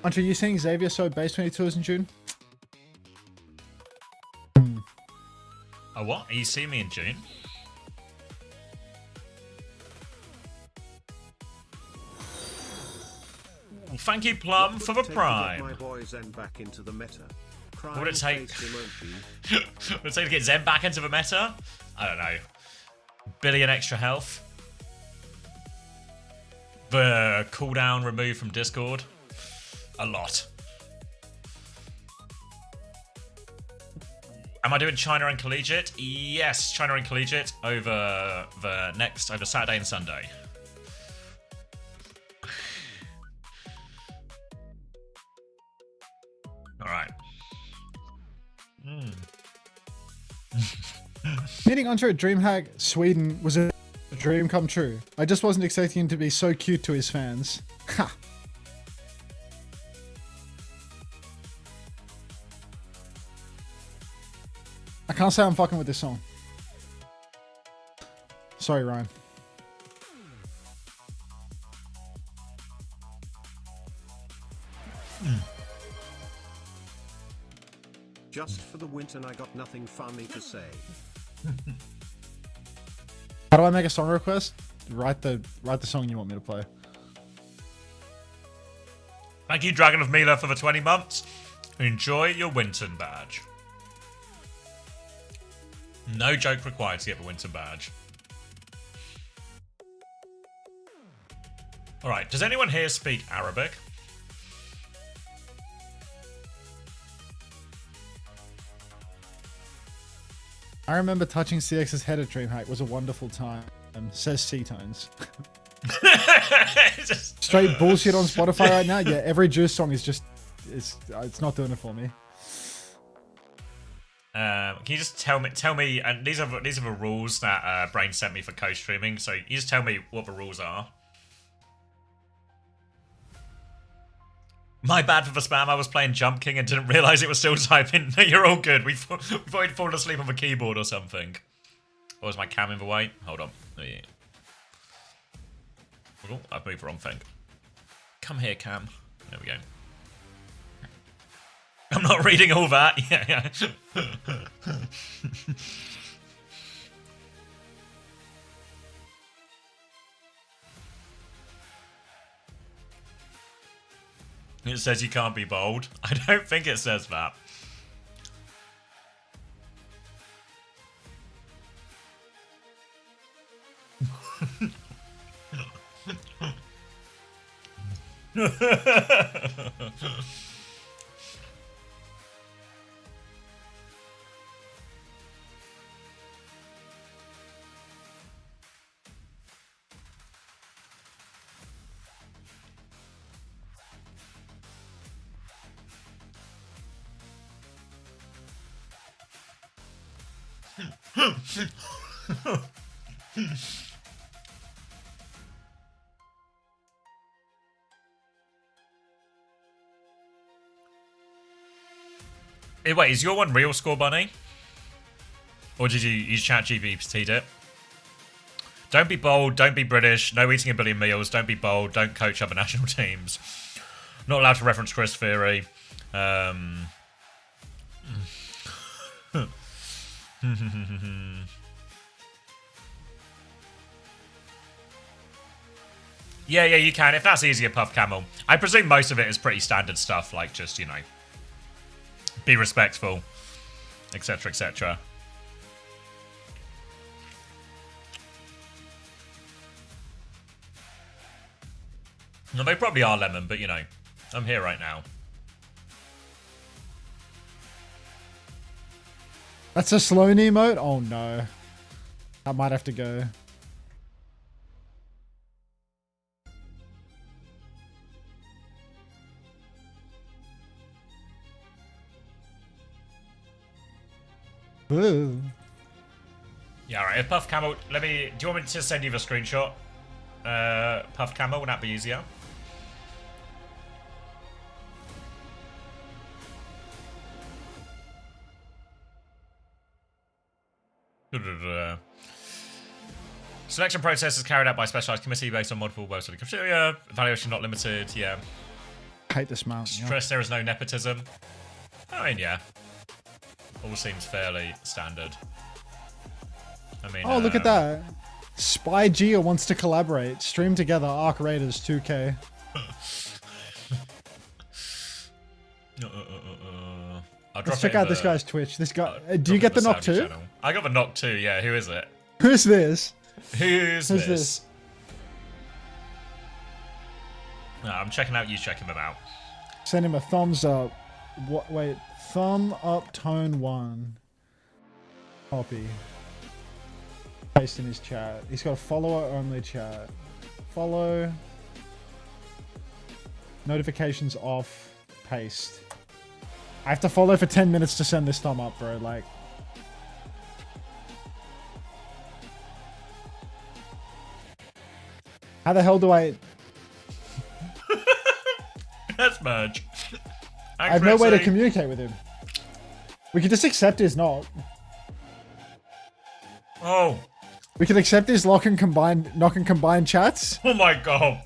Hunter, are you seeing Xavier so base 22 is in June? Oh, what? Are you seeing me in June? Well, thank you, Plum, for the prime. My boy Zen back into the meta. What would it take? Emoji. Would it take to get Zen back into the meta? I don't know. Billion extra health. The cooldown removed from Discord. A lot. Am I doing China and Collegiate? Yes, China and Collegiate over Saturday and Sunday. All right. Meeting Hunter at DreamHack Sweden was a dream come true. I just wasn't expecting him to be so cute to his fans. Ha! I can't say I'm fucking with this song. Sorry, Ryan. Just for the winter, I got nothing funny to say. How do I make a song request? Write the song you want me to play. Thank you, Dragon of Mila, for the 20 months. Enjoy your Winton badge. No joke required to get the Winton badge. Alright, does anyone here speak Arabic? I remember touching CX's head at DreamHack was a wonderful time, says C-Tones. Straight bullshit on Spotify right now. Yeah, every Juice song is just, it's not doing it for me. Can you just tell me, and these are the rules that Brain sent me for co-streaming, so you just tell me what the rules are. My bad for the spam, I was playing Jump King and didn't realise it was still typing. No, you're all good, we thought you'd fallen asleep on the keyboard or something. Or was my cam in the way? Hold on. Oh, yeah. Oh, I've moved the wrong thing. Come here, Cam. There we go. I'm not reading all that. Yeah. It says you can't be bold. I don't think it says that. Wait, is your one real score, Bunny? Or did you use ChatGPT'd it? Don't be bold, don't be British, no eating a billion meals, don't be bold, don't coach other national teams. Not allowed to reference Chris Theory. Yeah, you can, if that's easier, Puff Camel. I presume most of it is pretty standard stuff, like just, you know, be respectful, etc, etc. No, they probably are lemon, but you know, I'm here right now. That's a Sloan emote? Oh no. I might have to go. Ooh. Yeah, alright, if Puff Camel, do you want me to send you the screenshot? Puff Camel, would that be easier? Selection process is carried out by a specialized committee based on multiple well-studied criteria. Evaluation not limited, yeah. I hate this mount. Stress there is no nepotism. I mean, yeah. All seems fairly standard. I mean, Oh, look at that. Spy Gia wants to collaborate. Stream together, Arc Raiders 2K. Let's check out this guy's Twitch. This guy. Do you get the knock too? I got the knock too, yeah. Who is it? Who's this? Who's this? No, I'm checking out you checking them out. Send him a thumbs up. What? Wait. Thumb up tone 1. Copy. Paste in his chat. He's got a follower only chat. Follow. Notifications off. Paste. I have to follow for 10 minutes to send this thumb up, bro. Like. How the hell do I... Let's merge. I have no way to communicate with him. We could just accept his knock. Oh. We can accept his knock and combine chats. Oh my god.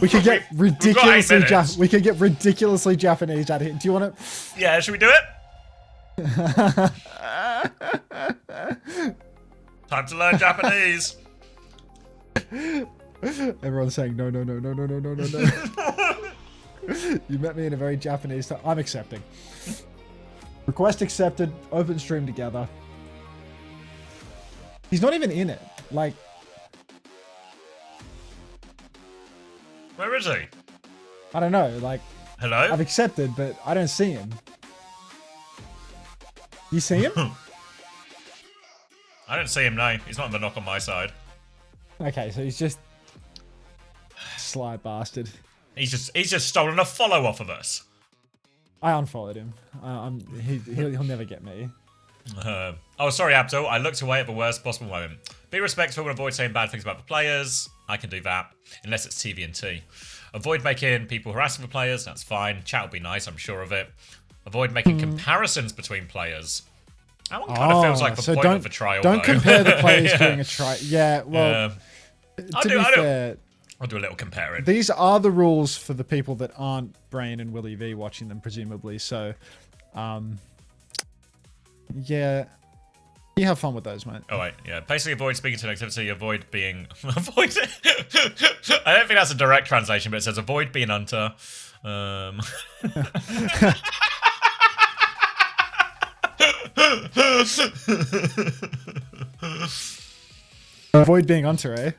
We could get ridiculously we could get ridiculously Japanese out of here. Do you want to? Yeah, should we do it? Time to learn Japanese. Everyone's saying no, no, no, no, no, no, no, no, no. You met me in a very Japanese time. I'm accepting. Request accepted. Open stream together. He's not even in it. Like. Where is he? I don't know. Like. Hello? I've accepted, but I don't see him. You see him? I don't see him, no. He's not in the knock on my side. Okay, so he's just... Sly bastard. He's just stolen a follow off of us. I unfollowed him. He'll never get me. Oh, sorry, Abdul. I looked away at the worst possible moment. Be respectful and avoid saying bad things about the players. I can do that, unless it's TV&T. Avoid making people harassing the players. That's fine. Chat will be nice, I'm sure of it. Avoid making comparisons between players. That one kind of feels like the point of a trial. Don't compare the players during a trial. Yeah, well, I'll do a little comparing. These are the rules for the people that aren't Brain and Willie V watching them, presumably. So, yeah, you have fun with those, mate. Oh wait, yeah. Basically, avoid speaking to negativity. Avoid being avoid. I don't think that's a direct translation, but it says avoid being unter. Avoid being unter, eh?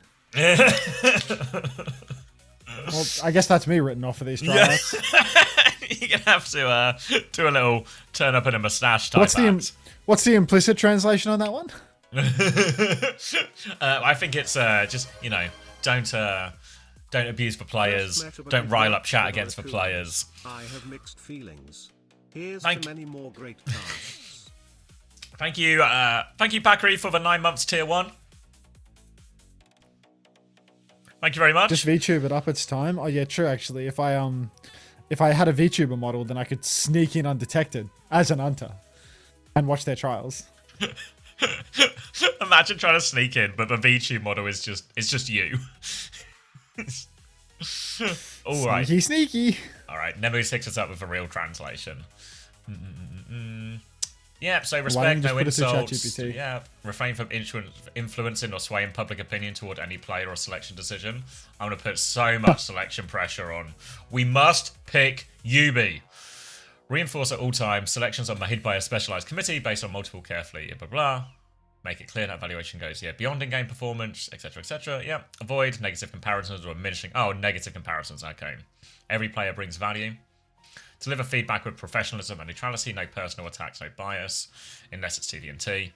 Well, I guess that's me written off for these tryouts. You're gonna have to do a little turn up in a moustache type What's the implicit translation on that one? I think it's just, you know, don't abuse the players, don't rile up chat against the players. I have mixed feelings. Here's to many more great tasks. Thank you, Pakri, for the 9 months tier 1. Thank you very much. Just VTube it up, it's time. Oh yeah, true actually. If I if I had a VTuber model, then I could sneak in undetected as an hunter and watch their trials. Imagine trying to sneak in, but the VTube model is just you. All right. Sneaky, sneaky. All right. Nemu sticks us up with a real translation. Yeah, so respect, no insults. Yeah, refrain from influencing or swaying public opinion toward any player or selection decision. I'm going to put so much selection pressure on. We must pick Yubi. Reinforce at all times. Selections are made by a specialized committee based on multiple carefully, blah, blah. Make it clear that evaluation goes, beyond in-game performance, etc., etc. Yeah, avoid negative comparisons or diminishing. Oh, negative comparisons, okay. Every player brings value. Deliver feedback with professionalism and neutrality, no personal attacks, no bias, unless it's TD&T.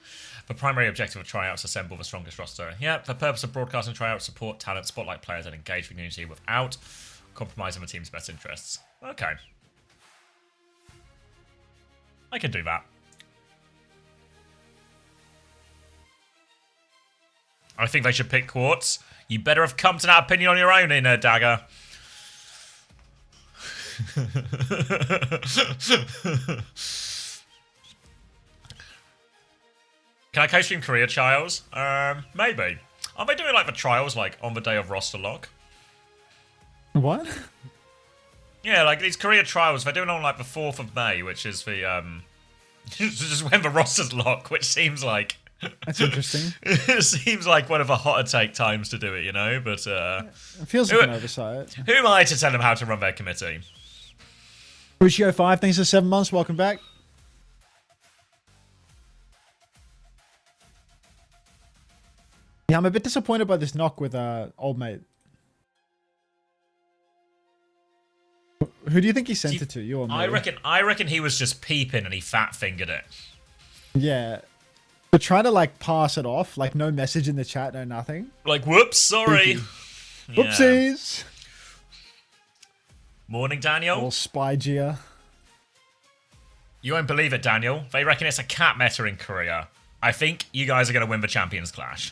The primary objective of tryouts, assemble the strongest roster. Yeah, for the purpose of broadcasting tryouts, support talent, spotlight players, and engage the community without compromising the team's best interests. Okay. I can do that. I think they should pick Quartz. You better have come to that opinion on your own, Inner Dagger. Can I co-stream Korea trials? Maybe. Aren't they doing like the trials like on the day of roster lock? What? Yeah, like these Korea trials, they're doing on like the 4th of May, which is the just when the rosters lock, which seems like That's interesting. it seems like one of the hotter take times to do it, you know, but It feels like an oversight. who am I to tell them how to run their committee? Crucio 5, thanks for 7 months. Welcome back. Yeah, I'm a bit disappointed by this knock with old mate. Who do you think he sent it to? You or me? I reckon he was just peeping and he fat fingered it. Yeah. But trying to like pass it off, like no message in the chat, no nothing. Like, whoops, sorry. Yeah. Whoopsies. Morning, Daniel. All spy gear. You won't believe it, Daniel. They reckon it's a cat meta in Korea. I think you guys are going to win the Champions Clash.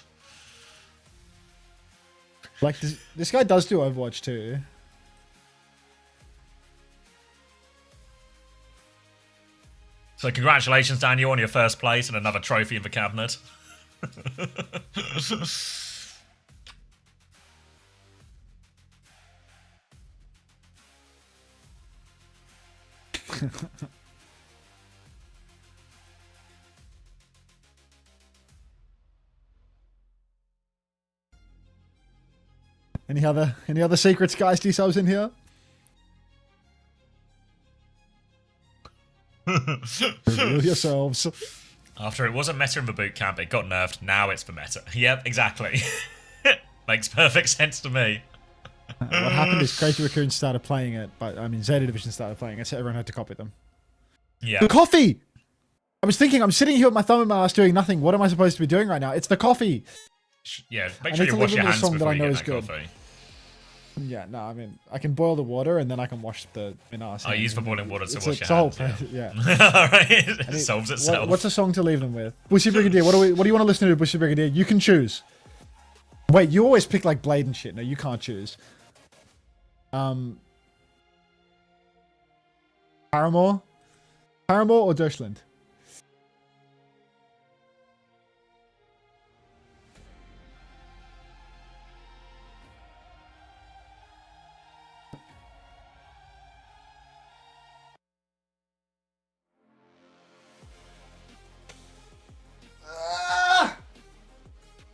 Like, this guy does do Overwatch too. So congratulations, Daniel, on your first place and another trophy in the cabinet. Any other secrets, guys? Do subs in here? Reveal yourselves. After it wasn't meta in the boot camp, it got nerfed. Now it's the meta. Yep, exactly. Makes perfect sense to me. What happened is Crazy Raccoon started playing it, but I mean Zeta Division started playing it, so everyone had to copy them. Yeah. The coffee! I was thinking, I'm sitting here with my thumb in my ass doing nothing. What am I supposed to be doing right now? It's the coffee! Yeah, make sure you wash your hands before you get that coffee. Yeah, no, I mean, I can boil the water and then I can wash the ass. I use the boiling water to wash your hands. Yeah. Alright, it solves itself. What's a song to leave them with? Bushy Brigadier, what do you want to listen to, Bushy Brigadier? You can choose. Wait, you always pick like Blade and shit. No, you can't choose. Paramore? Paramore or Deutschland?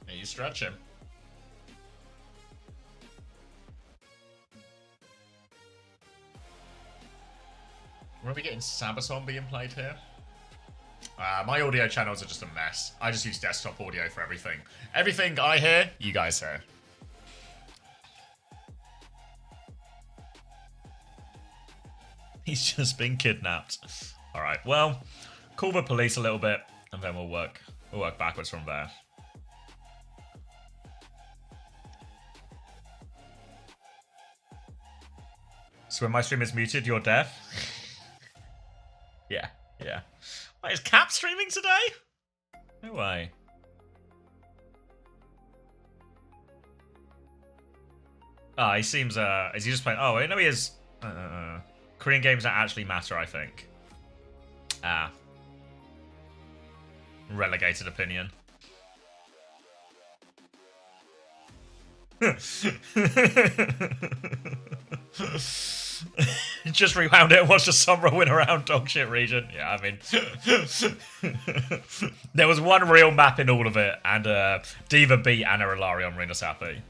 Yeah, you stretch him. Are we getting Sabaton being played here? My audio channels are just a mess. I just use desktop audio for everything. Everything I hear, you guys hear. He's just been kidnapped. Alright, well, call the police a little bit, and then we'll work backwards from there. So when my stream is muted, you're deaf? Yeah. Wait, is Cap streaming today? No way. He seems, is he just playing? Oh, wait, no, he is. Korean games don't actually matter, I think. Ah. Relegated opinion. Just rewound it and watched the Sombra win around dogshit region. Yeah, I mean, there was one real map in all of it, and Diva beat Anna Ilari on Rena Sapi.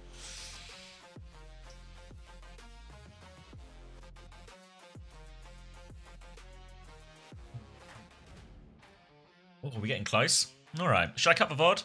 Oh, are we getting close? All right, should I cut the VOD?